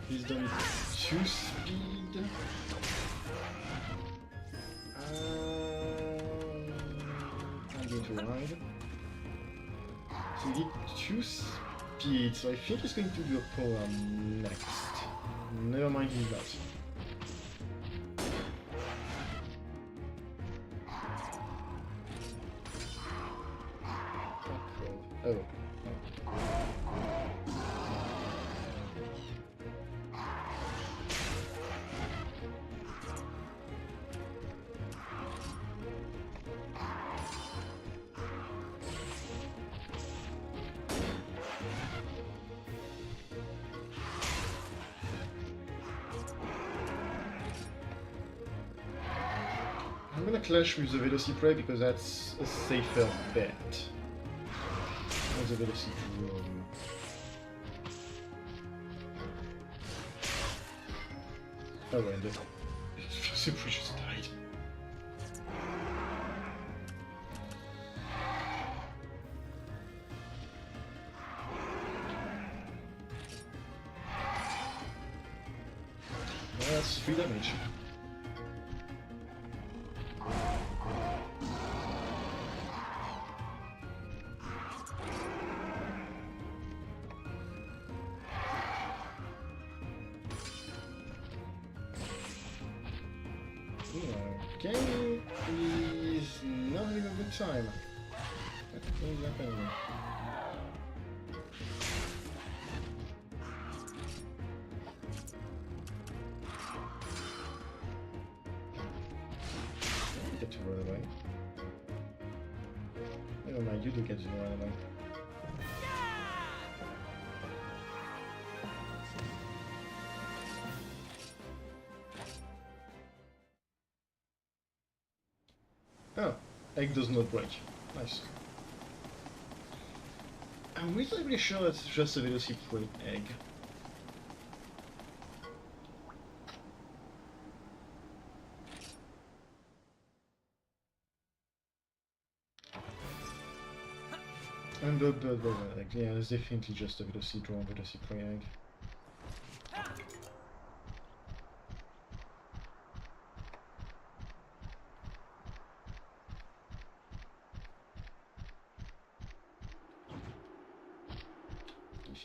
He's done 2 speed. I'm going to ride. So he did 2 speed, so I think he's going to do a power next. Never mind, he's not. Oh. I'm gonna clash with the Velociprey because that's a safer bet. As a Velocidrome. Oh, and the Velociprey just died. That's 3 damage. Game is not having a good time. What is happening? I get to run away. Never mind, you do get to run away. Oh, egg does not break. Nice. I'm reasonably sure it's just a velocipede egg. And yeah, it's definitely just a velocipede egg.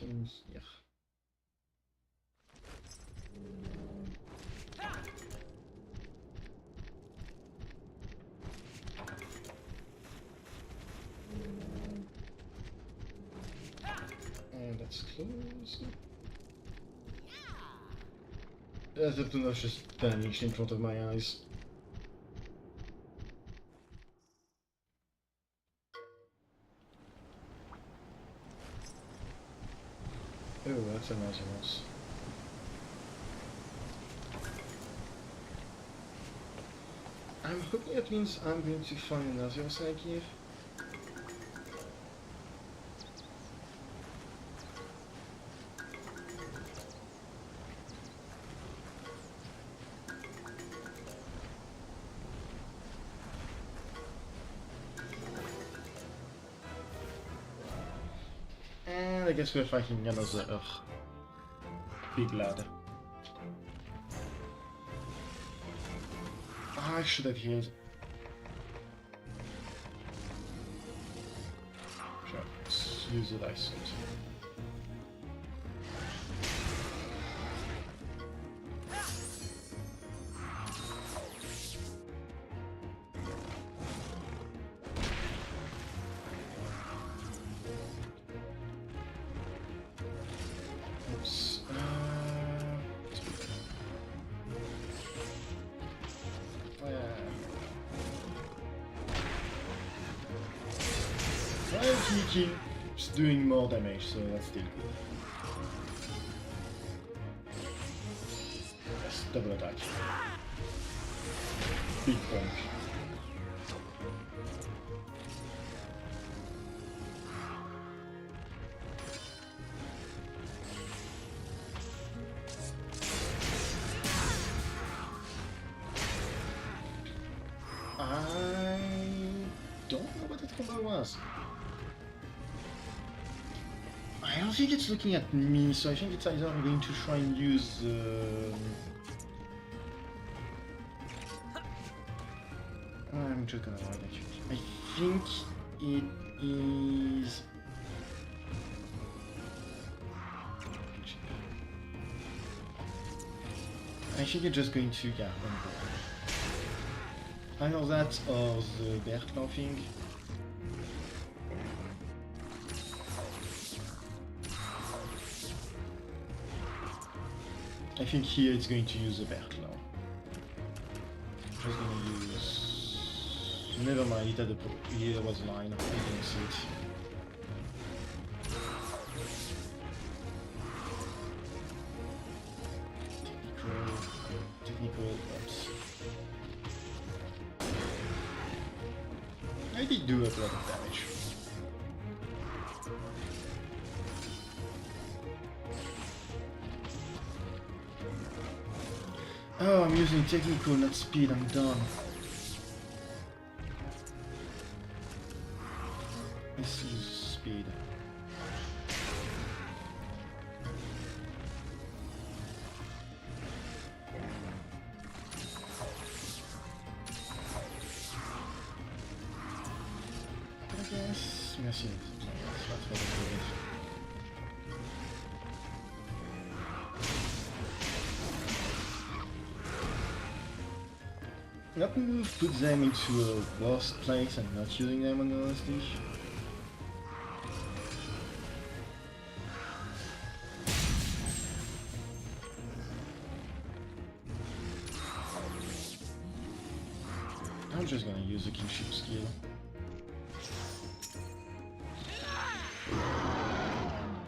Anything here? And that's closed. That was just vanished in front of my eyes. Oh, that's a nice house. I'm hoping that means I'm going to find another GLAIVE. And I guess we're fighting another big lad. I should have healed. Sure, let's use the dice. Oops. He keeps doing more damage, so that's still good. Yes, double attack. Big bonk. I don't know what that combo was. I don't think it's looking at me, so I think it's either I'm going to try and use I'm just gonna avoid it. I think it is... I think it's just going to, yeah, either that or the bear claw thing. I think here it's going to use a bear claw. Just gonna use... Never mind, it had a here was line, I didn't see it. Technical, oops. I did do a lot of damage. Oh, I'm using technical, not speed, I'm done. Let's use speed. I guess... Merci. That's what I'm doing. That move puts them into a worse place and not using them on the last dish. I'm just gonna use the kinship skill.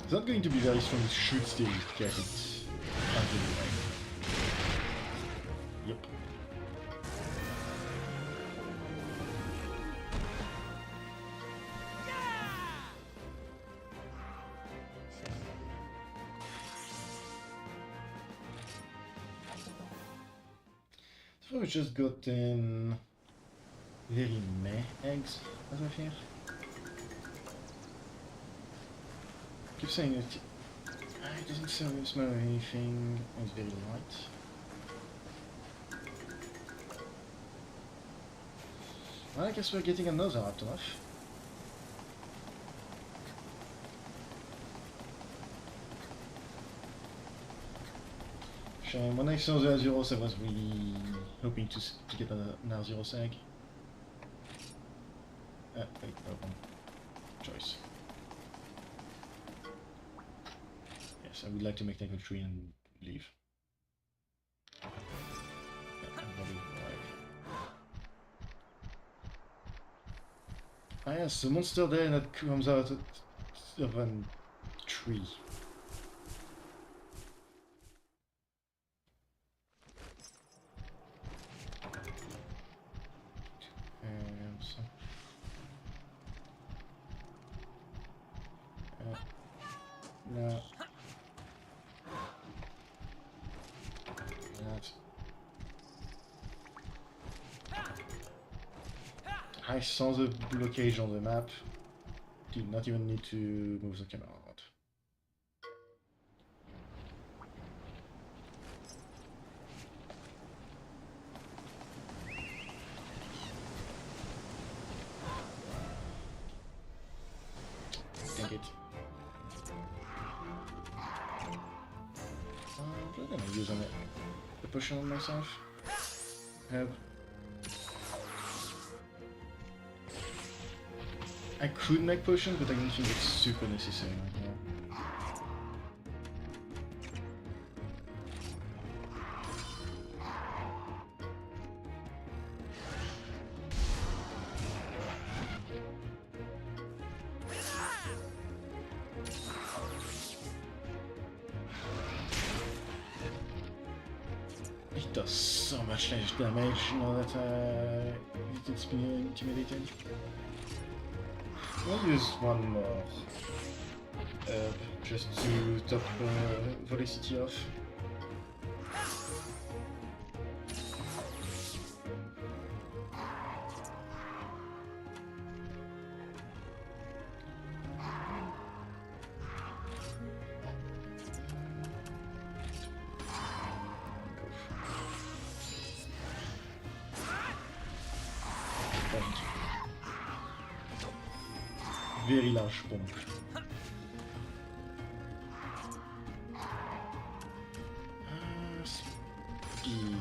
It's not going to be very strong, should still get it out of the way. Yep. We've just gotten very meh eggs, as I fear. Keep saying it. It doesn't smell of anything. It's very light. Well, I guess we're getting another aftermath. Shame. When I saw the Azuros, I was really hoping to get an Azuros egg. Wait, open. Choice. Yes, I would like to make Techno 3 and leave. Yeah, everybody arrive. Ah yes, the monster there that comes out of a tree. No. That. I saw the blockage on the map. Did not even need to move the camera out. Take it. What am I using it? The potion on myself? Help. I could make potion, but I don't think it's super necessary right now. It does so much less damage now that it's been intimidated. I'll use one more herb just to top velocity off. Very large pump. Speed.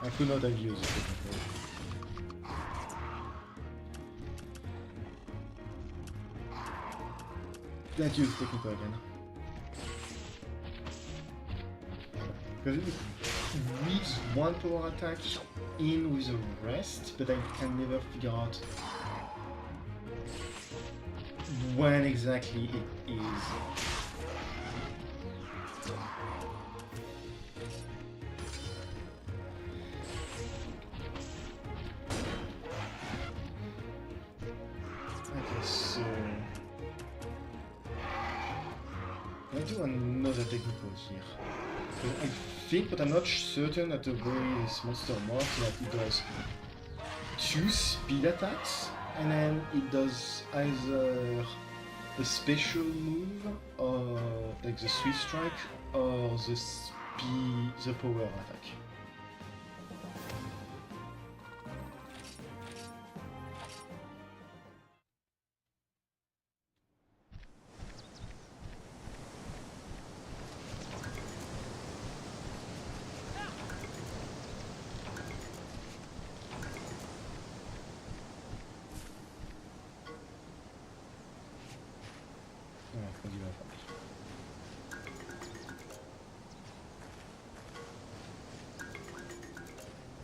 I could not have used it technically. Let's use technical again. Because it reads one power attack in with the rest, but I can never figure out when exactly it is. Okay, so I do another technical here. I think, but I'm not certain at the way this monster works, that it does 2 speed attacks, and then it does either a special move, or like the Swift Strike, or the power attack.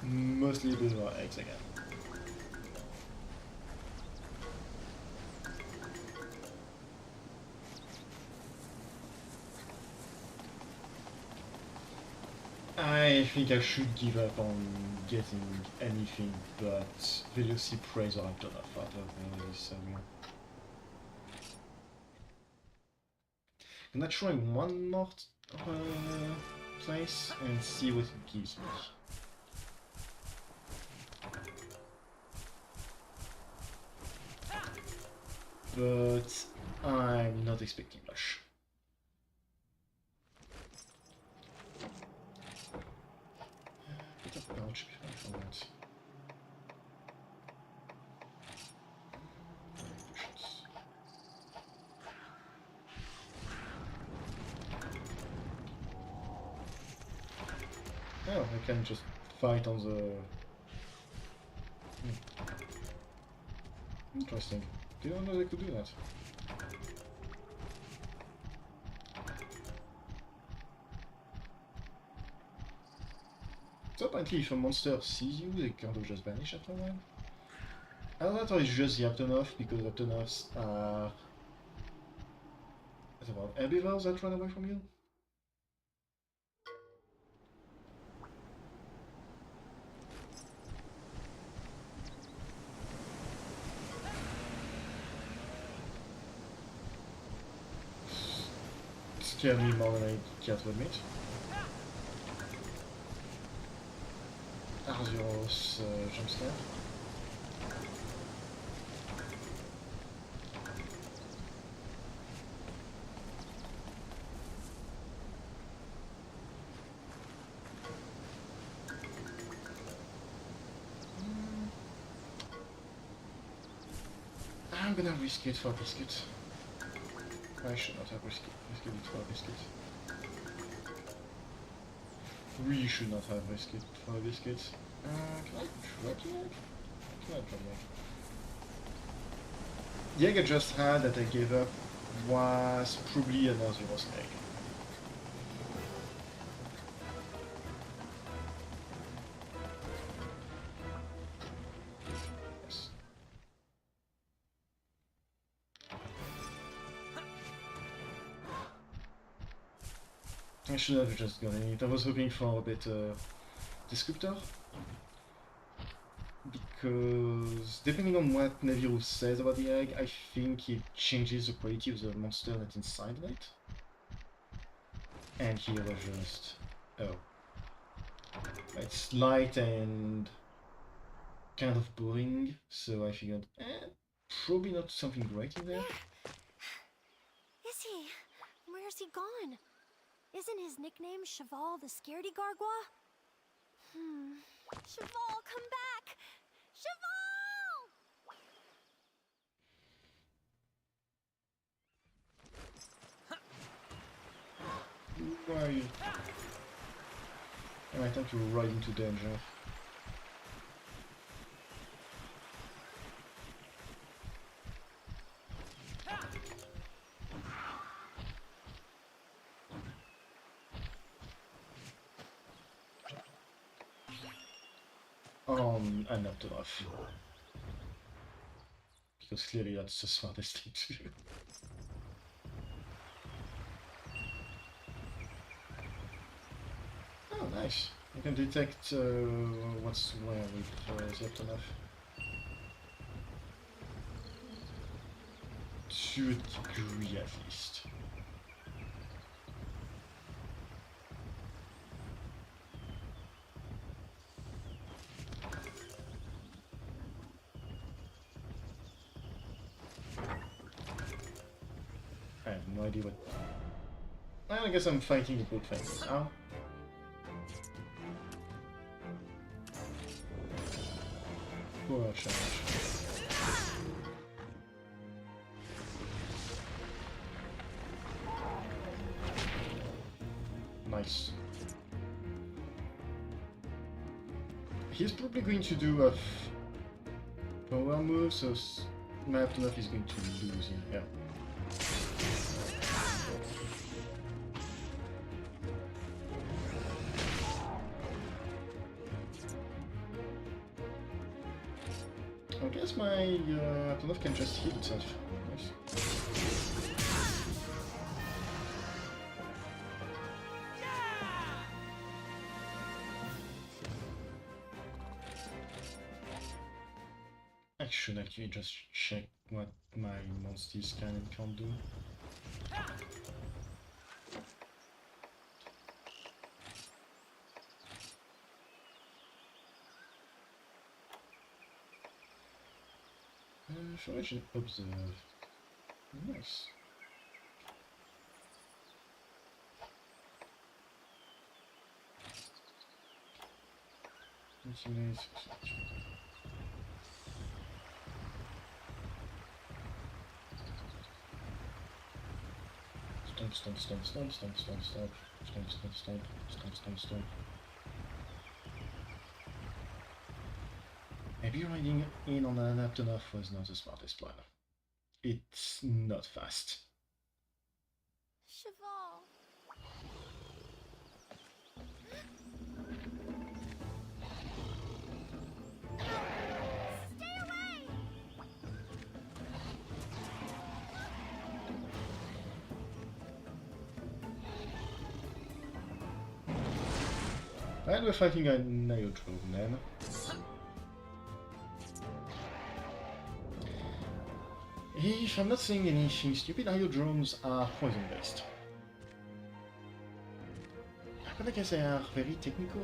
Mostly those are eggs again. I think I should give up on getting anything but Velocipraise or Aptonoff out of this area. I'm gonna try one more place and see what it gives me. But I'm not expecting much. Bit of pouch if I want. Oh, I can just fight on the... Interesting. Didn't know they could do that. So apparently if a monster sees you, they kind of just vanish after a while. Either that or it's just the Aptonoff, because Aptonoffs are... What about herbivores that run away from you? Scare me more than I care to admit. Arzuros jump scare. I'm gonna risk it for a biscuit. I should not have risked it for a biscuit. We should not have risked it for a biscuit. Can I drop the egg? Can I drop the egg? The egg I just had that I gave up was probably an Arzuros egg. I should have just gotten it. I was hoping for a better descriptor. Because depending on what Naviru says about the egg, I think it changes the quality of the monster that's inside of it. And here was just... oh. It's light and kind of boring, so I figured, probably not something great in there.
Is he? Where's he gone? Isn't his nickname Cheval the Scaredy Gargoyle? Cheval, come back! Cheval!
Why are you? I might have to ride into danger. And not enough. Because clearly that's the smartest thing to do. Oh, nice. You can detect what's where with Zeptonov. To a degree, at least. I have no idea what... Well, I guess I'm fighting the good things now. Poor charge. Nice. He's probably going to do a power move, so my Aptonoff is going to lose here. I guess my Aptonoff can just heal itself. Nice. I should actually just check what my monsties can and can't do. Information observe. Nice. Stomp. Maybe riding in on an Aptonoff was not the smartest plan. It's not fast.
Cheval. Stay away!
And we're fighting a Neodrome then. If I'm not saying anything stupid, Iodromes are poison based. I guess they are very technical.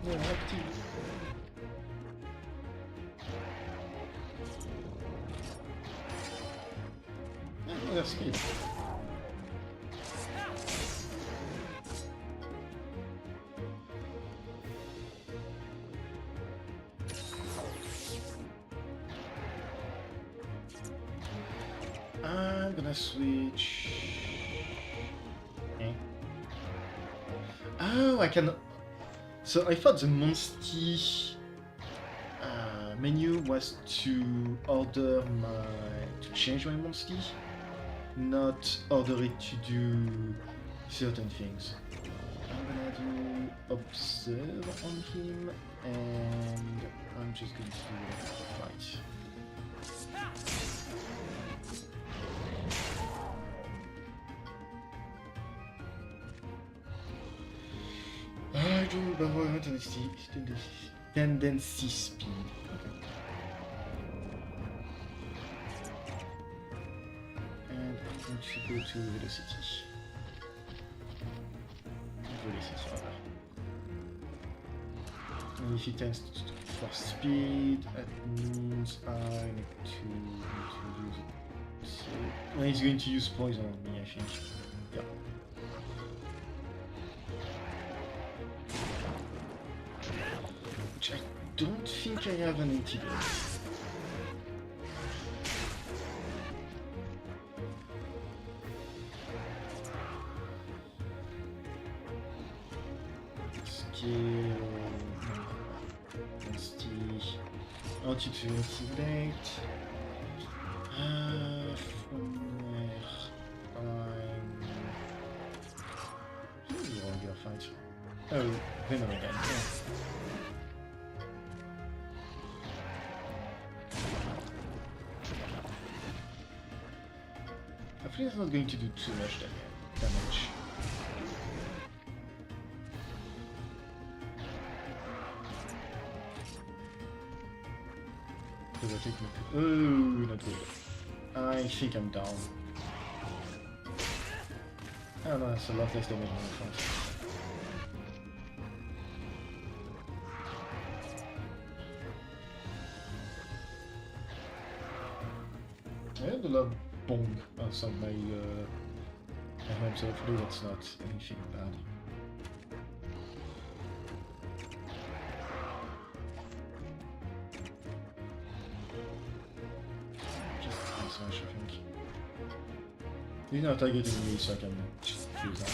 Yeah, active. That's good. I'm gonna switch. Okay. Oh, I can. So I thought the monstie menu was to order to change my monstie, not order it to do certain things. I'm gonna do observe on him, and I'm just going to do a fight. I do tendency speed. Okay. And I'm going to go to velocity. Rather. And if he tends for speed, that means I need to use it. So, he's going to use poison on me, I think. Yeah. Which I don't think I have an antidote. Skill... Anti to intimidate. From there... I'm... longer fight. Oh, Venom again. Yeah. Hopefully it's not going to do too much damage. Because I think oh, not good. I think I'm down. Oh no, that's a lot less damage than I thought. I had a lot of bong outside my home, so hopefully that's not anything bad. Just smash, I think. He's not targeting me, so I can just do that.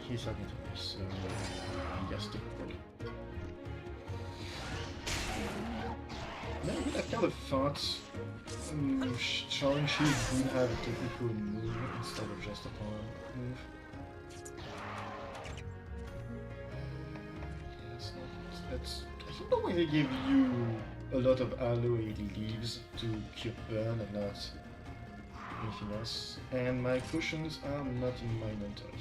He's talking to me, so I guess the I kind of thought Challenge Shield would have a technical move instead of just a power move. That's, I don't know why they gave you a lot of aloe leaves to cure burn and not anything else. And my potions are not in my inventory.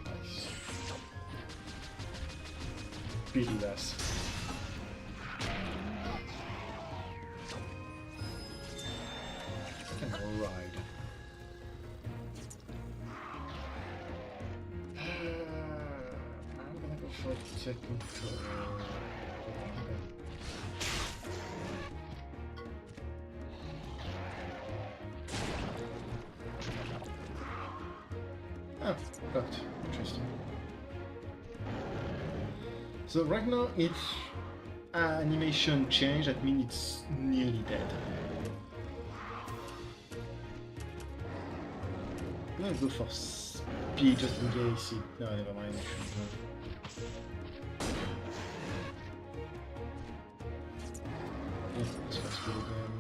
Nice. Pretty less. Ride. I'm gonna go for technical. Ah, got it. Interesting. So right now it's animation change. That means it's nearly dead. I'm gonna go for speed just in case it... No, never mind, actually. Yeah, let's fast speed again.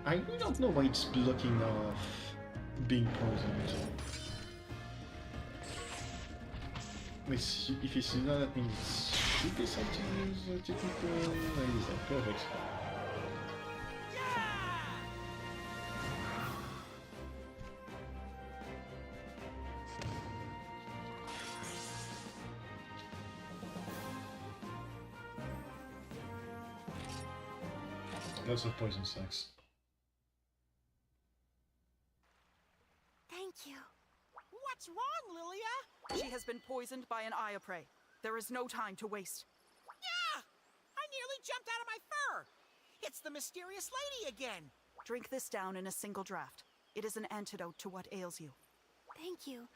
I really don't know why it's blocking off being poisoned. If it's not, that means it's should decide to use technical and design. Perfect. Lots of poison stacks.
Thank you.
What's wrong, Lilia?
She has been poisoned by an eye of prey. There is no time to waste.
Yeah! I nearly jumped out of my fur! It's the mysterious lady again!
Drink this down in a single draught. It is an antidote to what ails you.
Thank you.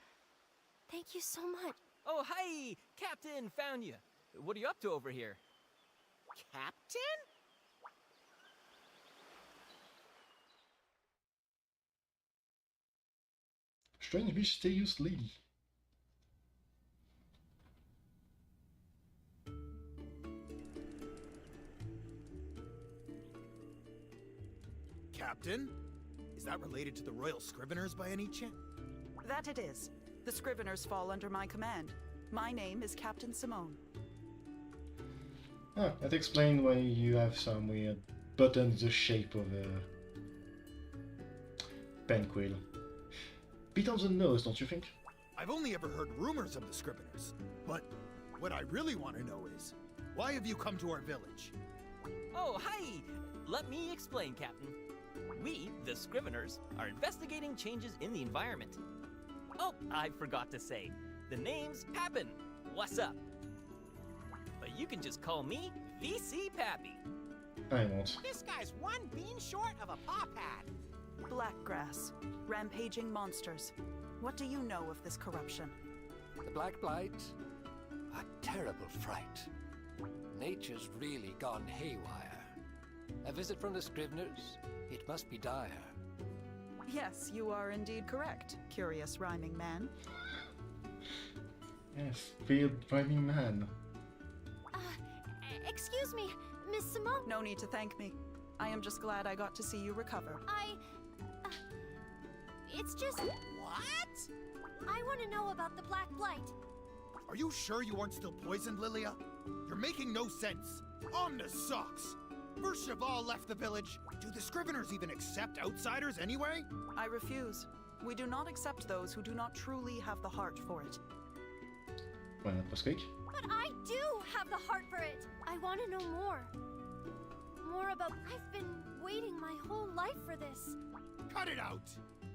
Thank you so much.
Oh, hi! Captain, found you. What are you up to over here?
Captain?
Strange mysterious lady.
Captain? Is that related to the Royal Scriveners by any chance?
That it is. The Scriveners fall under my command. My name is Captain Simone.
Ah, that explains why you have some weird buttons the shape of a pen quill. Bit on the nose, don't you think?
I've only ever heard rumors of the Scriveners, but what I really want to know is, why have you come to our village?
Oh, hi! Let me explain, Captain. We, the Scriveners, are investigating changes in the environment. Oh, I forgot to say, the name's Pappin. What's up? But you can just call me VC Pappy.
I won't.
This guy's one bean short of a paw pad.
Blackgrass. Rampaging monsters. What do you know of this corruption?
The Black Blight? A terrible fright. Nature's really gone haywire. A visit from the Scriveners? It must be dire.
Yes, you are indeed correct, curious rhyming man.
Yes, weird rhyming man.
Excuse me, Miss Simone.
No need to thank me. I am just glad I got to see you recover.
It's just...
What?
I want to know about the Black Blight.
Are you sure you aren't still poisoned, Lilia? You're making no sense. Omnis sucks. First Cheval left the village. Do the Scriveners even accept outsiders anyway?
I refuse. We do not accept those who do not truly have the heart for it.
Why not Pasquik?
But I do have the heart for it. I want to know more. More about... I've been waiting my whole life for this.
Cut it out!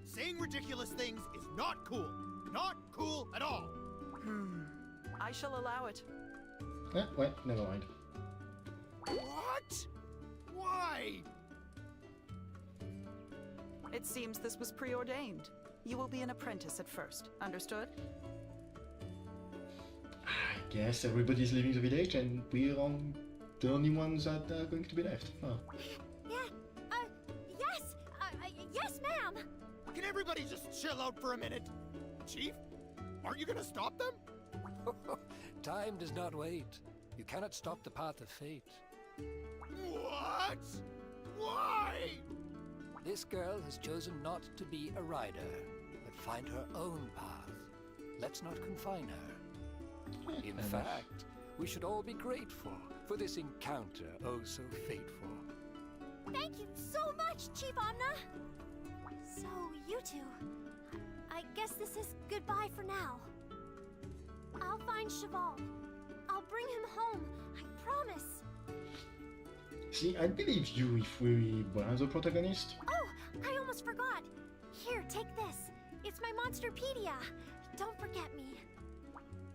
Saying ridiculous things is not cool. Not cool at all.
I shall allow it.
Wait, never mind.
What? Why?
It seems this was preordained. You will be an apprentice at first. Understood?
I guess everybody's leaving the village and we're the only ones that are going to be left. Huh.
Yes, ma'am.
Can everybody just chill out for a minute? Chief, aren't you gonna stop them?
Time does not wait. You cannot stop the path of fate.
What? Why?
This girl has chosen not to be a rider, but find her own path. Let's not confine her. In fact, we should all be grateful for this encounter, oh so fateful.
Thank you so much, Chief Amna! So, you two, I guess this is goodbye for now. I'll find Cheval. I'll bring him home, I promise.
See, I'd believe you if we were the protagonist.
Oh, I almost forgot. Here, take this. It's my Monsterpedia. Don't forget me.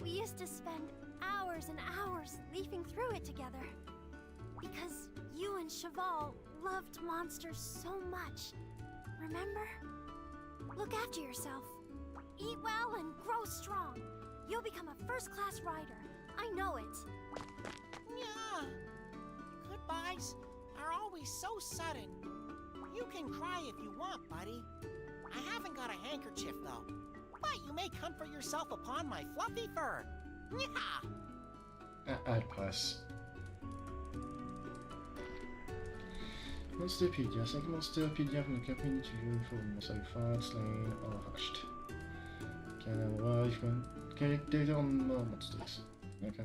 We used to spend hours and hours leafing through it together. Because you and Cheval loved monsters so much. Remember? Look after yourself. Eat well and grow strong. You'll become a first-class rider. I know it.
Yeah. Goodbyes are always so sudden. You can cry if you want, buddy. I haven't got a handkerchief, though. But you may comfort yourself upon my fluffy fur. Yeah.
I'll pass. Monsterpedia. 5 Monsterpedia from the company to you for monster fought, slain, or hushed. Can I arrive when data on more monsters? Okay.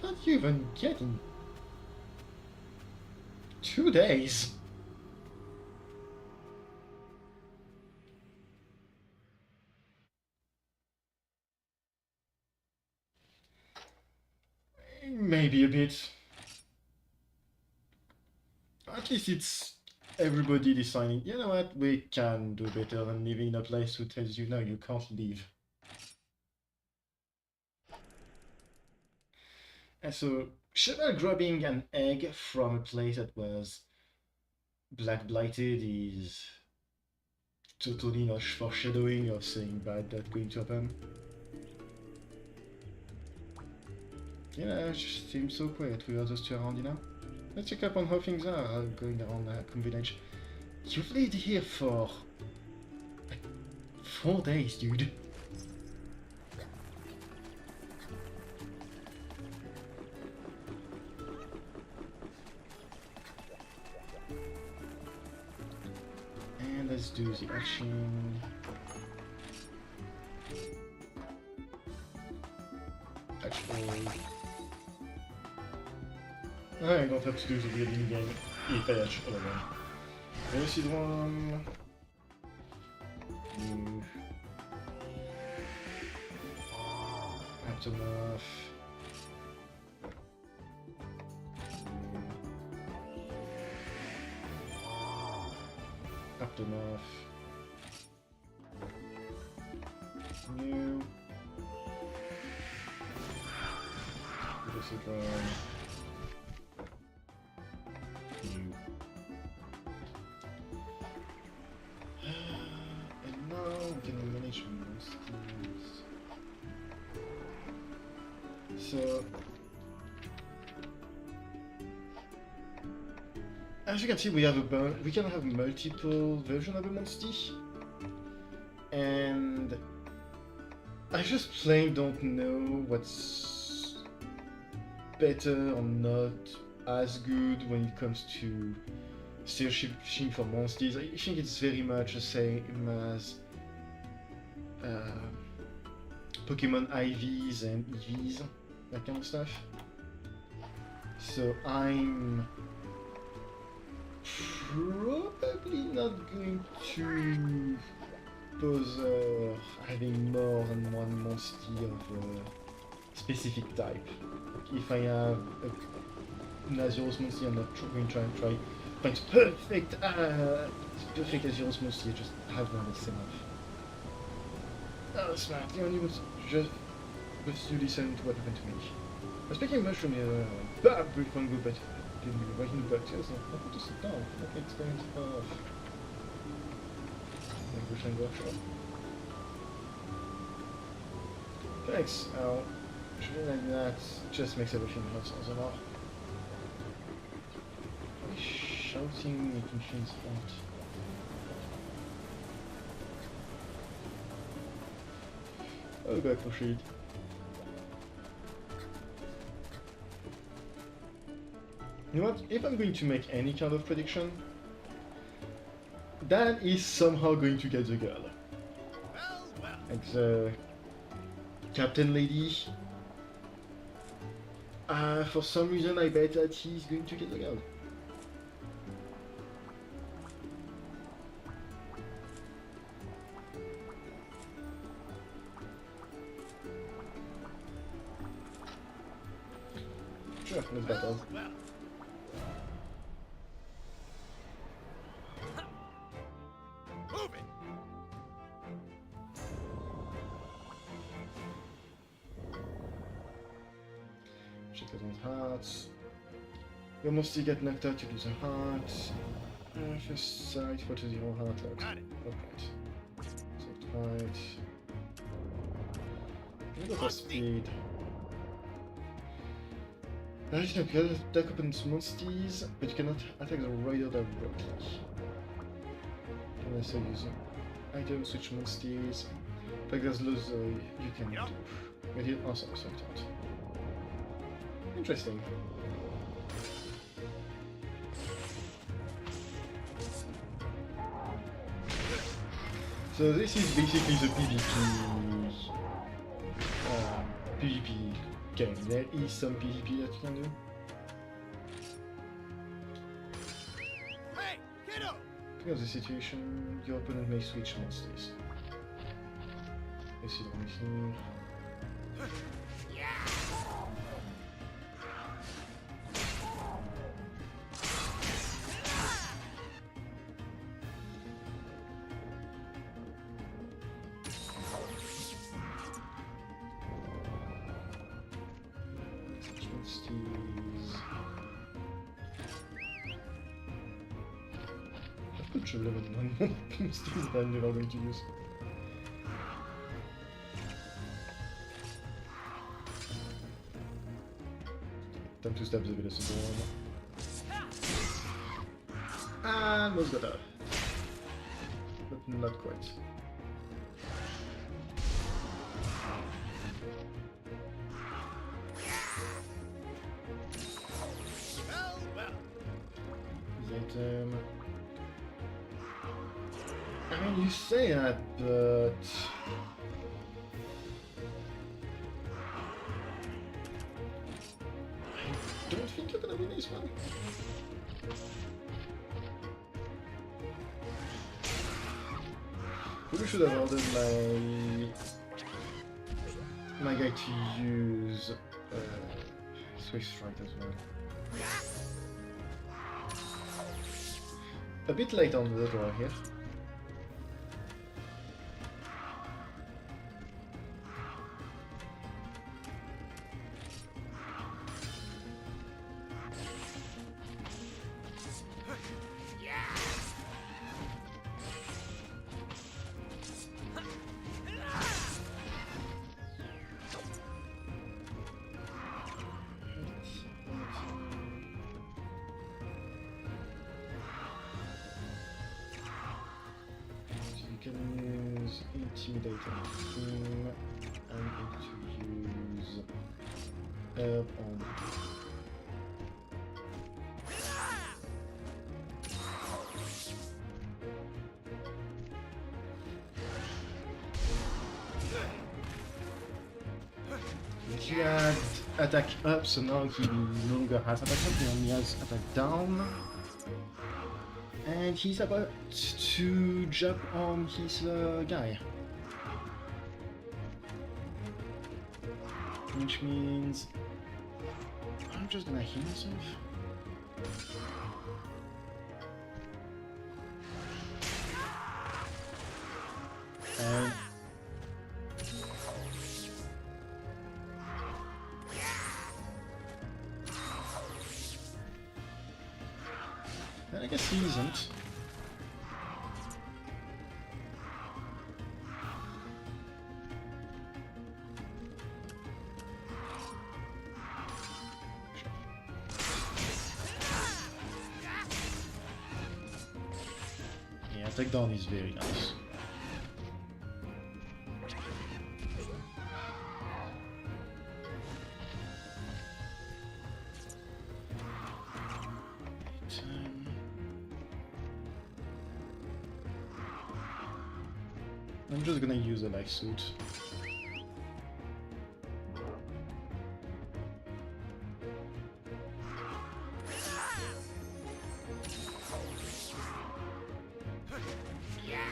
How did you even get in 2 days? Maybe a bit. At least it's everybody deciding, you know what, we can do better than living in a place who tells you no, you can't leave. And so, Cheval grabbing an egg from a place that was black blighted is totally not foreshadowing or saying bad that's going to happen. Yeah, it just seems so quiet with others two around, you know? Let's check up on how things are going around Coon Village. You've lived here for like 4 days, dude. And let's do the action. Actually, I don't have to do the building again if I actually want. There's the one. Move. Aftermath. Aftermath. New. Disregard. New. And now we can manage monsties. So, as you can see, we can have multiple versions of a monstie, and I just plain don't know what's better or not as good when it comes to searching for monsties. I think it's very much the same as Pokemon IVs and EVs, that kind of stuff. So I'm probably not going to bother having more than one monstie of a specific type. Like if I have an Azuros monstie, I'm not going to try and find perfect Azuros monstie. I just have one that's enough. Oh, smart. The only was just you listen to what happened to me. Speaking of mushroom, bad brief one go back. Didn't be right in the back. Yes, I want to sit down. Okay, experience off. Workshop. Thanks, Al. Shooting like that just makes everything hurt a lot. Why is shouting making things hurt? I'll go for shit. You know what? If I'm going to make any kind of prediction, Dan is somehow going to get the girl. And the captain lady, for some reason I bet that he's going to get the girl. Sure, let's battle. Hearts. You almost get knocked out, you lose a heart. First sight, 4-0 heart out.
Got it.
Okay. Soft fight. You go for speed. You can attack opponent's monsties, but you cannot attack the rider directly. You can also use item switch monsties. In fact, there's loads you can do. But you also soft out. Interesting. So this is basically the PvP game. There is some PvP that you can do.
Hey, kiddo!
Depending on the situation, your opponent may switch monsters. This is the only thing. I've got level 1 monsties that I'm never going to use. Time to stab the velocity one. And was got her. But not quite. I mean, you say that, but I don't think you're gonna win this one. Probably should have ordered my guy to use Swiss Strike as well. A bit late on the draw here. Intimidate on the team. I'm going to use herb on the he had attack up, so now he no longer has attack up, he only has attack down. And he's about to jump on his guy. Which means I'm just gonna heal myself. And I guess he isn't. takedown is very nice. I'm just gonna use a life suit.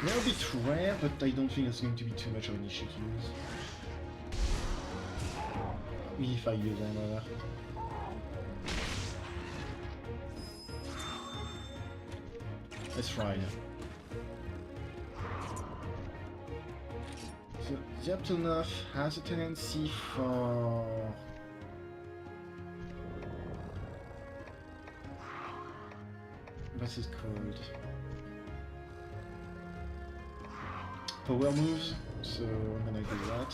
They're a bit rare, but I don't think it's going to be too much of an issue to use. If I use them, let's try. So, Zaptonov has a tendency for... What's it called? Power moves, so I'm gonna do that.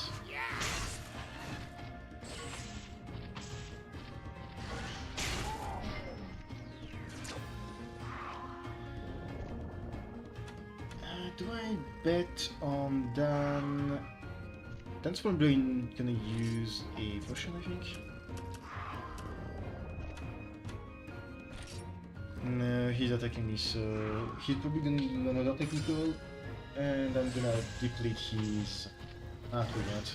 Do I bet on Dan? Dan's probably gonna use a potion, I think. No, he's attacking me, so he's probably gonna do another technical. And I'm gonna deplete his after that.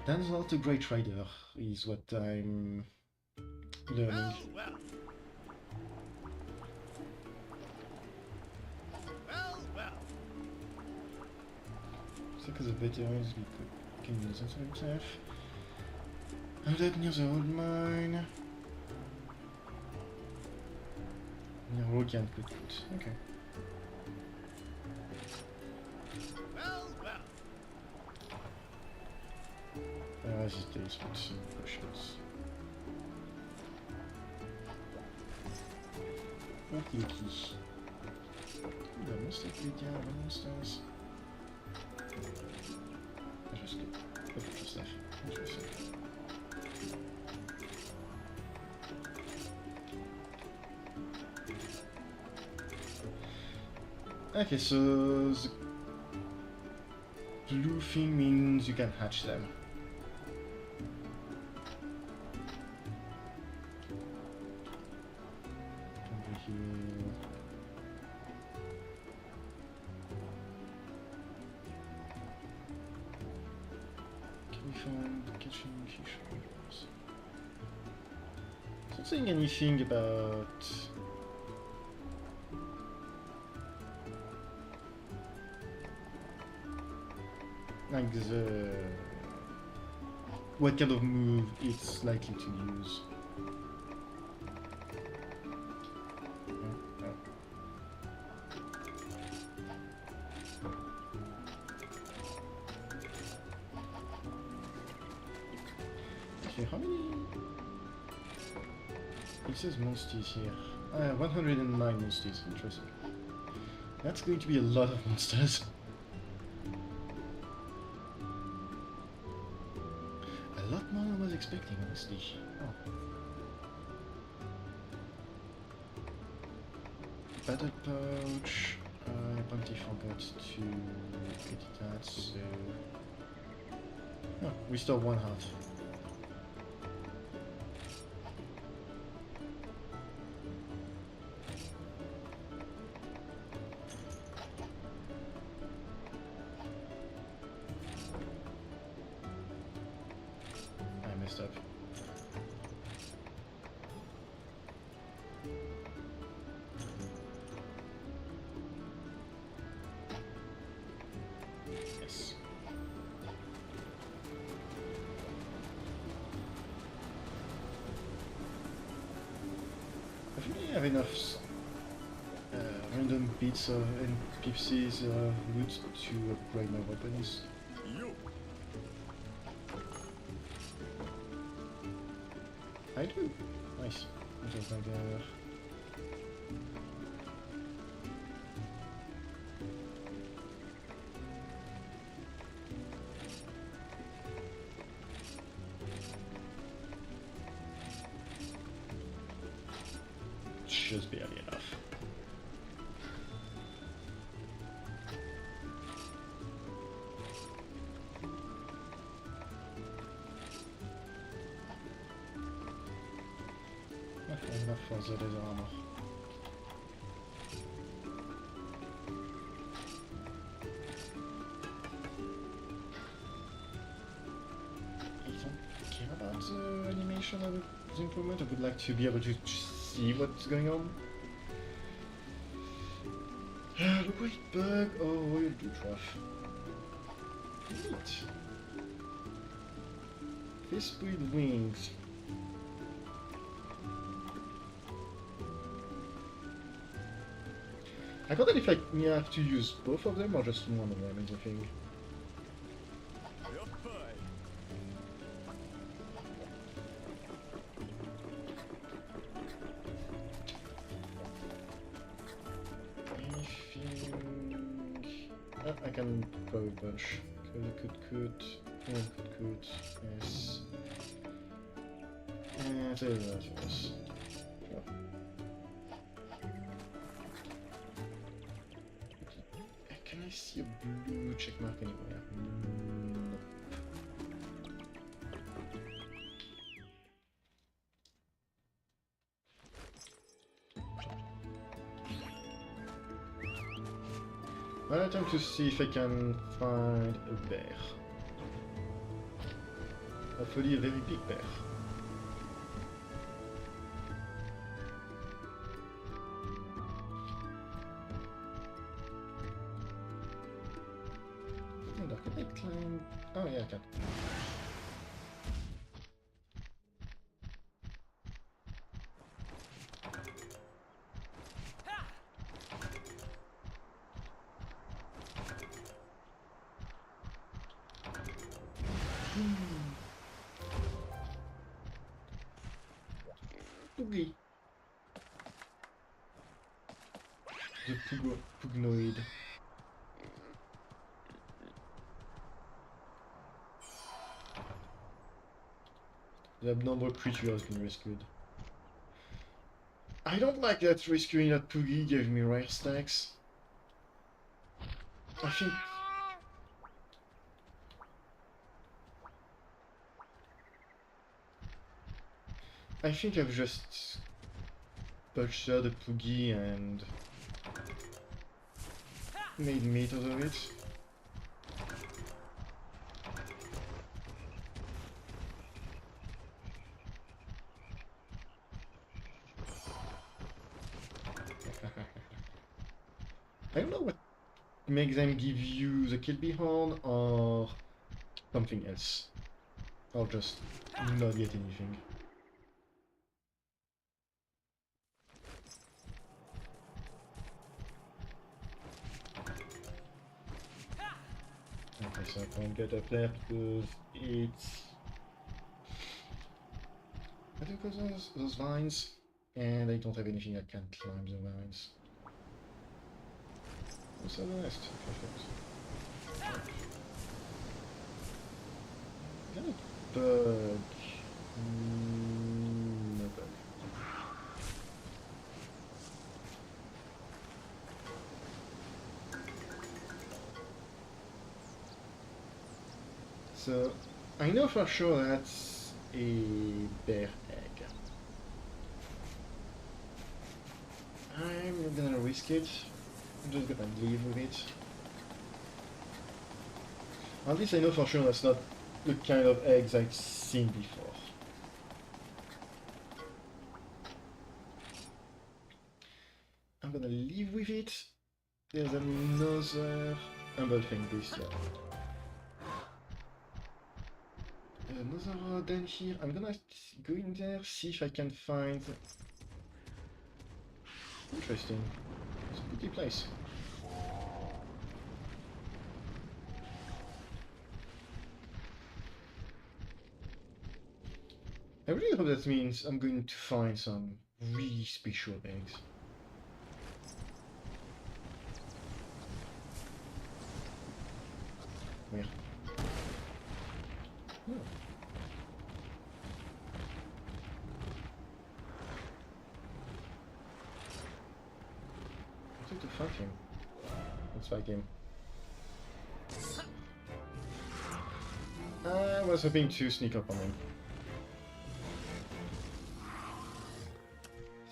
Dan's not a great trader, is what I'm learning.
Well.
So because of veterans, we can use it for himself. I'm dead near the old mine. Near Rogan, good. Okay.
Well.
Resistance with some potions. Okay. The monster the monsters. Interesting. Okay, stuff. Interesting. Okay, so the blue thing means you can hatch them. Over here. Can we find catching fish? It's not saying anything about like the what kind of move it's likely to use. Okay, how many? It says monsties here. 109 monsties, interesting. That's going to be a lot of monsters. A lot more than I was expecting, honestly. Oh. Battle pouch. I apparently forgot to get that, so... Oh, we still one half. I messed up. Yes. I think I have enough random bits and pieces loot to upgrade my weapons. I do. Nice. Just like just barely enough. Enough for the laser armor. I don't care about the animation of the improvement. I would like to be able to see what's going on. The great bug. Oh, royal rough. Neat. Fish with wings. I thought that if I have to use both of them or just one of them is the thing. I can go a bunch. Could, yes. And there it is. Sure. Can I see a blue check mark anywhere? Nope. Well, attempt to see if I can find a bear. Hopefully a very big bear. Can I climb? Oh yeah, I can. Poogie. The Pugnoid. The abnormal creature has been rescued. I don't like that rescuing that Poogie gave me rare stacks. I think I've just butchered the Poogie and made meat out of it. I don't know what makes them give you the kill horn or something else. Or just not get anything. Okay, so I can't get up there because it's... I think because those vines, and I don't have anything that can climb the vines. What's the nest? Perfect. Got a bug. No bug. So, I know for sure that's a bear egg. I'm not gonna risk it. I'm just gonna leave with it. At least I know for sure that's not the kind of eggs I've seen before. I'm gonna leave with it. There's another humble thing this year. There's another road down here. I'm gonna go in there, see if I can find... Interesting. It's a pretty place. I really hope that means I'm going to find some really special eggs. Where? Oh. fuck him. Let's fight him. I was hoping to sneak up on him.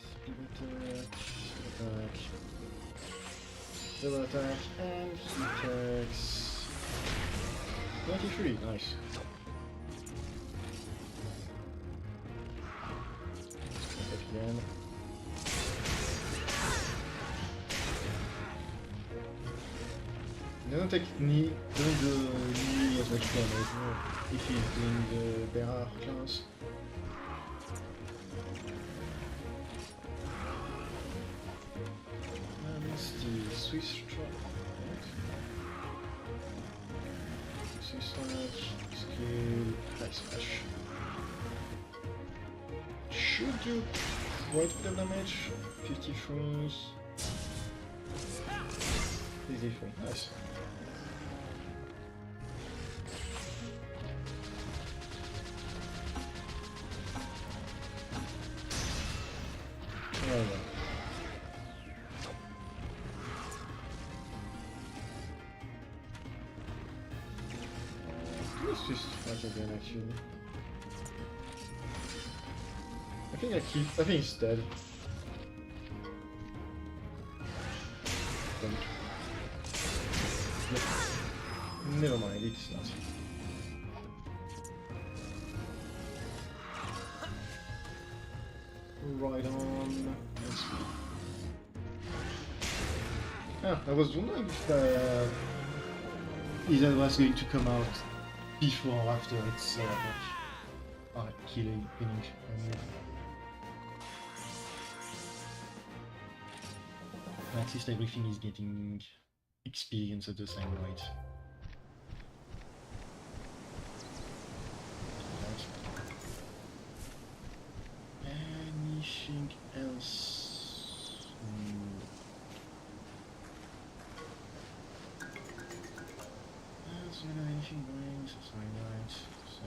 Speed attack, double attack, and he attacks 93, nice. Attack again. Doesn't take nearly as much damage if he's doing the bearer class. Monsties, Swiss strike. Swiss strike, scale, high smash. Should do quite a bit of damage. 53. 53, nice. There we go. Let's just fight again actually. I think he's dead. Don't. Yep. Never mind, it's not. Right on. Let's see. Ah, I was wondering if either was going to come out before or after its killing. At least everything is getting experience at the same rate. Anything else? That's not anything going, so it's right. So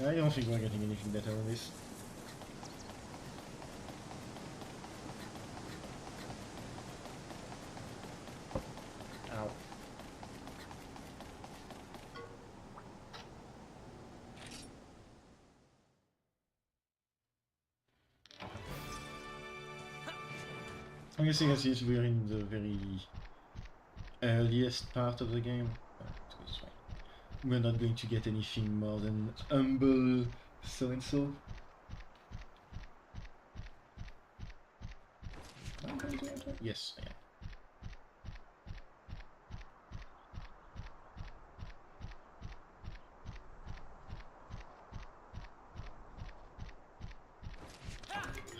I don't think we're getting anything better on this. Ow. I'm guessing as if we're in the very earliest part of the game. It's fine. We're not going to get anything more than humble so-and-so. Yes, I am.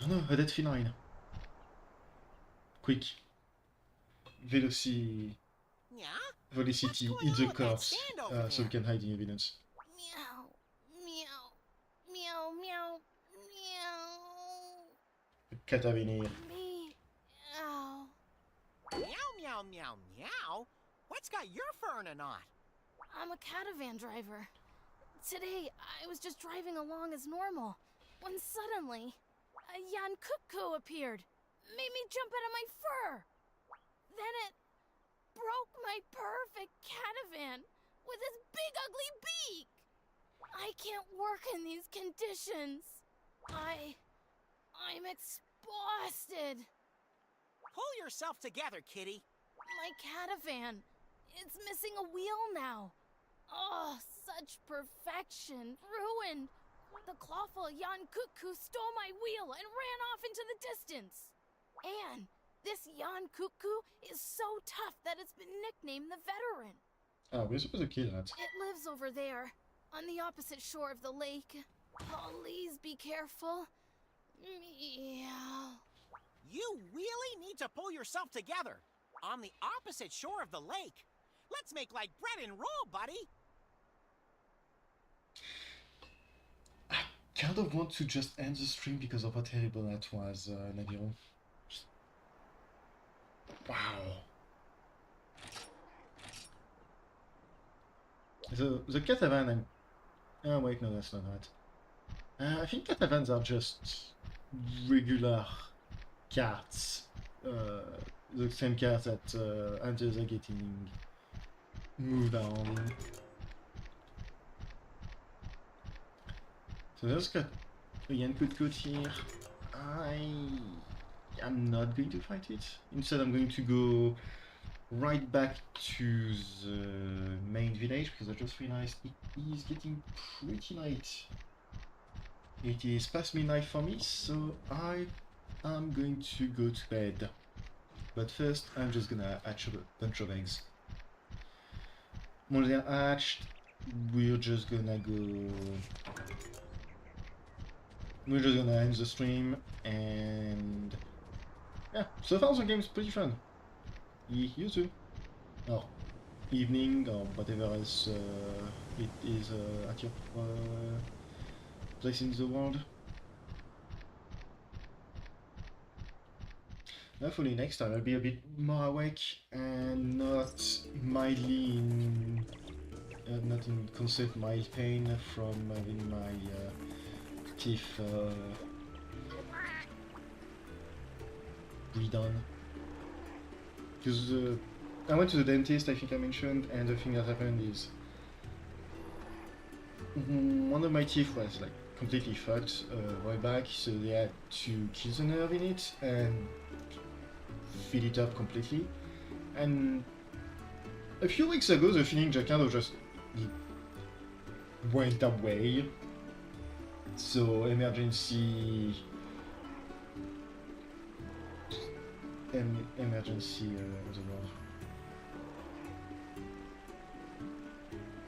Oh no, a dead feline. Quick. Velocity,
What's
eat the
going on with that
corpse
stand over
so we
there?
can hide the evidence.
Meow, meow, meow, meow, meow.
Catavenir.
Meow.
Meow, meow, meow, meow. What's got your fur in a knot?
I'm a catavan driver. Today, I was just driving along as normal, when suddenly, a Yan Cuckoo appeared. Made me jump out of my fur. Then it broke my perfect catavan with its big ugly beak. I can't work in these conditions. I'm exhausted.
Pull yourself together, kitty.
My catavan, it's missing a wheel now. Oh, such perfection. Ruined. The clawful Yan Cuckoo stole my wheel and ran off into the distance. And this Yan Cuckoo is so tough that it's been nicknamed the Veteran.
Ah, we're supposed to kill that.
It lives over there, on the opposite shore of the lake. Please be careful. Meow.
You really need to pull yourself together. On the opposite shore of the lake. Let's make like bread and roll, buddy.
I kind of want to just end the stream because of how terrible that was, Nadiro. Wow. the catavan and oh wait, no, that's not that. I think catavans are just regular carts. The same carts that hunters are getting moved around in. So there's got again good here. I am not going to fight it. Instead, I'm going to go right back to the main village because I just realized it is getting pretty late. It is past midnight for me, so I am going to go to bed. But first, I'm just gonna hatch a bunch of eggs. Once they're hatched, we're just gonna end the stream, and yeah, so far the game's pretty fun. You too. Or evening, or whatever else it is at your place in the world. Hopefully next time I'll be a bit more awake and not mildly in... not in constant mild pain from having my teeth redone. Because I went to the dentist, I think I mentioned, and the thing that happened is one of my teeth was like completely fucked right back, so they had to kill the nerve in it and fill it up completely. And a few weeks ago the feeling just kind of just went away. So emergency what's the word?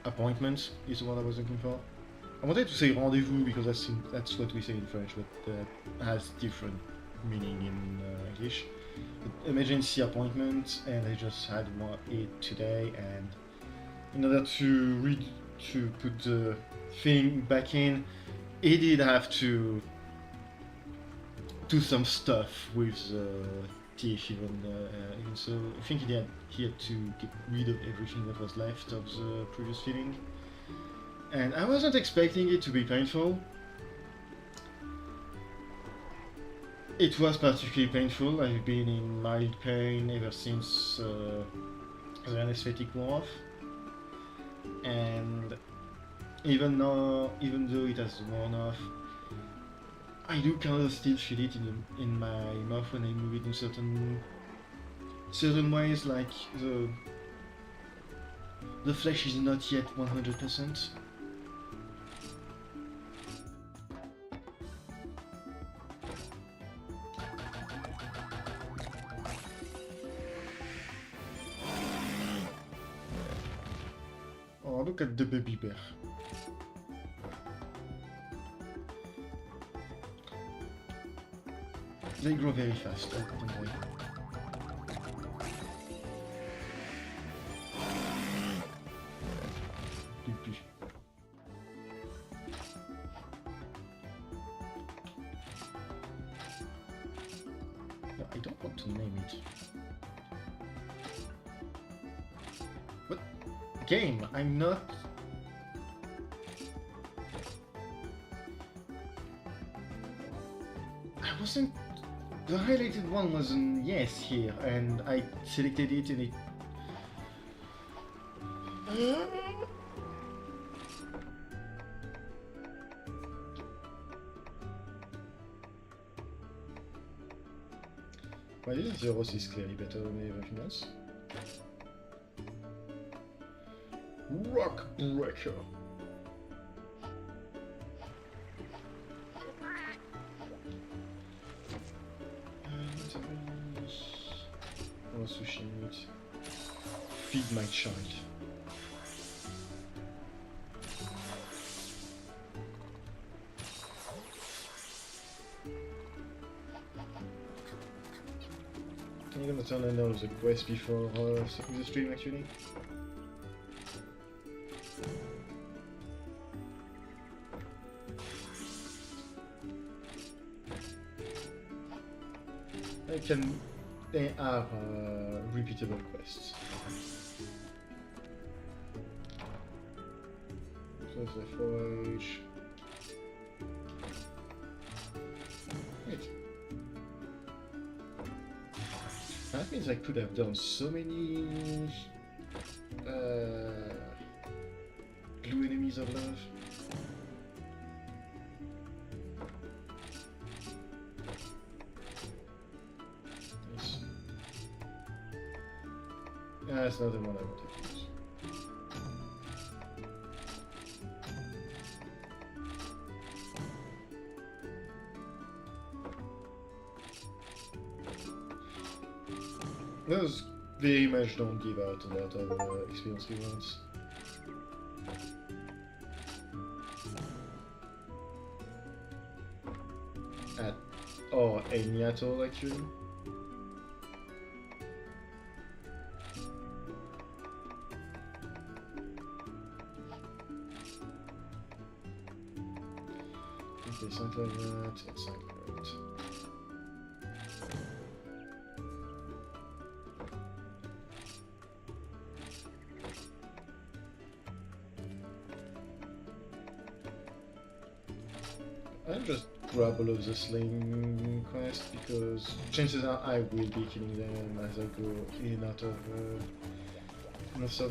Appointment is the word I was looking for. I wanted to say rendezvous because that's what we say in French, but that has different meaning in English. But emergency appointment, and I just had it today, and in order to put the thing back in, he did have to do some stuff with the teeth, even so. I think he had to get rid of everything that was left of the previous filling. And I wasn't expecting it to be painful. It was particularly painful. I've been in mild pain ever since the anesthetic wore off. And even though it has worn off, I do kind of still feel it in my mouth when I move it in certain ways, like the flesh is not yet 100%. Oh, look at the baby bear. They grow very fast, don't they? No, I don't want to name it. What? Game, I'm not... I wasn't... The highlighted one was an yes here, and I selected it and it... Well, this Zeros is clearly better than everything else. Rock Breaker. Oh, sushi meat. Feed my child. I'm gonna turn on the quest before starting the stream actually. They are repeatable quests. Close the forage. Wait. That means I could have done so many glue enemies of love. Yes. That's not the one I wanted to use. Those very much don't give out a lot of experience rewards. Or any at all, actually. Okay, something like that, it's like that. I'll just grab all of the slaying quest because chances are I will be killing them as I go in and out of North.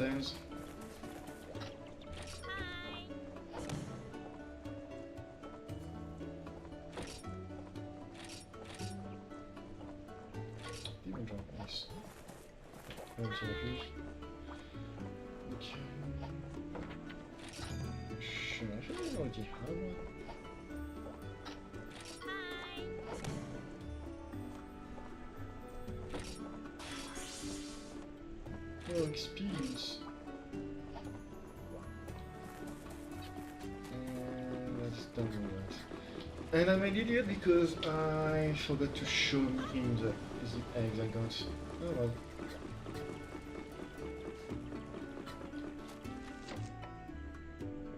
Demon drop, nice. Okay. Sure, I should already have one. Oh, experience. And that's done with that. And I'm an idiot because I forgot to show him the eggs I got. Oh well.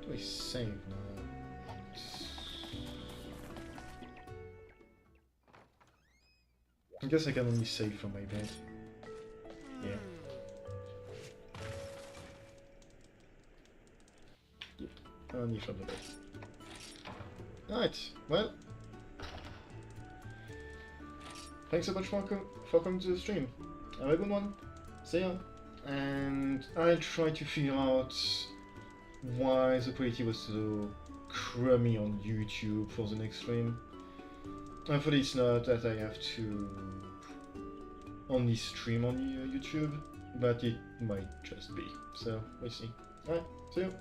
Do I save now? I guess I can only save from my bed. Yeah. Only from the bed. Alright, well. Thanks so much for coming to the stream. Have a good one. See ya. And I'll try to figure out why the quality was so crummy on YouTube for the next stream. Hopefully it's not that I have to only stream on YouTube, but it might just be. So, we'll see. Alright, see you.